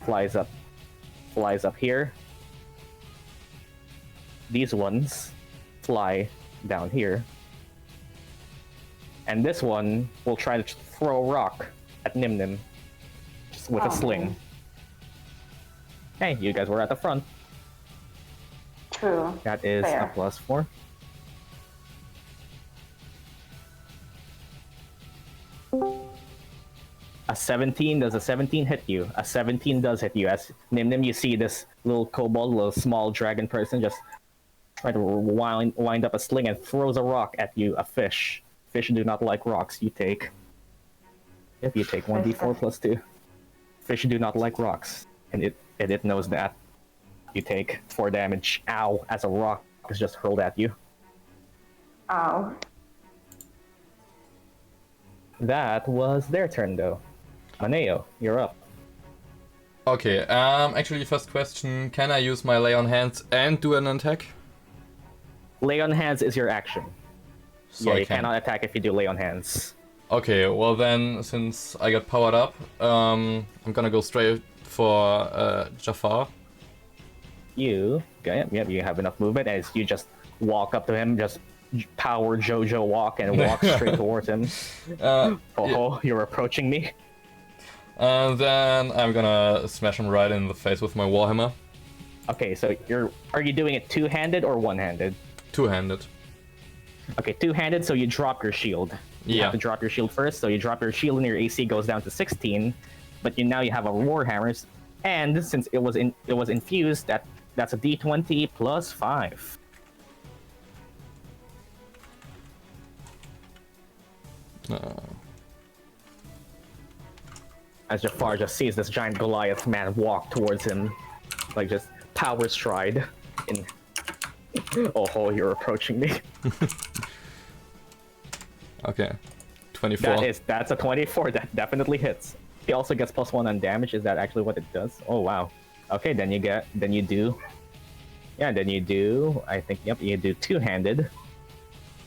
flies up here. These ones fly down here. And this one will try to throw a rock at Nim Nim just with a sling. Hey, you guys were at the front. True. That is Fair. a +4. A 17, does a 17 hit you? A 17 does hit you. As Nim Nim, you see this little kobold, little small dragon person just try to wind up a sling and throws a rock at you, a fish. Fish do not like rocks. You take 1d4 plus 2. Fish do not like rocks, and it knows that. You take 4 damage. Ow! As a rock is just hurled at you. Ow. That was their turn, though. Maneo, you're up. Okay, actually, first question, can I use my Lay on Hands and do an attack? Lay on hands is your action. So Yeah, I you can. cannot attack if you do lay on hands. Okay, well then, since I got powered up, I'm gonna go straight for Jafar. You have enough movement as you just walk up to him, just power JoJo walk and walk straight towards him. Yeah. Oh, you're approaching me? And then I'm gonna smash him right in the face with my warhammer. Okay, so are you doing it two-handed or one-handed? Two-handed. Okay, two-handed, so you drop your shield. You Yeah. have to drop your shield first, so you drop your shield and your AC goes down to 16, but now you have a warhammer, and since it was infused, that's a D20 plus 5. As Jafar just sees this giant Goliath man walk towards him, like just power stride in. Oh, you're approaching me. Okay. 24. That's a 24. That definitely hits. He also gets +1 on damage. Is that actually what it does? Oh wow. Okay, then you do. I think, yep, you do two-handed.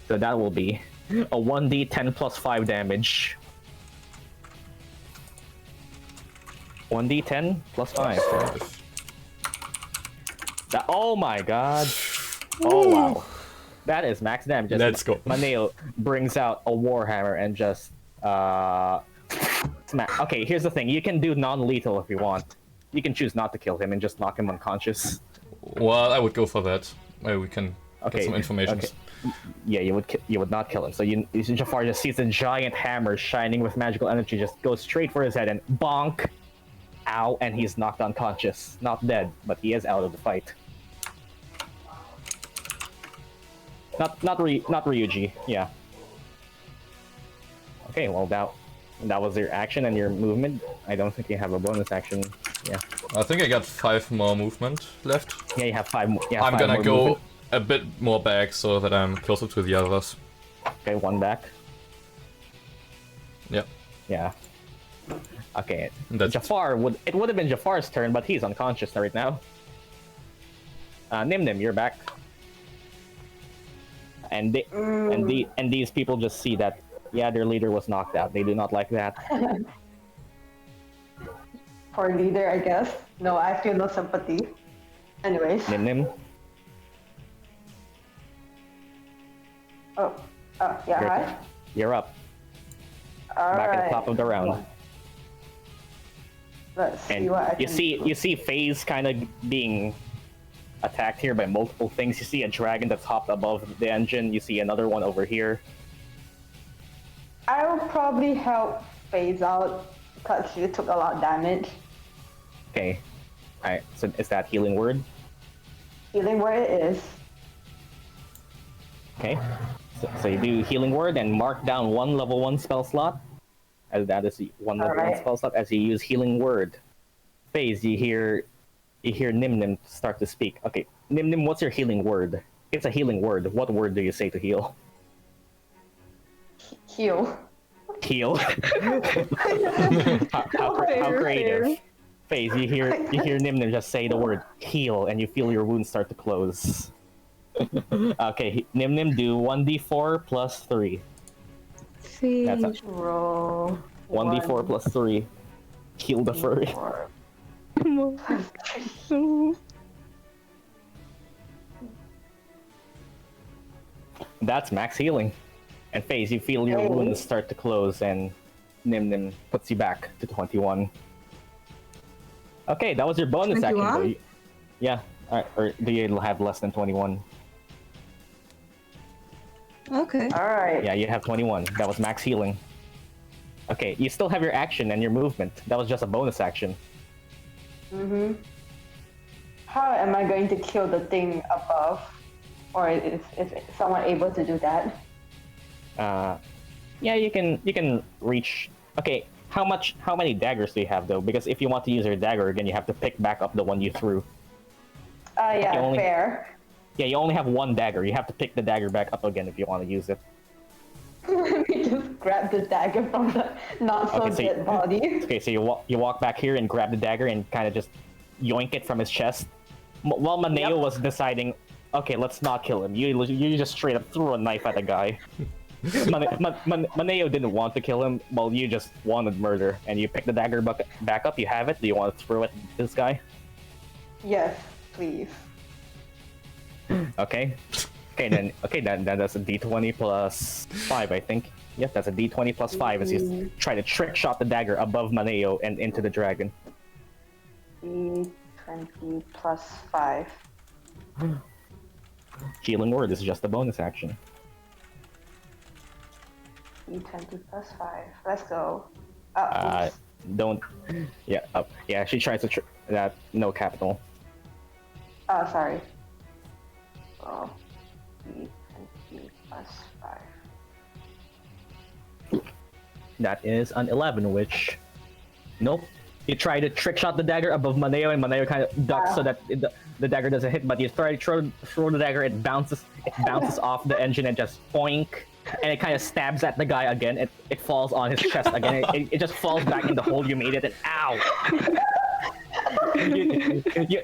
So that will be a 1d10 plus 5 damage. 1d10 plus 5. Oh my god. Oh wow. That is max damage. Let's go. Maneo brings out a warhammer and just smack. Okay, here's the thing. You can do non-lethal if you want. You can choose not to kill him and just knock him unconscious. Well, I would go for that. Maybe we can get some information. Okay. Yeah, you would not kill him. So Jafar just sees a giant hammer shining with magical energy, just goes straight for his head and bonk, ow, and he's knocked unconscious. Not dead, but he is out of the fight. Not Ryuji. Yeah. Okay, well that was your action and your movement. I don't think you have a bonus action. Yeah. I think I got 5 more movement left. Yeah, you have 5 more. Yeah, I'm five gonna more go movement. a bit more back so that I'm closer to the others. Okay, 1 back. Yep. Yeah. Okay. That's Jafar would have been Jafar's turn, but he's unconscious right now. Nim, you're back. And these people just see that, yeah, their leader was knocked out. They do not like that. For leader, I guess. No, I feel no sympathy. Anyways. Nim. Oh, yeah, hi. You're up. All Back at right. the top of the round. Let's see And what I can you see FaZe kind of being attacked here by multiple things. You see a dragon that's hopped above the engine. You see another one over here. I will probably help FaZe out because she took a lot of damage. Okay. Alright, so is that healing word? Healing where it is. Okay. So you do healing word and mark down 1 level 1 spell slot. As that is 1 level 1 spell slot as you use healing word. FaZe, you hear Nim start to speak. Okay, Nim, what's your healing word? It's a healing word. What word do you say to heal? Heal. Heal. how creative. FaZe, you hear Nim just say the word heal, and you feel your wounds start to close. Okay, Nim, do 1d4 plus 3. That's a Roll. 1d4 plus 3. Heal the furry. That's max healing. And FaZe, you feel your wounds start to close, and Nim puts you back to 21. Okay, that was your bonus 21? action. Yeah, or do you have less than 21? Okay. All right. Yeah, you have 21. That was max healing. Okay, you still have your action and your movement. That was just a bonus action. How am I going to kill the thing above? Or is someone able to do that? Yeah, you can reach. Okay, how many daggers do you have though? Because if you want to use your dagger again, you have to pick back up the one you threw. Yeah, fair. Yeah, you only have 1 dagger. You have to pick the dagger back up again if you want to use it. Let me just grab the dagger from the not so dead body. Okay, so you walk back here and grab the dagger and kind of just yoink it from his chest. While Maneo was deciding, okay, let's not kill him. You just straight up threw a knife at the guy. Maneo didn't want to kill him, well, you just wanted murder, and you pick the dagger back up. You have it. Do you want to throw it at this guy? Yes, please. Okay. then that's a d20 plus 5, I think. Yep, that's a d20 plus 5 as you try to trick shot the dagger above Maneo and into the dragon. D20 plus 5. Healing Word is just a bonus action. D20 plus 5. Let's go. Don't. Yeah, yeah, she tries to that. No capital. Oh, sorry. Oh, D20 plus 5. That is an 11, which... Nope. You try to trick shot the dagger above Maneo, and Maneo kind of ducks so that the dagger doesn't hit, but you try to throw the dagger, it bounces off the engine and just boink, and it kind of stabs at the guy again. It falls on his chest again. It just falls back in the hole you made it, and ow!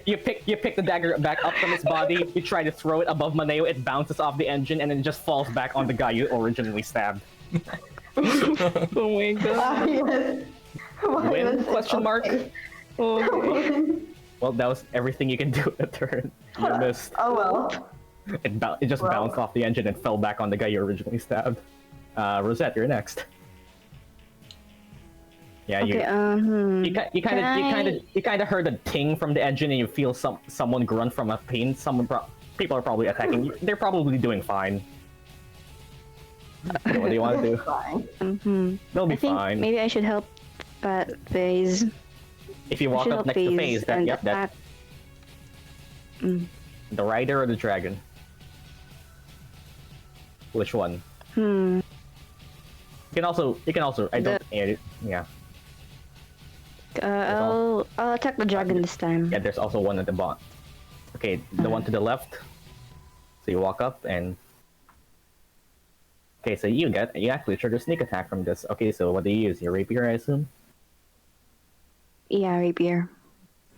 you pick the dagger back up from his body, you try to throw it above Maneo, it bounces off the engine, and then it just falls back on the guy you originally stabbed. Oh my god. Yes. Win? Question mark? Oh. Well, that was everything you can do in a turn. You missed. Oh well. It just bounced off the engine and fell back on the guy you originally stabbed. Rosette, you're next. Yeah, you kind of heard a ting from the engine, and you feel someone grunt from a pain. People are probably attacking you. They're probably doing fine. So what do you want to do? Fine. They'll be I think fine. maybe I should help Phase. If you walk up next to Phase, that. The rider or the dragon? Which one? You can also. Yeah. I'll attack the dragon this time. Yeah, there's also one at the bottom. Okay, the one to the left. So you walk up and. Okay, so you actually trigger sneak attack from this. Okay, so what do you use? Your rapier, I assume? Yeah, rapier.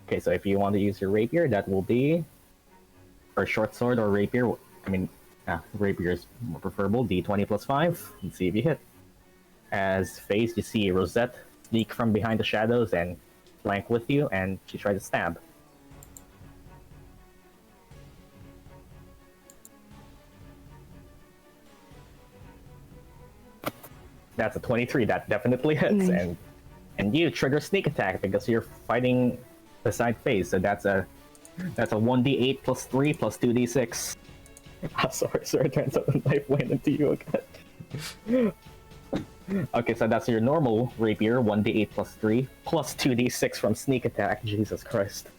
Okay, so if you want to use your rapier, that will be... Or short sword or rapier. I mean, rapier is more preferable. D20 plus 5. Let's see if you hit. As Phase, you see Rosette sneak from behind the shadows and flank with you, and she tries to stab. That's a 23. That definitely hits, Nice. and you trigger sneak attack because you're fighting beside Phase. So that's a 1d8 plus 3 plus 2d6. Sorry, turns out the knife went into you again. Okay, so that's your normal rapier, 1d8 plus 3 plus 2d6 from sneak attack. Jesus Christ.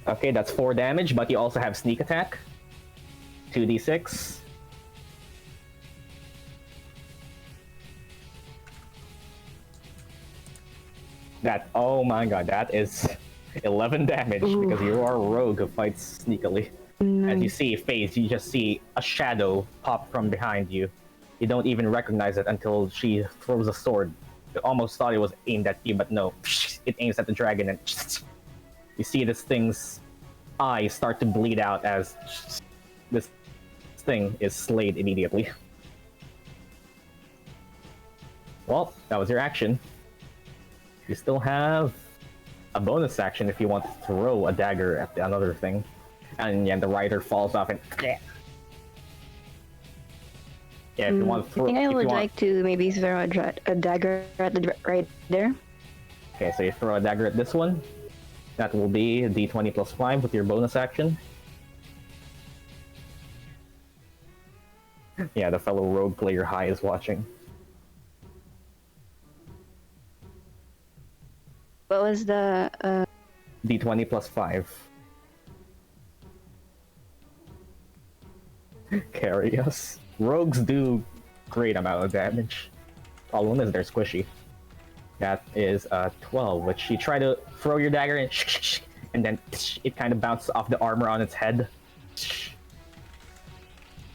Okay, that's 4 damage, but you also have sneak attack. 2d6. Oh my god, that is 11 damage because you are a rogue who fights sneakily. As you see Phase, you just see a shadow pop from behind you. You don't even recognize it until she throws a sword. You almost thought it was aimed at you, but no. It aims at the dragon, and you see this thing's eyes start to bleed out as this thing is slayed immediately. Well, that was your action. You still have a bonus action if you want to throw a dagger at another thing. And yeah, the rider falls off and... Yeah, if you want to throw... I think I would like to maybe throw a dagger at the right there. Okay, so you throw a dagger at this one. That will be a d20 plus 5 with your bonus action. Yeah, the fellow rogue player high is watching. What was the d20 plus 5. Carry us. Rogues do great amount of damage. Problem is they're squishy. That is 12, which you try to throw your dagger and then it kind of bounces off the armor on its head.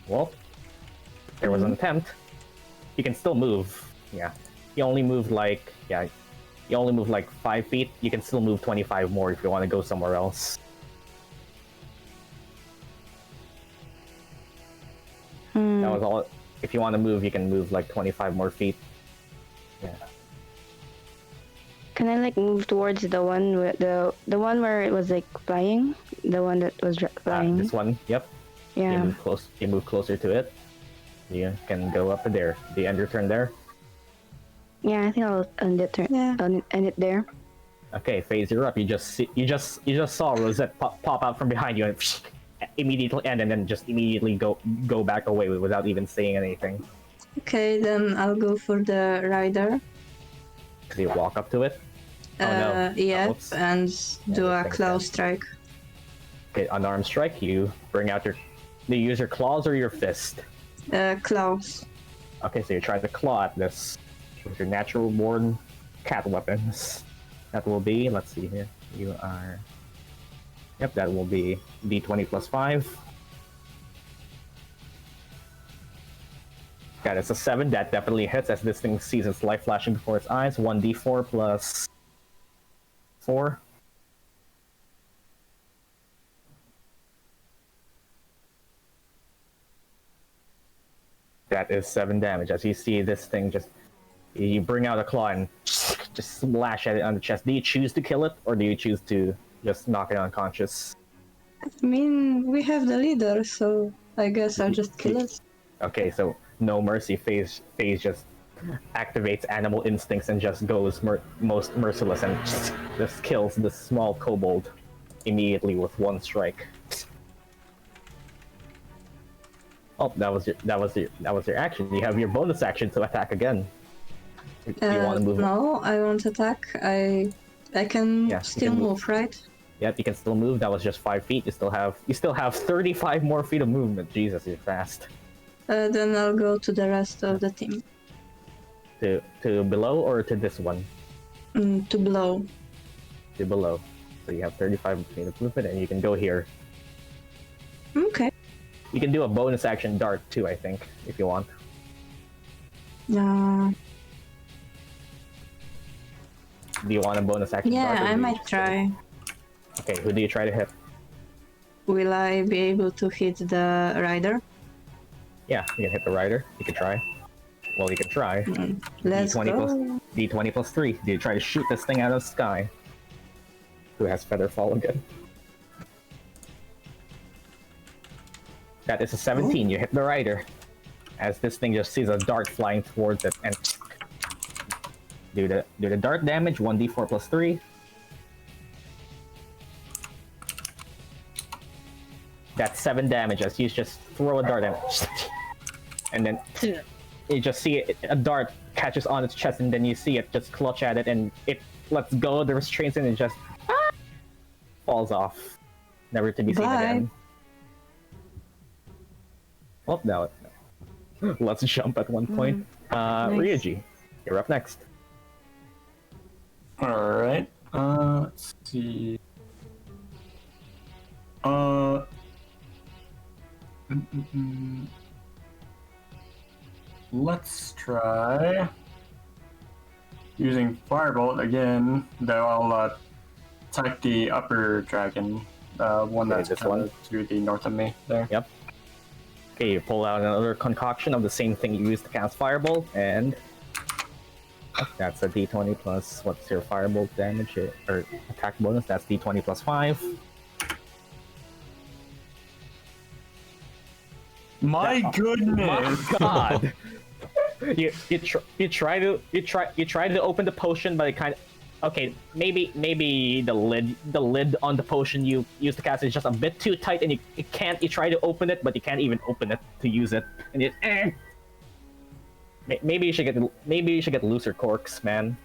Well, there was an attempt. You can still move. Yeah, you only moved like 5 feet. You can still move 25 more if you want to go somewhere else. That was all. If you want to move, you can move like 25 more feet. Yeah. Can I like move towards the one where the one where it was like flying? the one that was flying. This one, yep. Yeah. You move closer to it. You can go up to there. Do you end your turn there? Yeah, I think I'll end it, end it there. Okay, phase, you're up. You just saw Rosette pop out from behind you and immediately end, and then just immediately go back away without even saying anything. Okay, then I'll go for the rider. Cause you walk up to it. Oh no. Yeah, Oops. and do this a thing's claw dead. strike. Okay, unarmed strike. You bring out your. Do you use your claws or your fist? Claws. Okay, so you try to claw at this with your natural born cat weapons. That will be, let's see here. You are. Yep, that will be d20 plus 5. That is a 7. That definitely hits as this thing sees its light flashing before its eyes. 1d4 plus 4. That is 7 damage. As you see this thing just... You bring out a claw and just slash at it on the chest. Do you choose to kill it, or do you choose to just knock it unconscious? I mean, we have the leader, so I guess I'll just kill it. Okay, so no mercy. Phase just activates animal instincts and just goes most merciless and just kills this small kobold immediately with one strike. Oh, that was your action. You have your bonus action to attack again. You want to move? No, I won't attack. I can Yeah, still move, right? Yep, you can still move. That was just 5 feet. You still have 35 more feet of movement. Jesus, you're fast. Then I'll go to the rest of the team. To below or to this one? To below. To below. So you have 35 feet of movement, and you can go here. Okay. You can do a bonus action dart too, I think, if you want. Do you want a bonus action dart? Yeah, I might try. Okay, who do you try to hit? Will I be able to hit the rider? Yeah, you can hit the rider. You can try. Well, you can try. Let's D20 go. D20 plus 3. Do you try to shoot this thing out of the sky? Who has feather fall again? That is a 17. You hit the rider. As this thing just sees a dart flying towards it and do the dart damage. 1d4 plus 3. That's 7 damage as you just throw a dart and then you just see a dart catches on its chest, and then you see it just clutch at it, and it lets go the restraints and it just falls off, never to be seen again. Well, now let's jump at one point. Nice. Ryuji, you're up next. Alright. Let's see. Let's try using Firebolt again, though I'll attack the upper dragon, one that's this coming one? to the north of me there. Yep. Okay, you pull out another concoction of the same thing you used to cast Firebolt, and that's a d20 plus, what's your Firebolt damage, or attack bonus? That's d20 plus 5. My goodness! My God! you try to open the potion, but it kind of... Okay, maybe the lid on the potion you used to cast is just a bit too tight, and you try to open it, but you can't even open it to use it, and it... Maybe you should get looser corks, man.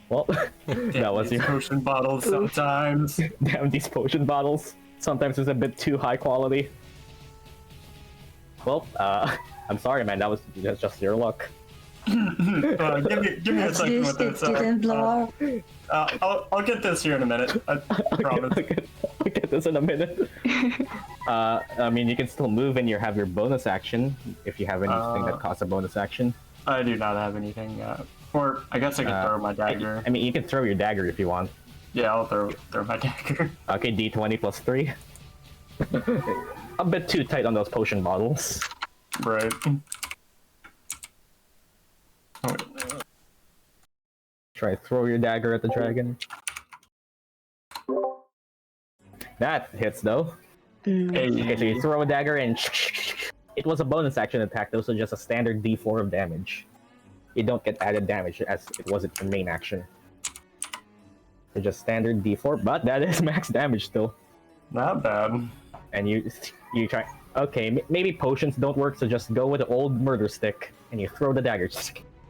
Well, that was your potion bottles sometimes. Damn, these potion bottles. Sometimes it's a bit too high quality. Well, I'm sorry, man. That's just your luck. Give me a second with this. Didn't blow up. I'll get this here in a minute. I promise. I'll get this in a minute. I mean, you can still move and you have your bonus action if you have anything that costs a bonus action. I do not have anything. Or I guess I can throw my dagger. I mean, you can throw your dagger if you want. Yeah, I'll throw my dagger. Okay, d20 plus 3. A bit too tight on those potion bottles. Right. Oh, Try to throw your dagger at the dragon. That hits though. Okay, so you throw a dagger and it was a bonus action attack though, so just a standard D4 of damage. You don't get added damage as it wasn't your main action. So just standard D4, but that is max damage still. Not bad. And you try. Okay, maybe potions don't work, so just go with the old murder stick and you throw the dagger,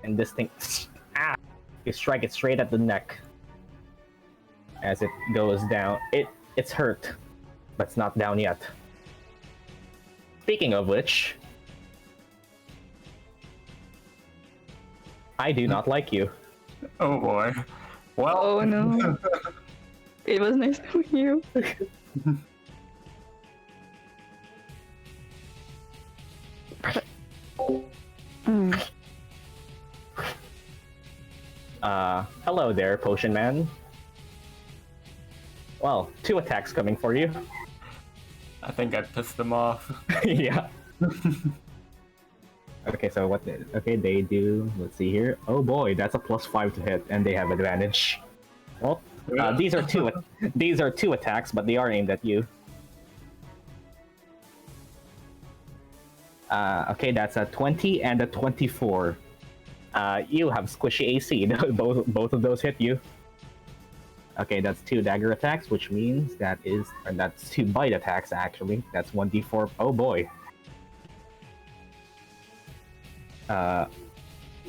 and this thing, you strike it straight at the neck as it goes down. It's hurt, but it's not down yet. Speaking of which, I do not like you. Oh boy. Well. Oh no. It was nice knowing you. Hello there, Potion Man. Well, 2 attacks coming for you. I think I pissed them off. Yeah. Okay, so what they do, let's see here. Oh boy, that's a +5 to hit, and they have advantage. Well, these are two attacks, but they are aimed at you. Okay, that's a 20 and a 24. You have squishy AC. both of those hit you. Okay, that's 2 dagger attacks, which means that's 2 bite attacks actually. That's 1d4. Oh boy.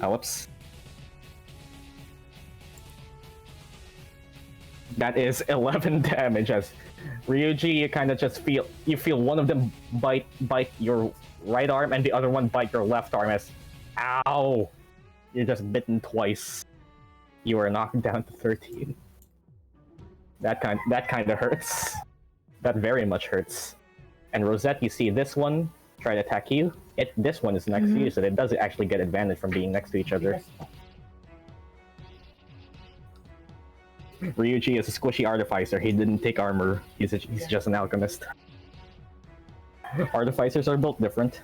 Whoops. That is 11 damage. As Ryuji, you kind of just feel one of them bite your right arm and the other one bite your left arm. As ow, you're just bitten twice. You are knocked down to 13. That kind of hurts. That very much hurts. And Rosette, you see this one try to attack you. This one is next to you, so it does actually get advantage from being next to each other. Ryuji is a squishy artificer. He didn't take armor. He's just an alchemist. Artificers are built different.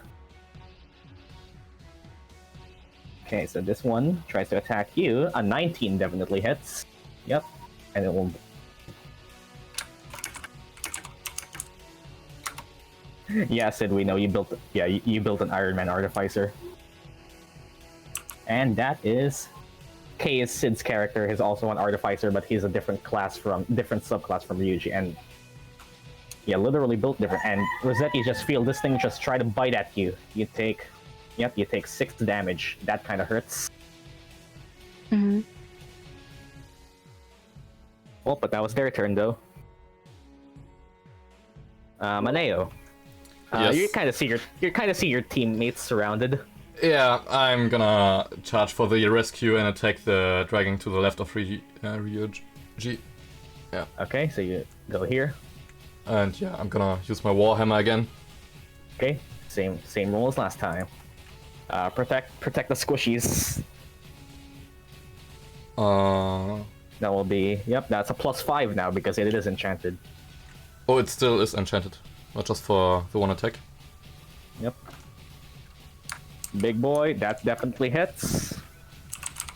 Okay, so this one tries to attack you. A 19 definitely hits. Yep, and it will. Yeah, Sid, we know you built. Yeah, you built an Iron Man artificer. And that is K is Sid's character. He's also an artificer, but he's a different subclass from Ryuji, and yeah, literally built different. And Rosette, you just feel this thing just try to bite at you. You take 6 damage. That kind of hurts. Well, but that was their turn though. Maneo. Yes. You kind of see your teammates surrounded. Yeah, I'm gonna charge for the rescue and attack the dragon to the left of Ryuji. Yeah. Okay, so you go here. And yeah, I'm gonna use my Warhammer again. Okay, same rule as last time. Protect the squishies. That will be, yep, that's a +5 now because it is enchanted. Oh, it still is enchanted, not just for the one attack. Yep. Big boy, that definitely hits.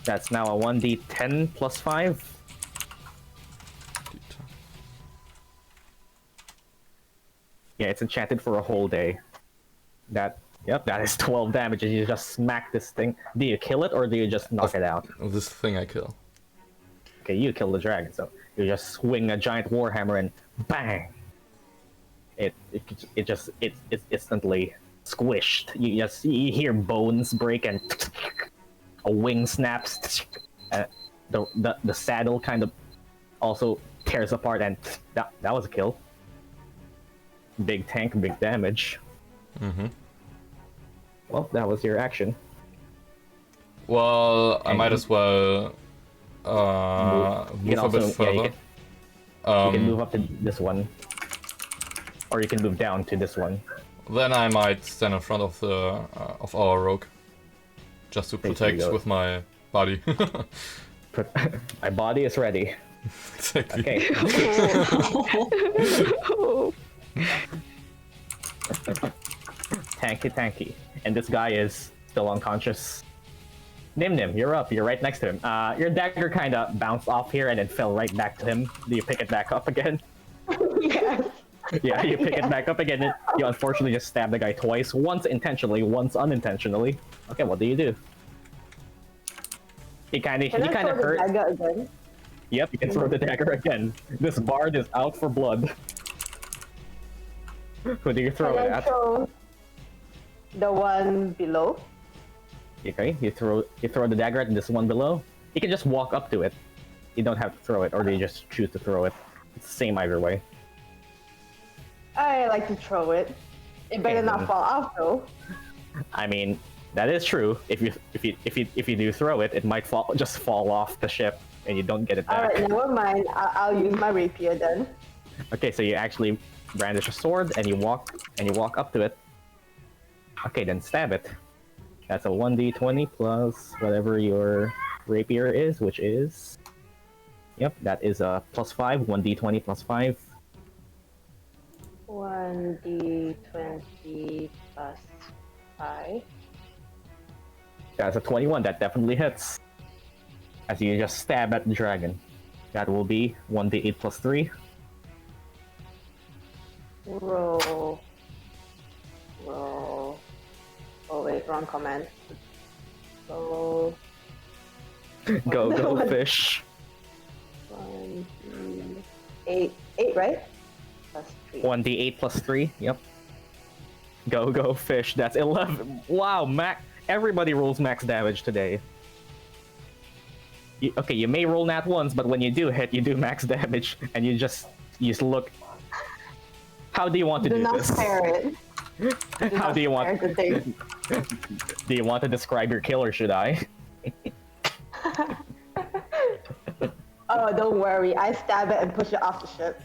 That's now a 1d10 +5. Yeah, it's enchanted for a whole day. Yep, that is 12 damage, and you just smack this thing. Do you kill it, or do you just knock it out? This thing I kill. Okay, you kill the dragon, so you just swing a giant warhammer and bang! It's instantly squished. You hear bones break and a wing snaps. The saddle kind of also tears apart, and that was a kill. Big tank, big damage. Well, that was your action. Well, I might as well move a bit further. Yeah, you can move up to this one, or you can move down to this one. Then I might stand in front of the of our rogue, just to protect with my body. My body is ready. Exactly. Okay. Tanky. And this guy is still unconscious. Nim, you're up. You're right next to him. Your dagger kind of bounced off here and then fell right back to him. Do you pick it back up again? Yes. Yeah, you pick it back up again. And you unfortunately just stab the guy twice. Once intentionally, once unintentionally. Okay, what do you do? He kind of Can I throw the hurt. dagger again? Yep, you can throw the dagger again. This bard is out for blood. Who do you throw Can it I at? throw the one below? Okay, you throw the dagger at this one below. You can just walk up to it. You don't have to throw it, or do you just choose to throw it? It's the same either way. I like to throw it. It better Okay, not then. fall off though. I mean, that is true. If you do throw it, it might just fall off the ship, and you don't get it back. Alright, never mind. I'll use my rapier then. Okay, so you actually brandish a sword and you walk up to it. Okay, then stab it. That's a 1d20 plus whatever your rapier is, which is... Yep, that is a plus 5, 1d20 plus 5. 1d20 plus 5. That's a 21, that definitely hits. As you just stab at the dragon. That will be 1d8 plus 3. Roll. Oh wait, wrong command. So Go fish. 1, 8, right? Plus 3. 1d8 plus 3, yep. Go fish, that's 11. Wow, everybody rolls max damage today. Okay, you may roll nat once, but when you do hit, you do max damage, and you just look. How do you want to do Do not this? spare it. How do you want? The thing. Do you want to describe your kill, or should I? Oh, don't worry. I stab it and push it off the ship.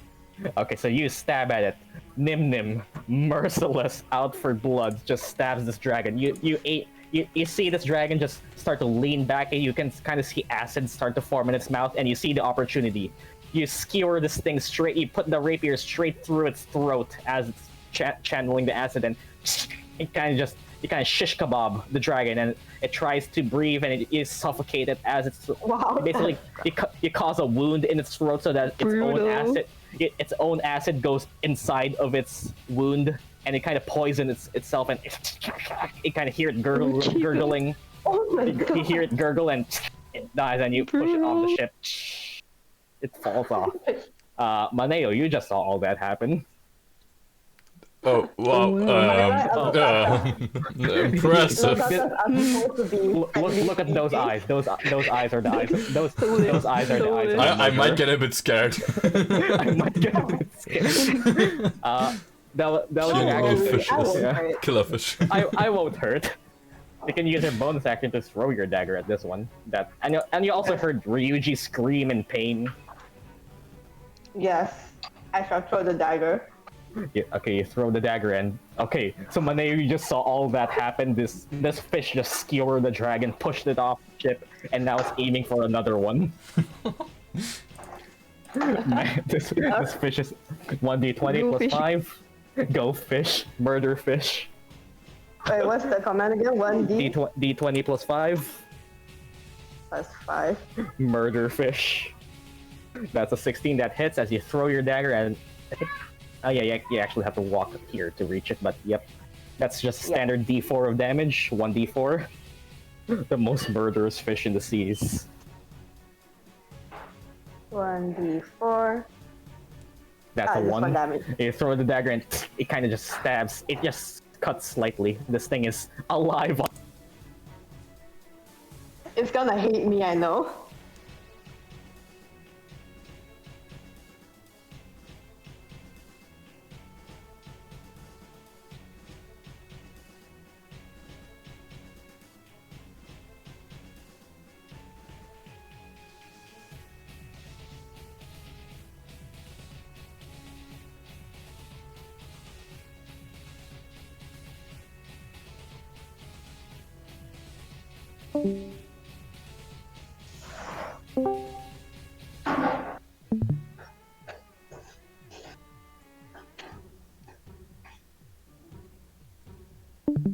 Okay, so you stab at it. Nim, merciless, out for blood, just stabs this dragon. You see this dragon just start to lean back, and you can kind of see acid start to form in its mouth, and you see the opportunity. You skewer this thing straight. You put the rapier straight through its throat as it's channeling the acid, and you kind of shish kebab the dragon, and it tries to breathe, and it is suffocated as it's Wow. basically you cause a wound in its throat so that its own acid goes inside of its wound, and it kind of poisons itself, and it kind of hear it gurgling. Oh my You god. hear it gurgle, and it dies, and you push it off the ship. It falls off. Maneo, you just saw all that happen. Oh, wow. Impressive. I'm supposed to be. Look at those eyes. Those eyes are the eyes. Those eyes are the eyes. Of I the might get a bit scared. I might get a bit scared. That was Killing all actually. fishes. Yeah. Killer fish. I won't hurt. You can use your bonus action to throw your dagger at this one. And you also heard Ryuji scream in pain. Yes. I shall throw the dagger. Yeah, okay, you throw the dagger in. Okay, so Maneo, you just saw all that happen. This fish just skewered the dragon, pushed it off the ship, and now it's aiming for another one. this fish is 1d20 Go plus fish. 5. Go fish. Murder fish. Wait, what's the command again? 1d D20 plus 5. plus 5. Murder fish. That's a 16 that hits as you throw your dagger, and oh yeah, you actually have to walk here to reach it, but yep. That's just standard D4 of damage, 1d4. The most murderous fish in the seas. 1d4. That's a this 1. damage. You throw the dagger and it kind of just stabs. It just cuts slightly. This thing is alive. It's gonna hate me, I know.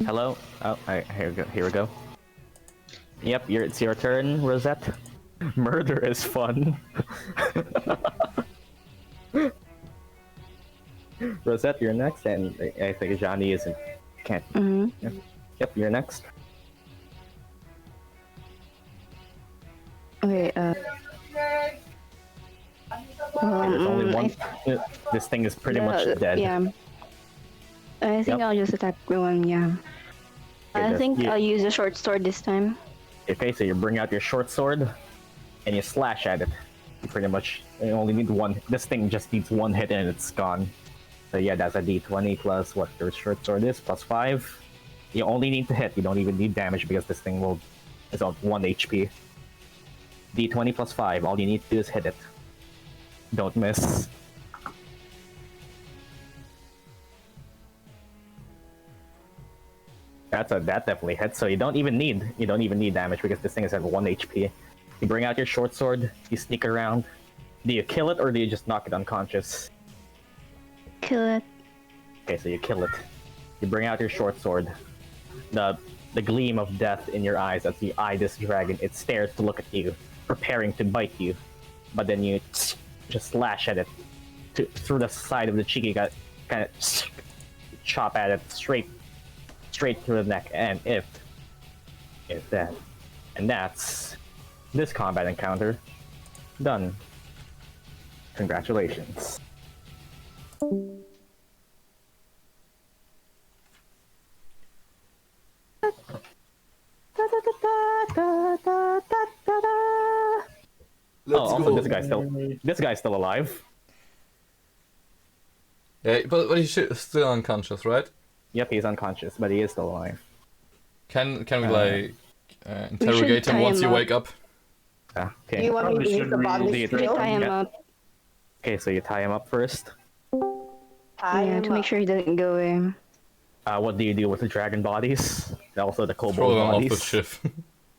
Hello? Oh, here we go. Yep, it's your turn, Rosette. Murder is fun. Rosette, you're next, and I think Johnny isn't. Can't. Yep, you're next. Okay. There's only one. This thing is pretty much dead. Yeah. I think Yep. I'll just attack the one. Yeah. I think I'll use a short sword this time. Okay, so you bring out your short sword, and you slash at it. You pretty much you only need one. This thing just needs one hit and it's gone. So yeah, that's a d20 plus what your short sword is, plus 5. You only need to hit. You don't even need damage because this thing is on 1 HP. d20 plus 5. All you need to do is hit it. Don't miss. That definitely hits. So you don't even need damage because this thing is at 1 HP. You bring out your short sword. You sneak around. Do you kill it or do you just knock it unconscious? Kill it. Okay, so you kill it. You bring out your short sword. The gleam of death in your eyes as you eye this dragon. It stares to look at you, preparing to bite you. But then you just slash at it through the side of the cheek. You got kind of chop at it straight through the neck. And that's this combat encounter done. Congratulations. Let's also, go. this guy's still alive. Yeah, but he's still unconscious, right? Yep, he's unconscious, but he is still alive. Can we like interrogate him tie once him you up. wake up? Do you Okay. want me Probably to use should the read- body Lead. We skill? tie him Yeah. up. Okay, so you tie him up first. Tie Yeah, him to make up. sure he doesn't go away. What do you do with the dragon bodies? Also the kobold Throw them off bodies. the ship.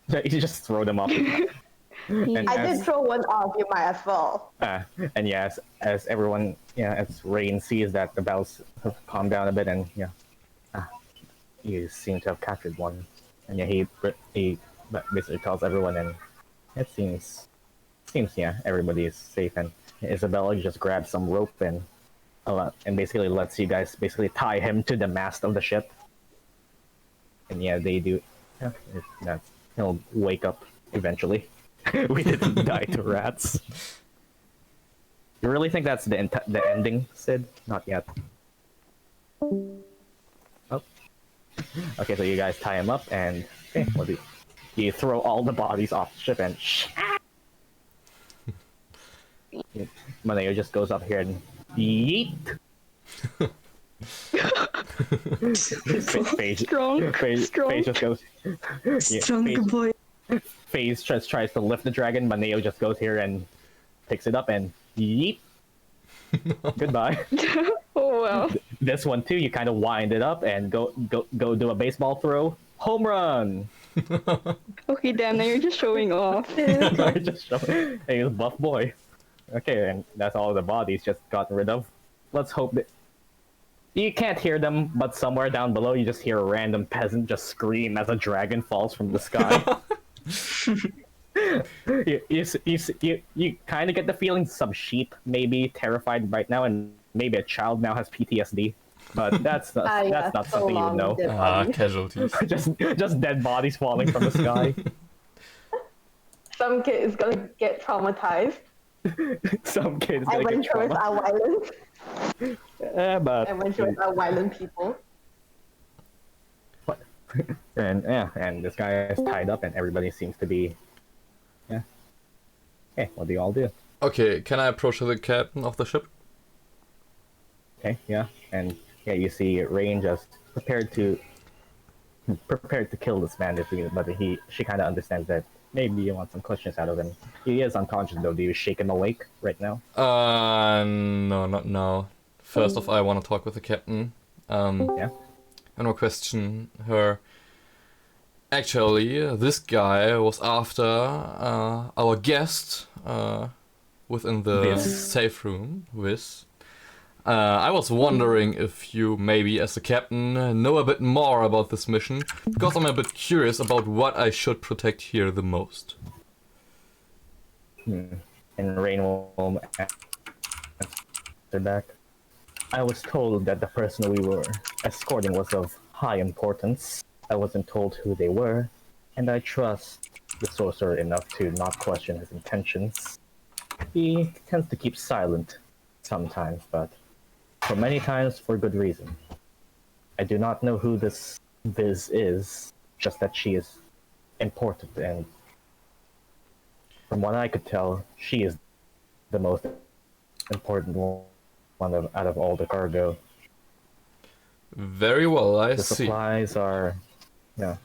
You just throw them up. And I as- did throw one off, you might as well. And yes, as everyone, as Rain sees that the bells have calmed down a bit, and you seem to have captured one, and he basically tells everyone, and it seems everybody is safe, and Isabella just grabs some rope and basically lets you guys basically tie him to the mast of the ship, and yeah, they do. Yeah, he'll wake up eventually. We didn't die to rats. You really think that's the ending, Sid? Not yet. Oh. Okay, so you guys tie him up, and what do you throw all the bodies off the ship, and Maneo just goes up here and yeet. Phase just goes. Strong boy. Phase just tries to lift the dragon. Maneo just goes here and picks it up and yeet. Goodbye. Oh wow. This one too, you kind of wind it up and go do a baseball throw. Home run. Okay, damn, now you're just showing off. Just show, hey, he's a buff boy. Okay, and that's all the bodies just gotten rid of. Let's hope that you can't hear them, but somewhere down below you just hear a random peasant just scream as a dragon falls from the sky. You kind of get the feeling some sheep may be terrified right now, and maybe a child now has PTSD. But that's not so something you long know. dead bodies. Casualties. just dead bodies falling from the sky. Some kid is gonna get traumatized. Some kids gonna get Adventurers trauma. are violent. But Adventurers are violent people. and this guy is tied up, and everybody seems to be. Okay, what do you all do? Okay, can I approach the captain of the ship? Okay, and you see Rain just prepared to kill this man, but she kind of understands that maybe you want some questions out of him. He is unconscious though. Do you shake him awake right now? No, not now. First off, I want to talk with the captain. And I'll question her. Actually, this guy was after our guest within the safe room with. I was wondering if you maybe, as the captain, know a bit more about this mission, because I'm a bit curious about what I should protect here the most. And Rain will answer back. I was told that the person we were escorting was of high importance. I wasn't told who they were, and I trust the sorcerer enough to not question his intentions. He tends to keep silent sometimes, but for many times for good reason. I do not know who this Viz is, just that she is important, and from what I could tell, she is the most important one out of all the cargo. Very well, I The see. supplies are, yeah,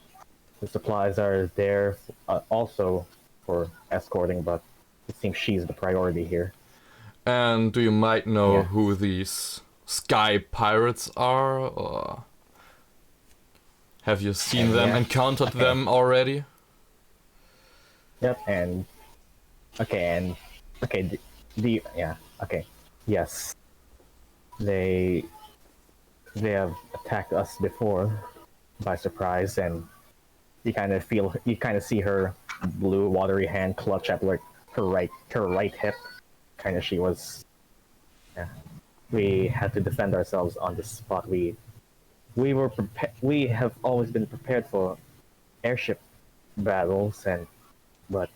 the supplies are there also for escorting, but it seems she's the priority here. And do you might know Yeah. who these sky pirates are, or have you seen them, Yeah. encountered Okay. them already? Yep, and okay, yeah, okay, yes, they have attacked us before by surprise, and you kind of see her blue watery hand clutch at like her right hip. Kind of, she was. Yeah, we had to defend ourselves on the spot. We have always been prepared for airship battles, but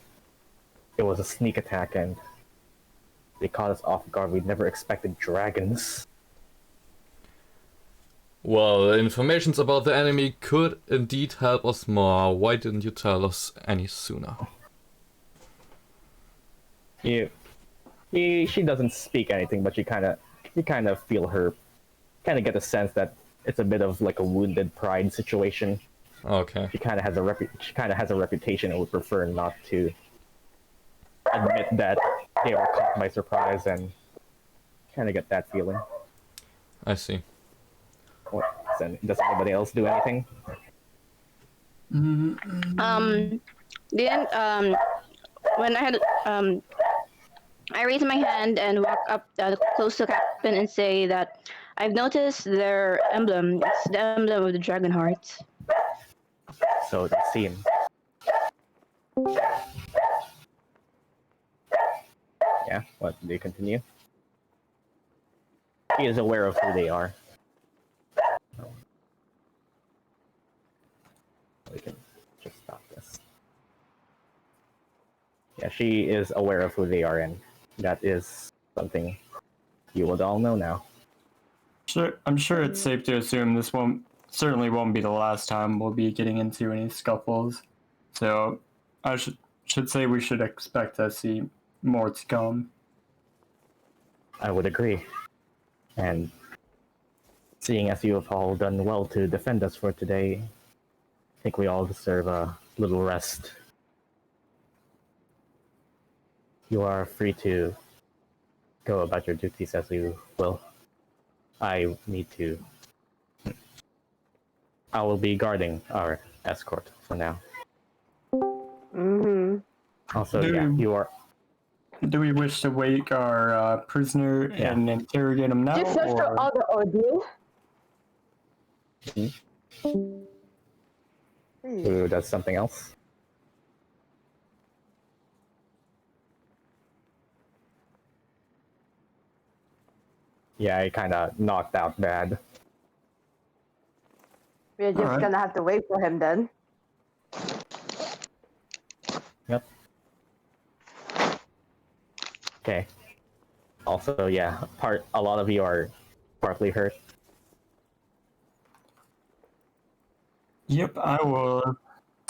it was a sneak attack, and they caught us off guard. We never expected dragons. Well, informations about the enemy could indeed help us more. Why didn't you tell us any sooner? She doesn't speak anything, but you kind of feel her, kind of get the sense that it's a bit of like a wounded pride situation. Okay. She kind of has a reputation and would prefer not to admit that they were caught by surprise, and kind of get that feeling. I see. Does anybody else do anything? Didn't when I had I raised my hand and walk up close to Captain and say that I've noticed their emblem. It's the emblem of the dragon heart. So it would seem. Yeah. What? Do you continue? She is aware of who they are. We can just stop this. Yeah, she is aware of who they are, and that is something you would all know now. Sure, I'm sure it's safe to assume this certainly won't be the last time we'll be getting into any scuffles. So I should say we should expect to see more to come. I would agree. And seeing as you have all done well to defend us for today, I think we all deserve a little rest. You are free to go about your duties as you will. I will be guarding our escort for now. Also, Do we wish to wake our prisoner and interrogate him now? Just search for all the audio. Who does something else? Yeah, I kind of knocked out bad. We're just gonna have to wait for him then. Yep. Okay. Also, yeah, a lot of you are partly hurt. Yep, I will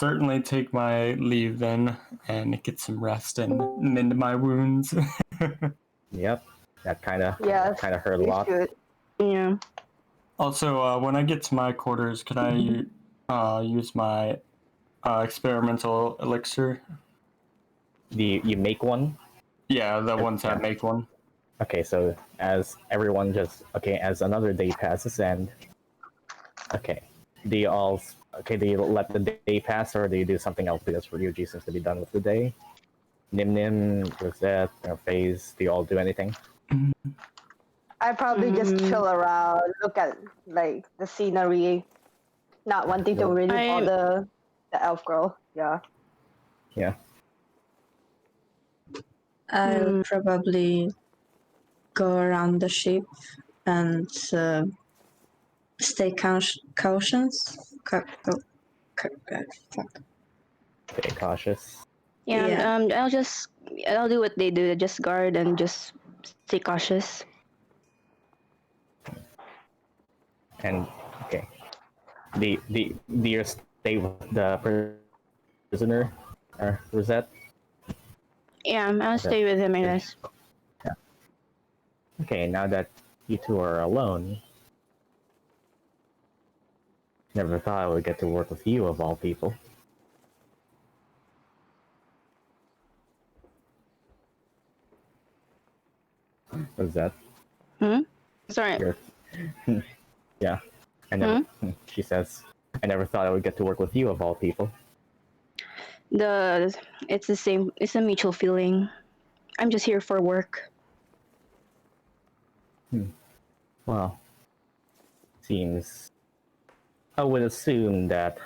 certainly take my leave then and get some rest and mend my wounds. Yep. That kind of hurt a we lot. should. Yeah. Also, when I get to my quarters, could I use my experimental elixir? You make one? Yeah, the ones that make one. Okay, so as another day passes, and do you let the day pass, or do you do something else, because Ryuji seems to be done with the day? Nim, Rosette, FaZe, do you all do anything? I probably just chill around, look at like the scenery, not wanting to really bother the elf girl. Yeah. Yeah. I'll probably go around the ship and stay cautious. Fuck. Stay cautious. Yeah, Yeah. I'll do what they do, just guard and just stay cautious. And okay, do you stay with the prisoner or Rosette? Yeah, I'll stay with him, I guess. Yeah. Okay, now that you two are alone, never thought I would get to work with you of all people. Rosette, Sorry. yeah, I never. She says, I never thought I would get to work with you of all people. It's the same. It's a mutual feeling. I'm just here for work. Well, seems I would assume that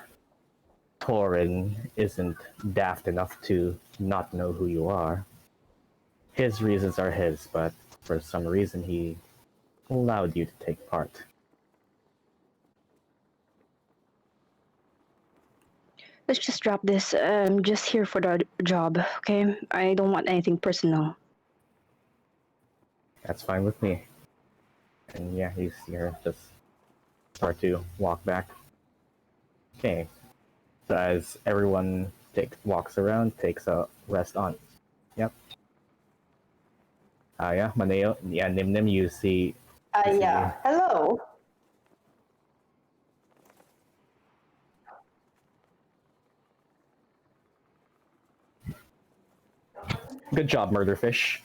Torin isn't daft enough to not know who you are. His reasons are his, but for some reason he allowed you to take part. Let's just drop this. I'm just here for the job, okay? I don't want anything personal. That's fine with me. And yeah, you see her just start to walk back. Okay. So as everyone walks around, takes a rest on. Yep. Yeah, Maneo, yeah, Nim, you see. Yeah. Hello. Good job, Murderfish.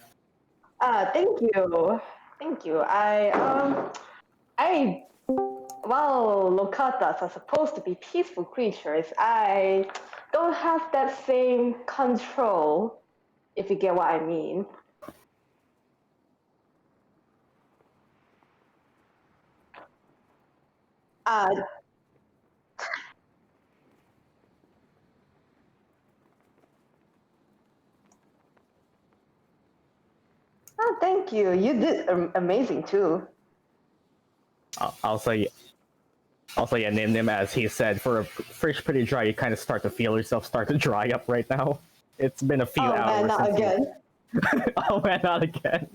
Thank you. Thank you. While locatas are supposed to be peaceful creatures, I don't have that same control, if you get what I mean. Thank you. You did amazing too. Also, yeah, Nim, as he said, for a fish pretty dry, you kind of start to feel yourself start to dry up right now. It's been a few hours. Man, not again. Oh man, not again.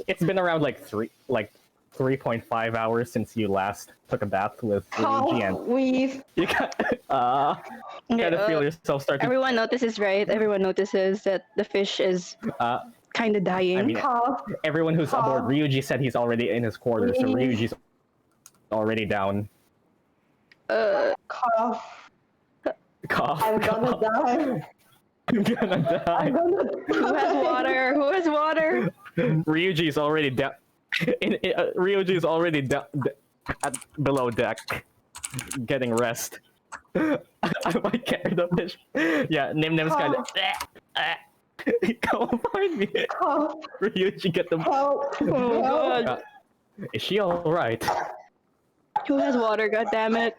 It's been around like 3.5 hours since you last took a bath with Luigi, and you kind of feel yourself start to. Everyone notices, right? Everyone notices that the fish is kind of dying. I mean, everyone who's aboard Ryuji said he's already in his quarters, so Ryuji's already down. Cough. I'm gonna die. I'm gonna die. Who has water? Who has water? Ryuji's already down. Ryuji's already down below deck, getting rest. I might carry the fish. Yeah, Nim's kind of. Come find me. Ryuji, get them. Oh god. Is she alright? Who has water? God damn it.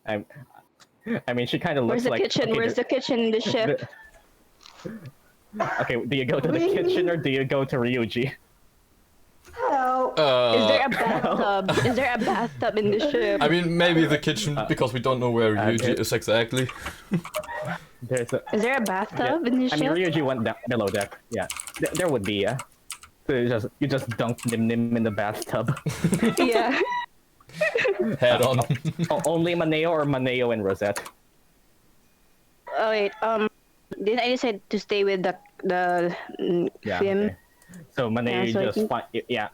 I mean, she kind of looks like. Where's the kitchen? Okay, Where's the kitchen in the ship? Okay, do you go to the kitchen or do you go to Ryuji? Hello. Is there a bathtub? Is there a bathtub in the ship? I mean, maybe the kitchen, because we don't know where Ryuji is exactly. Is there a bathtub in the ship? I mean, Ryuji went down below deck. Yeah, there would be. Yeah. So you just dunk Nim in the bathtub. Yeah. Head on. Only Maneo or Maneo and Rosette? Oh wait. Didn't I decide to stay with the Fim? Okay. So Maneo yeah.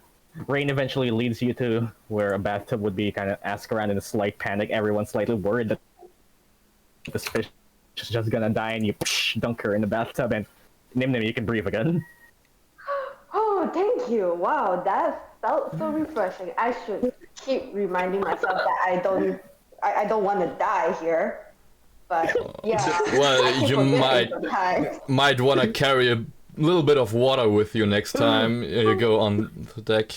Rain eventually leads you to where a bathtub would be. Kind of ask around in a slight panic. Everyone's slightly worried that this fish is just gonna die, and you dunk her in the bathtub, and Nim, you can breathe again. Oh, thank you. Wow, that felt so refreshing. I should keep reminding myself that I don't want to die here. But yeah. Well, you might want to carry a little bit of water with you next time you go on the deck.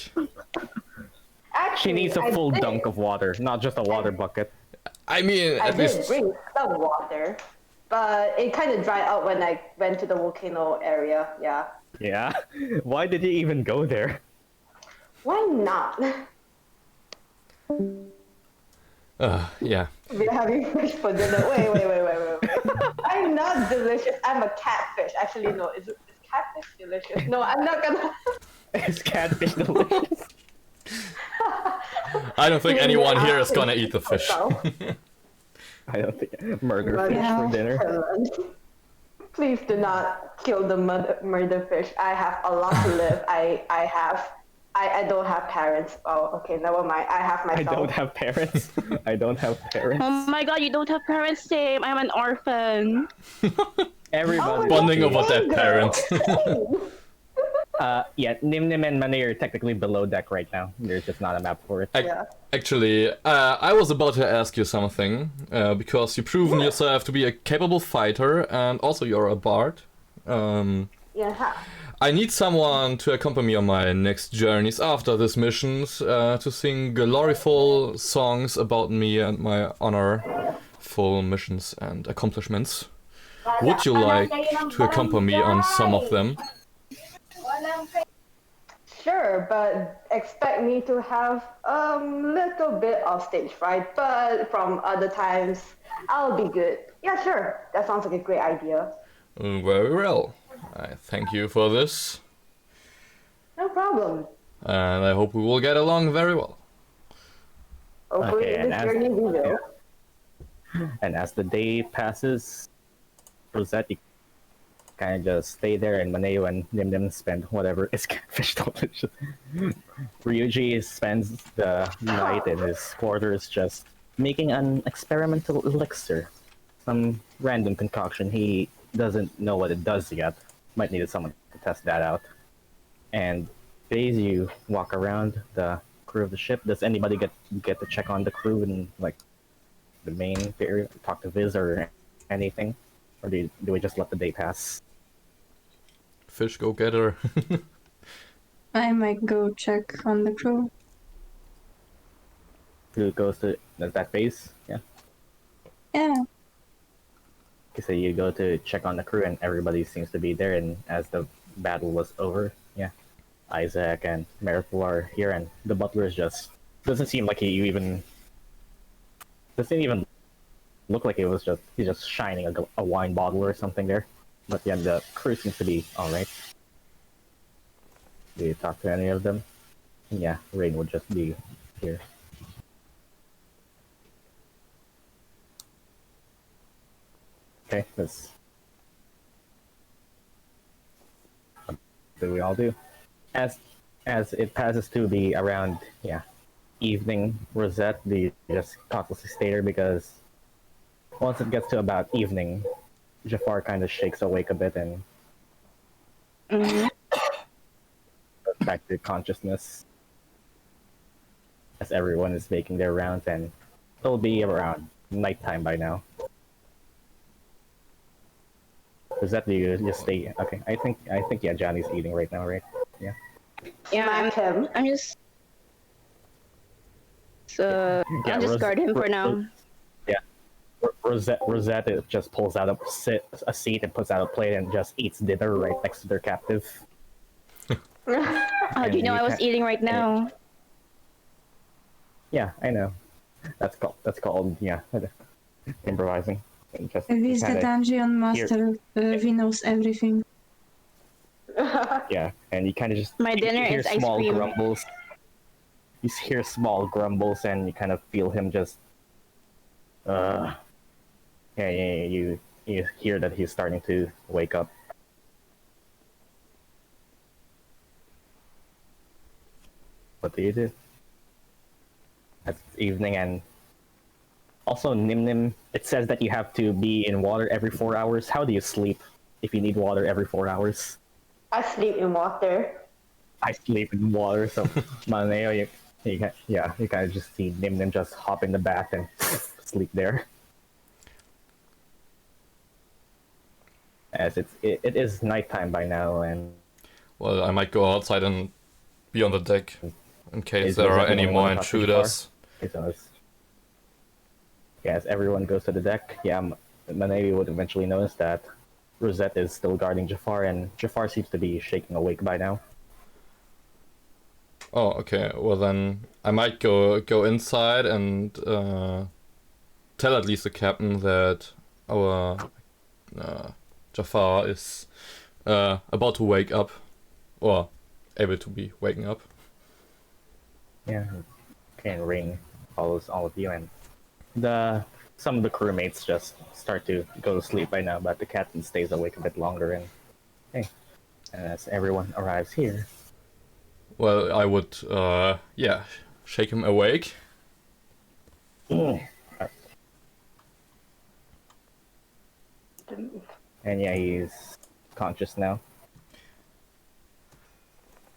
Actually, She needs a full dunk of water, not just a water bucket. I mean, I at did least bring some water. but it kind of dried out when I went to the volcano area. Yeah. Yeah. Why did you even go there? Why not? Yeah. We're having fish for dinner. Wait. I'm not delicious. I'm a catfish. Actually, no. Is catfish delicious? No, I'm not gonna. Is catfish delicious? I don't think Maybe anyone here is after gonna eat the fish. I don't think murder fish Yeah. for dinner. Please do not kill the murder fish. I have a lot to live. I don't have parents. Oh, okay, never mind. I have I myself. don't have parents. I don't have parents. Oh my god, you don't have parents, same. I'm an orphan. Everybody. Bonding over dead Bingo. parents. Yeah, Nim Nim and Mane are technically below deck right now. There's just not a map for it. Yeah. Actually, I was about to ask you something, because you've proven yourself to be a capable fighter, and also you're a bard. Yeah. I need someone to accompany me on my next journeys after these missions, to sing gloriful songs about me and my honorful missions and accomplishments. Would you like to accompany me on some of them? Sure, but expect me to have a little bit of stage fright, but from other times, I'll be good. Yeah, sure. That sounds like a great idea. Very well. I thank you for this, No problem. and I hope we will get along very well. Hopefully, Okay, and this as- journey we will. And as the day passes, Rosette, you kind of just stay there, and Maneo and Nim Nim spend whatever is catfish delicious. Ryuji spends the night in his quarters just making an experimental elixir. Some random concoction. He doesn't know what it does yet. Might need someone to test that out. And as you walk around the crew of the ship, does anybody get to check on the crew and like the main area, talk to Viz or anything? Or do we just let the day pass? Fish go getter. I might go check on the crew. Who goes to that base? Yeah. Yeah. Okay, so you go to check on the crew and everybody seems to be there, and as the battle was over, yeah, Isaac and Miracle are here, and the butler is just doesn't seem like he even doesn't even look like he's just shining a wine bottle or something there. But yeah, the crew seems to be alright. Do you talk to any of them? Yeah, Rain would just be here. Okay, let's. What do we all do? As it passes to be around, yeah, evening, Rosette, the just thoughtlessly stay there because once it gets to about evening, Jafar kind of shakes awake a bit and Mhm. goes back to consciousness as everyone is making their rounds, and it'll be around nighttime by now. Is that you just stay? Okay, I think yeah, Johnny's eating right now, right? Yeah. Yeah, Smack him. I'm just. So Yeah, I'll just guard him for now. Rosette just pulls out a seat and puts out a plate and just eats dinner right next to their captive. How do you know I was eating right now? Yeah, I know. That's called yeah, improvising. And just He's the kinda- dungeon master. He knows everything. Yeah, and you kind of just My dinner you hear is ice small cream. grumbles. You hear small grumbles, and you kind of feel him just. Yeah, you hear that he's starting to wake up. What do you do? It's evening, and also Nim Nim. It says that you have to be in water every 4 hours. How do you sleep if you need water every 4 hours? I sleep in water. I sleep in water, so Maneo, you kind of just see Nim Nim just hop in the bath and sleep there. As it is nighttime by now, and Well, I might go outside and be on the deck in case Is there are that any anyone more wanna talk to intruders. as everyone goes to the deck, yeah, Manabi would eventually notice that Rosette is still guarding Jafar, and Jafar seems to be shaking awake by now. Oh, okay. Well then, I might go inside and tell at least the captain that our Jafar is about to wake up, or able to be waking up. Yeah, and Ring follows all of you, and some of the crewmates just start to go to sleep by now, but the captain stays awake a bit longer, and hey, as everyone arrives here. Well, I would, yeah, shake him awake. And yeah, he's conscious now.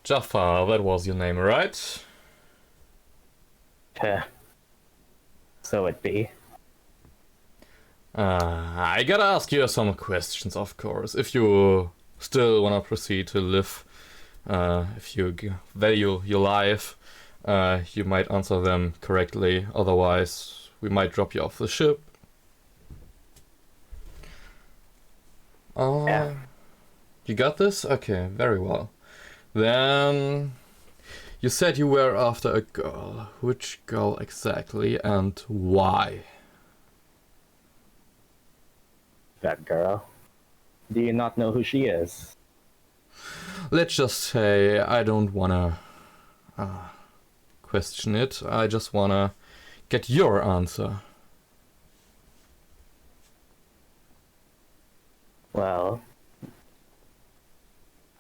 Jafar, that was your name, right? So it be. I gotta ask you some questions, of course. If you still wanna proceed to live, if you value your life, you might answer them correctly. Otherwise, we might drop you off the ship. Yeah. You got this? Okay, very well. Then you said you were after a girl. Which girl exactly and why? That girl. Do you not know who she is? Let's just say I don't wanna question it. I just wanna get your answer. Well,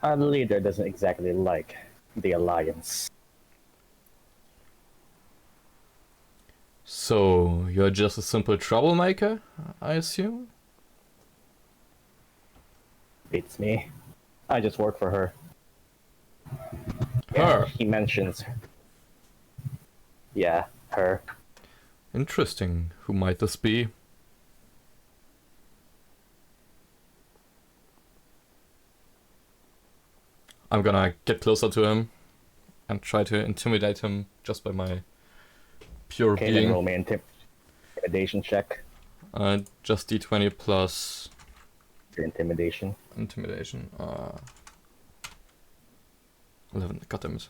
our leader doesn't exactly like the Alliance. So you're just a simple troublemaker, I assume? Beats me. I just work for her. Her? Yeah, he mentions. Yeah, her. Interesting. Who might this be? I'm gonna get closer to him and try to intimidate him just by my pure Okay, then being. roll me an intimidation check. Just d20 plus Your intimidation. intimidation. 11. Goddammit.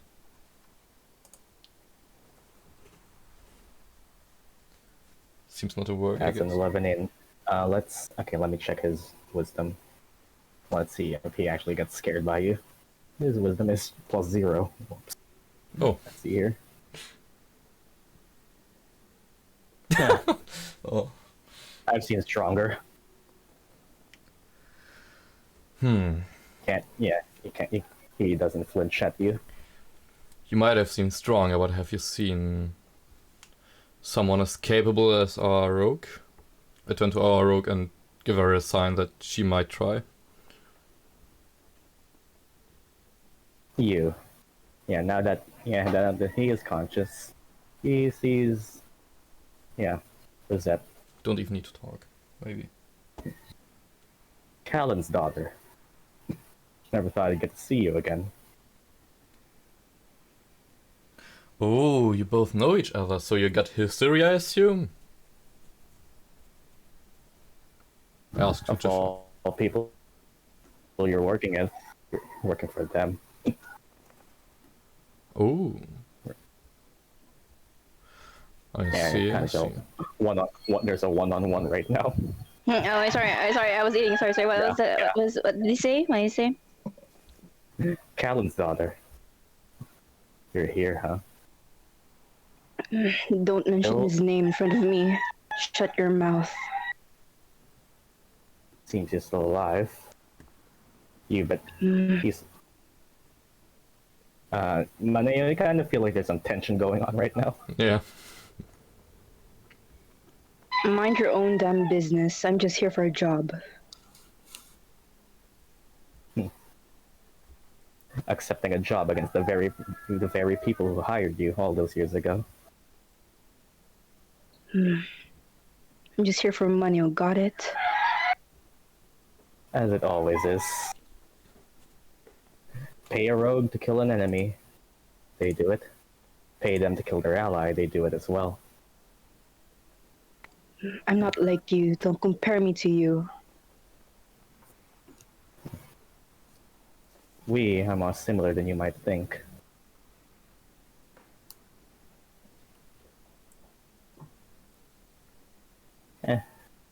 Seems not to work. That's an 11 in. Let me check his wisdom. Let's see if he actually gets scared by you. His wisdom is +0. Whoops. Oh. Let's see here. Oh. I've seen stronger. Hmm. He doesn't flinch at you. You might have seen stronger, but have you seen someone as capable as our rogue? I turn to our rogue and give her a sign that she might try. You. Yeah, now that he is conscious, he sees. Yeah, Rosette, Don't even need to talk, maybe. Callan's daughter. Never thought I'd get to see you again. Oh, you both know each other, so you got history, I assume? I asked you Of all people you're working for them. Oh. I see. There's a one-on-one right now. Oh, I'm sorry. I was eating. Sorry. What was that? Yeah. What did he say? What did he say? Callan's daughter. You're here, huh? Don't mention his name in front of me. Shut your mouth. Seems he's still alive. He's. Mane, I kind of feel like there's some tension going on right now. Yeah. Mind your own damn business. I'm just here for a job. Accepting a job against the very people who hired you all those years ago. I'm just here for money. Oh, got it? As it always is. Pay a rogue to kill an enemy, they do it. Pay them to kill their ally, they do it as well. I'm not like you. Don't compare me to you. We are more similar than you might think.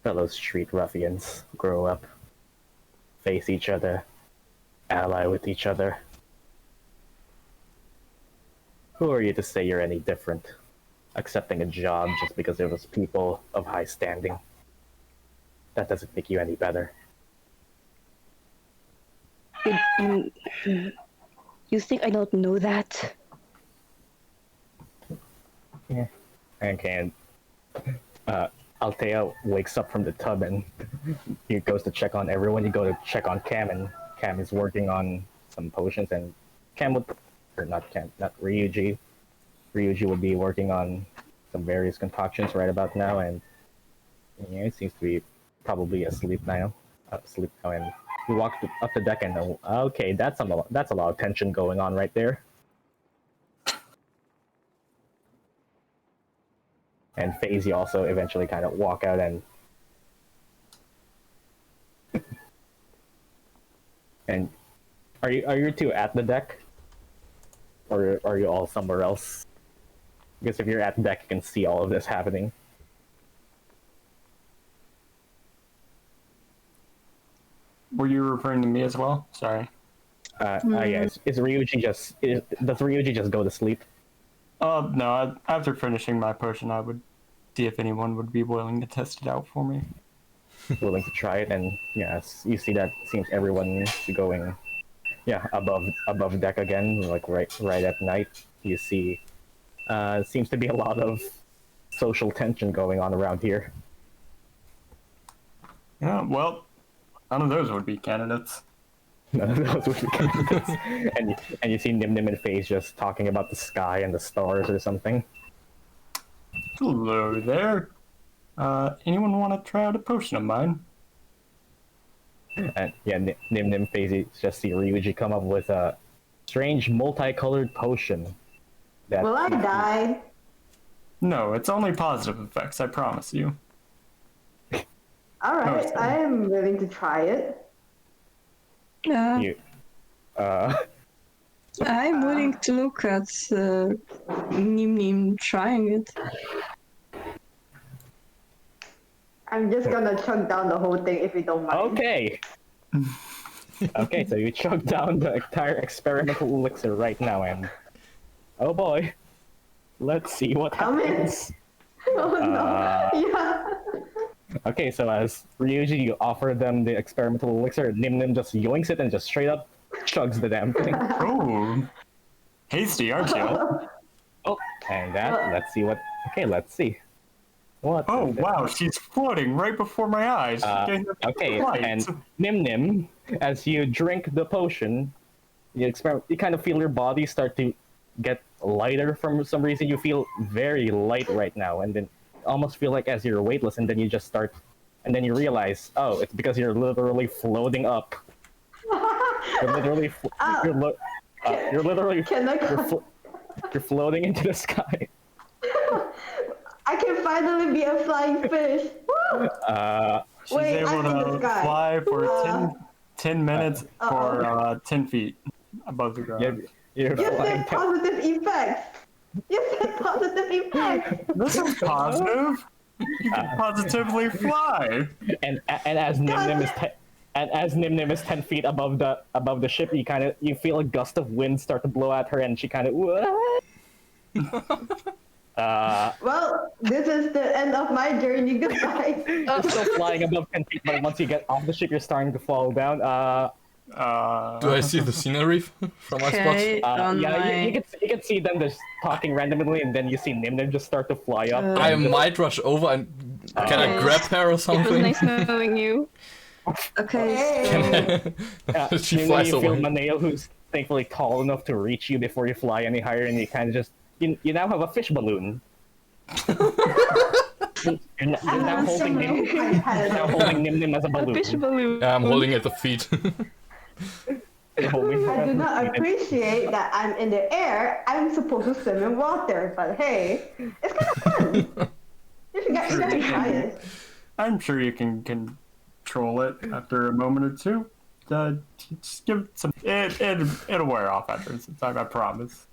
Fellow street ruffians grow up, face each other, ally with each other. Who are you to say you're any different? Accepting a job just because it was people of high standing. That doesn't make you any better. You think I don't know that? Yeah. Okay. Althea wakes up from the tub and he goes to check on everyone. You go to check on Cam, and Cam is working on some potions, and Cam would, or not Cam, not Ryuji. Ryuji would be working on some various concoctions right about now, and yeah, it seems to be probably asleep now. And we walked up the deck, and okay, that's a lot of tension going on right there. And FaZe also eventually kind of walk out and and are you two at the deck, or are you all somewhere else? Because if you're at the deck, you can see all of this happening. Were you referring to me as well? Sorry. Yeah. Does Ryuji just go to sleep? No. After finishing my potion, I would see if anyone would be willing to test it out for me. Willing to try it, and yes, you see that seems everyone is going, above deck again, like right at night. You see, seems to be a lot of social tension going on around here. Yeah, well, none of those would be candidates. None of those would be candidates. and you see Nim and FaZe just talking about the sky and the stars or something. Hello there. Anyone want to try out a potion of mine? And yeah, Nim FaZe just see Ryuji come up with a strange multicolored potion. Will I die? No, it's only positive effects, I promise you. Alright, No, I am willing to try it. You, I'm willing to look at Nim trying it. I'm just gonna chug down the whole thing if you don't mind. okay. Okay, so you chug down the entire experimental elixir right now, and oh boy, let's see what happens. Oh no, yeah. Okay, so as Ryuji, you offer them the experimental elixir, Nim just yoinks it and just straight up chugs the damn thing. Oh, hasty, aren't you? Oh, and let's see what. Okay, let's see. What? Oh wow, she's floating right before my eyes. Okay, and Nim, as you drink the potion, you kind of feel your body start to get lighter for some reason. You feel very light right now, and then almost feel like as you're weightless, and then you just start, and then you realize, oh, it's because you're literally floating up. You're literally, you're floating into the sky. I can finally be a flying fish. She's Wait, able I'm in the to sky. fly for 10 minutes for 10 feet above the ground. You're You flying said positive effects. You said positive effects. This is positive. You can positively fly. And as Nim is 10 feet above the ship, you feel a gust of wind start to blow at her, and she kind of what? Well, this is the end of my journey. Goodbye. Still flying above 10 feet, but once you get off the ship, you're starting to fall down. Do I see the scenery from my spot? You can see them just talking randomly, and then you see Nim just start to fly up. I might rush over and can I grab her or It was something? nice knowing you. Okay. She you flies feel away. Maneo, who's thankfully tall enough to reach you before you fly any higher, and you kind of just you now have a fish balloon. You're now holding Nim as a balloon. Fish balloon. Yeah, I'm holding at the feet. You're holding I her do as a not balloon. appreciate that I'm in the air. I'm supposed to swim in water, but hey, it's kind of fun. You should get sure you try can. it. I'm sure you can control it after a moment or two. Just give it some. It'll wear off after some time. I promise.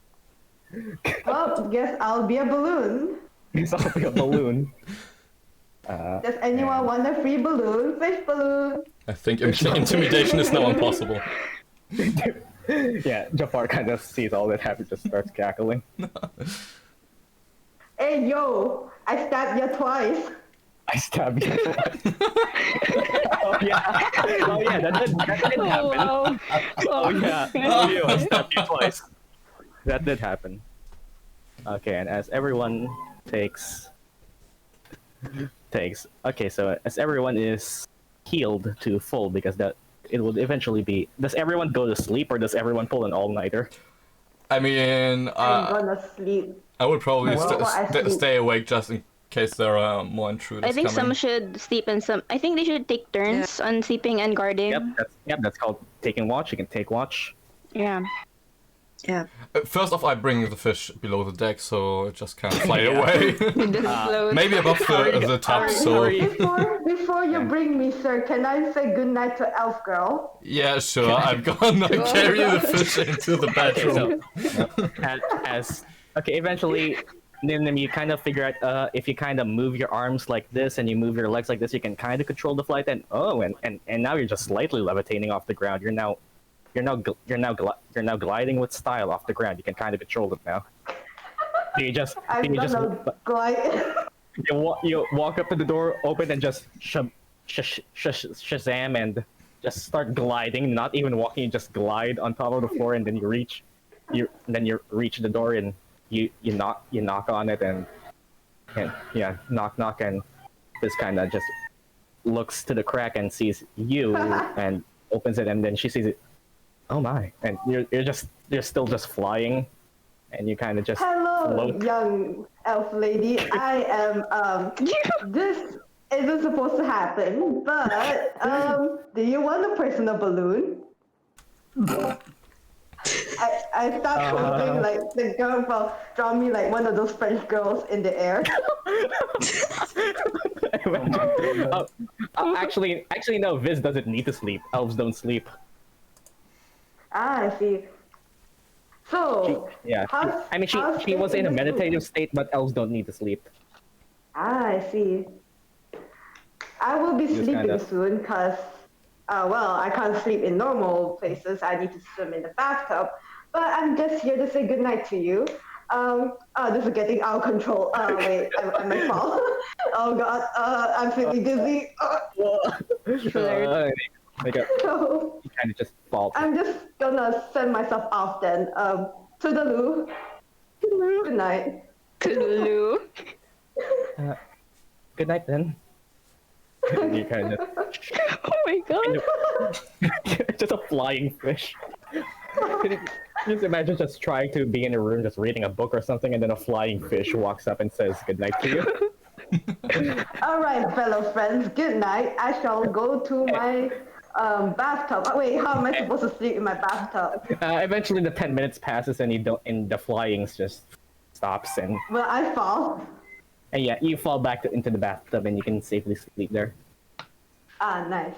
Well, guess I'll be a balloon. He's off like a balloon. Does anyone want a free balloon? Fish balloon. I think intimidation is now impossible. Yeah, Jafar kind of sees all that happen, just starts cackling. Hey yo, I stabbed you twice. I stab you. Oh yeah, that did happen. Wow. Oh yeah, I stabbed you twice. That did happen. Okay, and as everyone takes. Okay, so as everyone is healed to full, because that it would eventually be. Does everyone go to sleep, or does everyone pull an all-nighter? I mean, I'm gonna sleep. I would probably Well, I sleep. stay awake just in case there are more intruders I think coming. some should sleep and some. I think they should take turns on sleeping and guarding. That's called taking watch. You can take watch. Yeah. Yeah. First off, I bring the fish below the deck so it just can't fly away. It doesn't float. Maybe above the top, so... Before you bring me, sir, can I say goodnight to Elf Girl? Yeah, sure, I'm gonna carry the fish into the bedroom. Eventually, Nim, you kind of figure out if you kind of move your arms like this and you move your legs like this, you can kind of control the flight. And now you're just slightly levitating off the ground. You're now gliding with style off the ground. You can kind of control it now. Glide. You walk up to the door, open, and just Shazam and just start gliding. Not even walking, you just glide on top of the floor, and then you reach the door and you knock on it and knock, and this kind of just looks to the crack and sees you and opens it, and then she sees it. Oh my! And you're still just flying, and you kind of just Hello, float. young elf lady. I am This isn't supposed to happen, but do you want a personal balloon? I start hoping like the girl will draw me like one of those French girls in the air. Actually, no. Viz doesn't need to sleep. Elves don't sleep. Ah, I see. So, She was in a meditative state, but elves don't need to sleep. Ah, I see. I will be sleeping soon because, I can't sleep in normal places. I need to swim in the bathtub. But I'm just here to say goodnight to you. This is getting out of control. Wait, I might fall. Oh god, I'm feeling dizzy. You kind of just fall. I'm just gonna send myself off then. Toodaloo. Good night. Toodaloo. Good night then. You kind of. Oh my god. Just a flying fish. Just imagine just trying to be in a room, just reading a book or something, and then a flying fish walks up and says good night to you. All right, fellow friends. Good night. I shall go to my bathtub. Wait, how am I supposed to sleep in my bathtub? Eventually, the 10 minutes passes, and the flying just stops, and. Well, I fall. And yeah, you fall back into the bathtub, and you can safely sleep there. Ah, nice.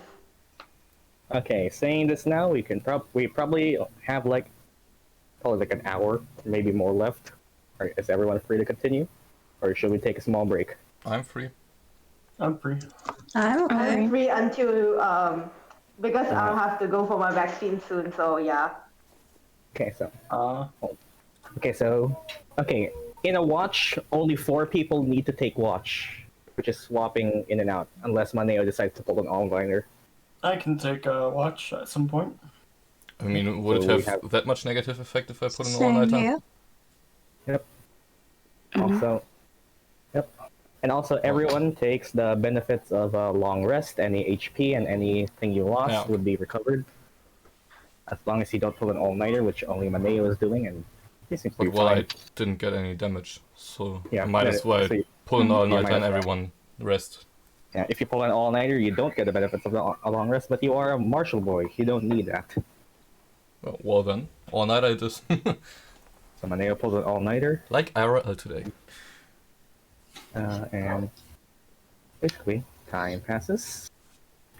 Okay, saying this now, we probably have probably like an hour, maybe more left. Is everyone free to continue, or should we take a small break? I'm free. I'm free. I'm free until because I'll have to go for my vaccine soon. So yeah. Okay, so. In a watch, only 4 people need to take watch, which is swapping in and out, unless Maneo decides to pull an all-liner. I can take a watch at some point. I mean, would it have that much negative effect if I put an Same all-nighter? here. Yep. And also, everyone takes the benefits of a long rest. Any HP and anything you lost would be recovered. As long as you don't pull an all-nighter, which only Maneo is doing, and he seems to be fine. I didn't get any damage, so Yeah, I might as well pull an all-nighter and everyone rest. Yeah, if you pull an all-nighter, you don't get the benefits of a long rest, but you are a martial boy. You don't need that. Well then, all-nighter it is. So Maneo pulls an all-nighter. Like IRL today. And Basically, time passes.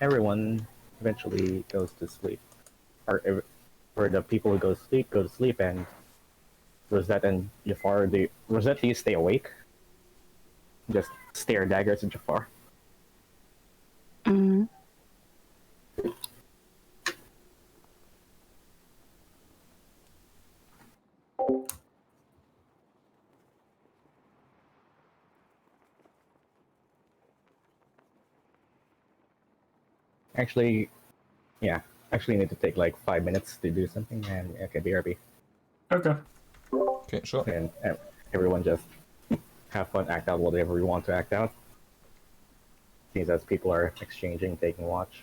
Everyone eventually goes to sleep. Or the people who go to sleep, and Rosette and Jafar, Rosette, do you stay awake? Just stare daggers at Jafar. Mm. Actually, yeah. Actually, need to take like 5 minutes to do something, and okay, BRB. Okay. Okay, sure. And everyone just have fun, act out whatever you want to act out. Seems as people are exchanging, taking watch.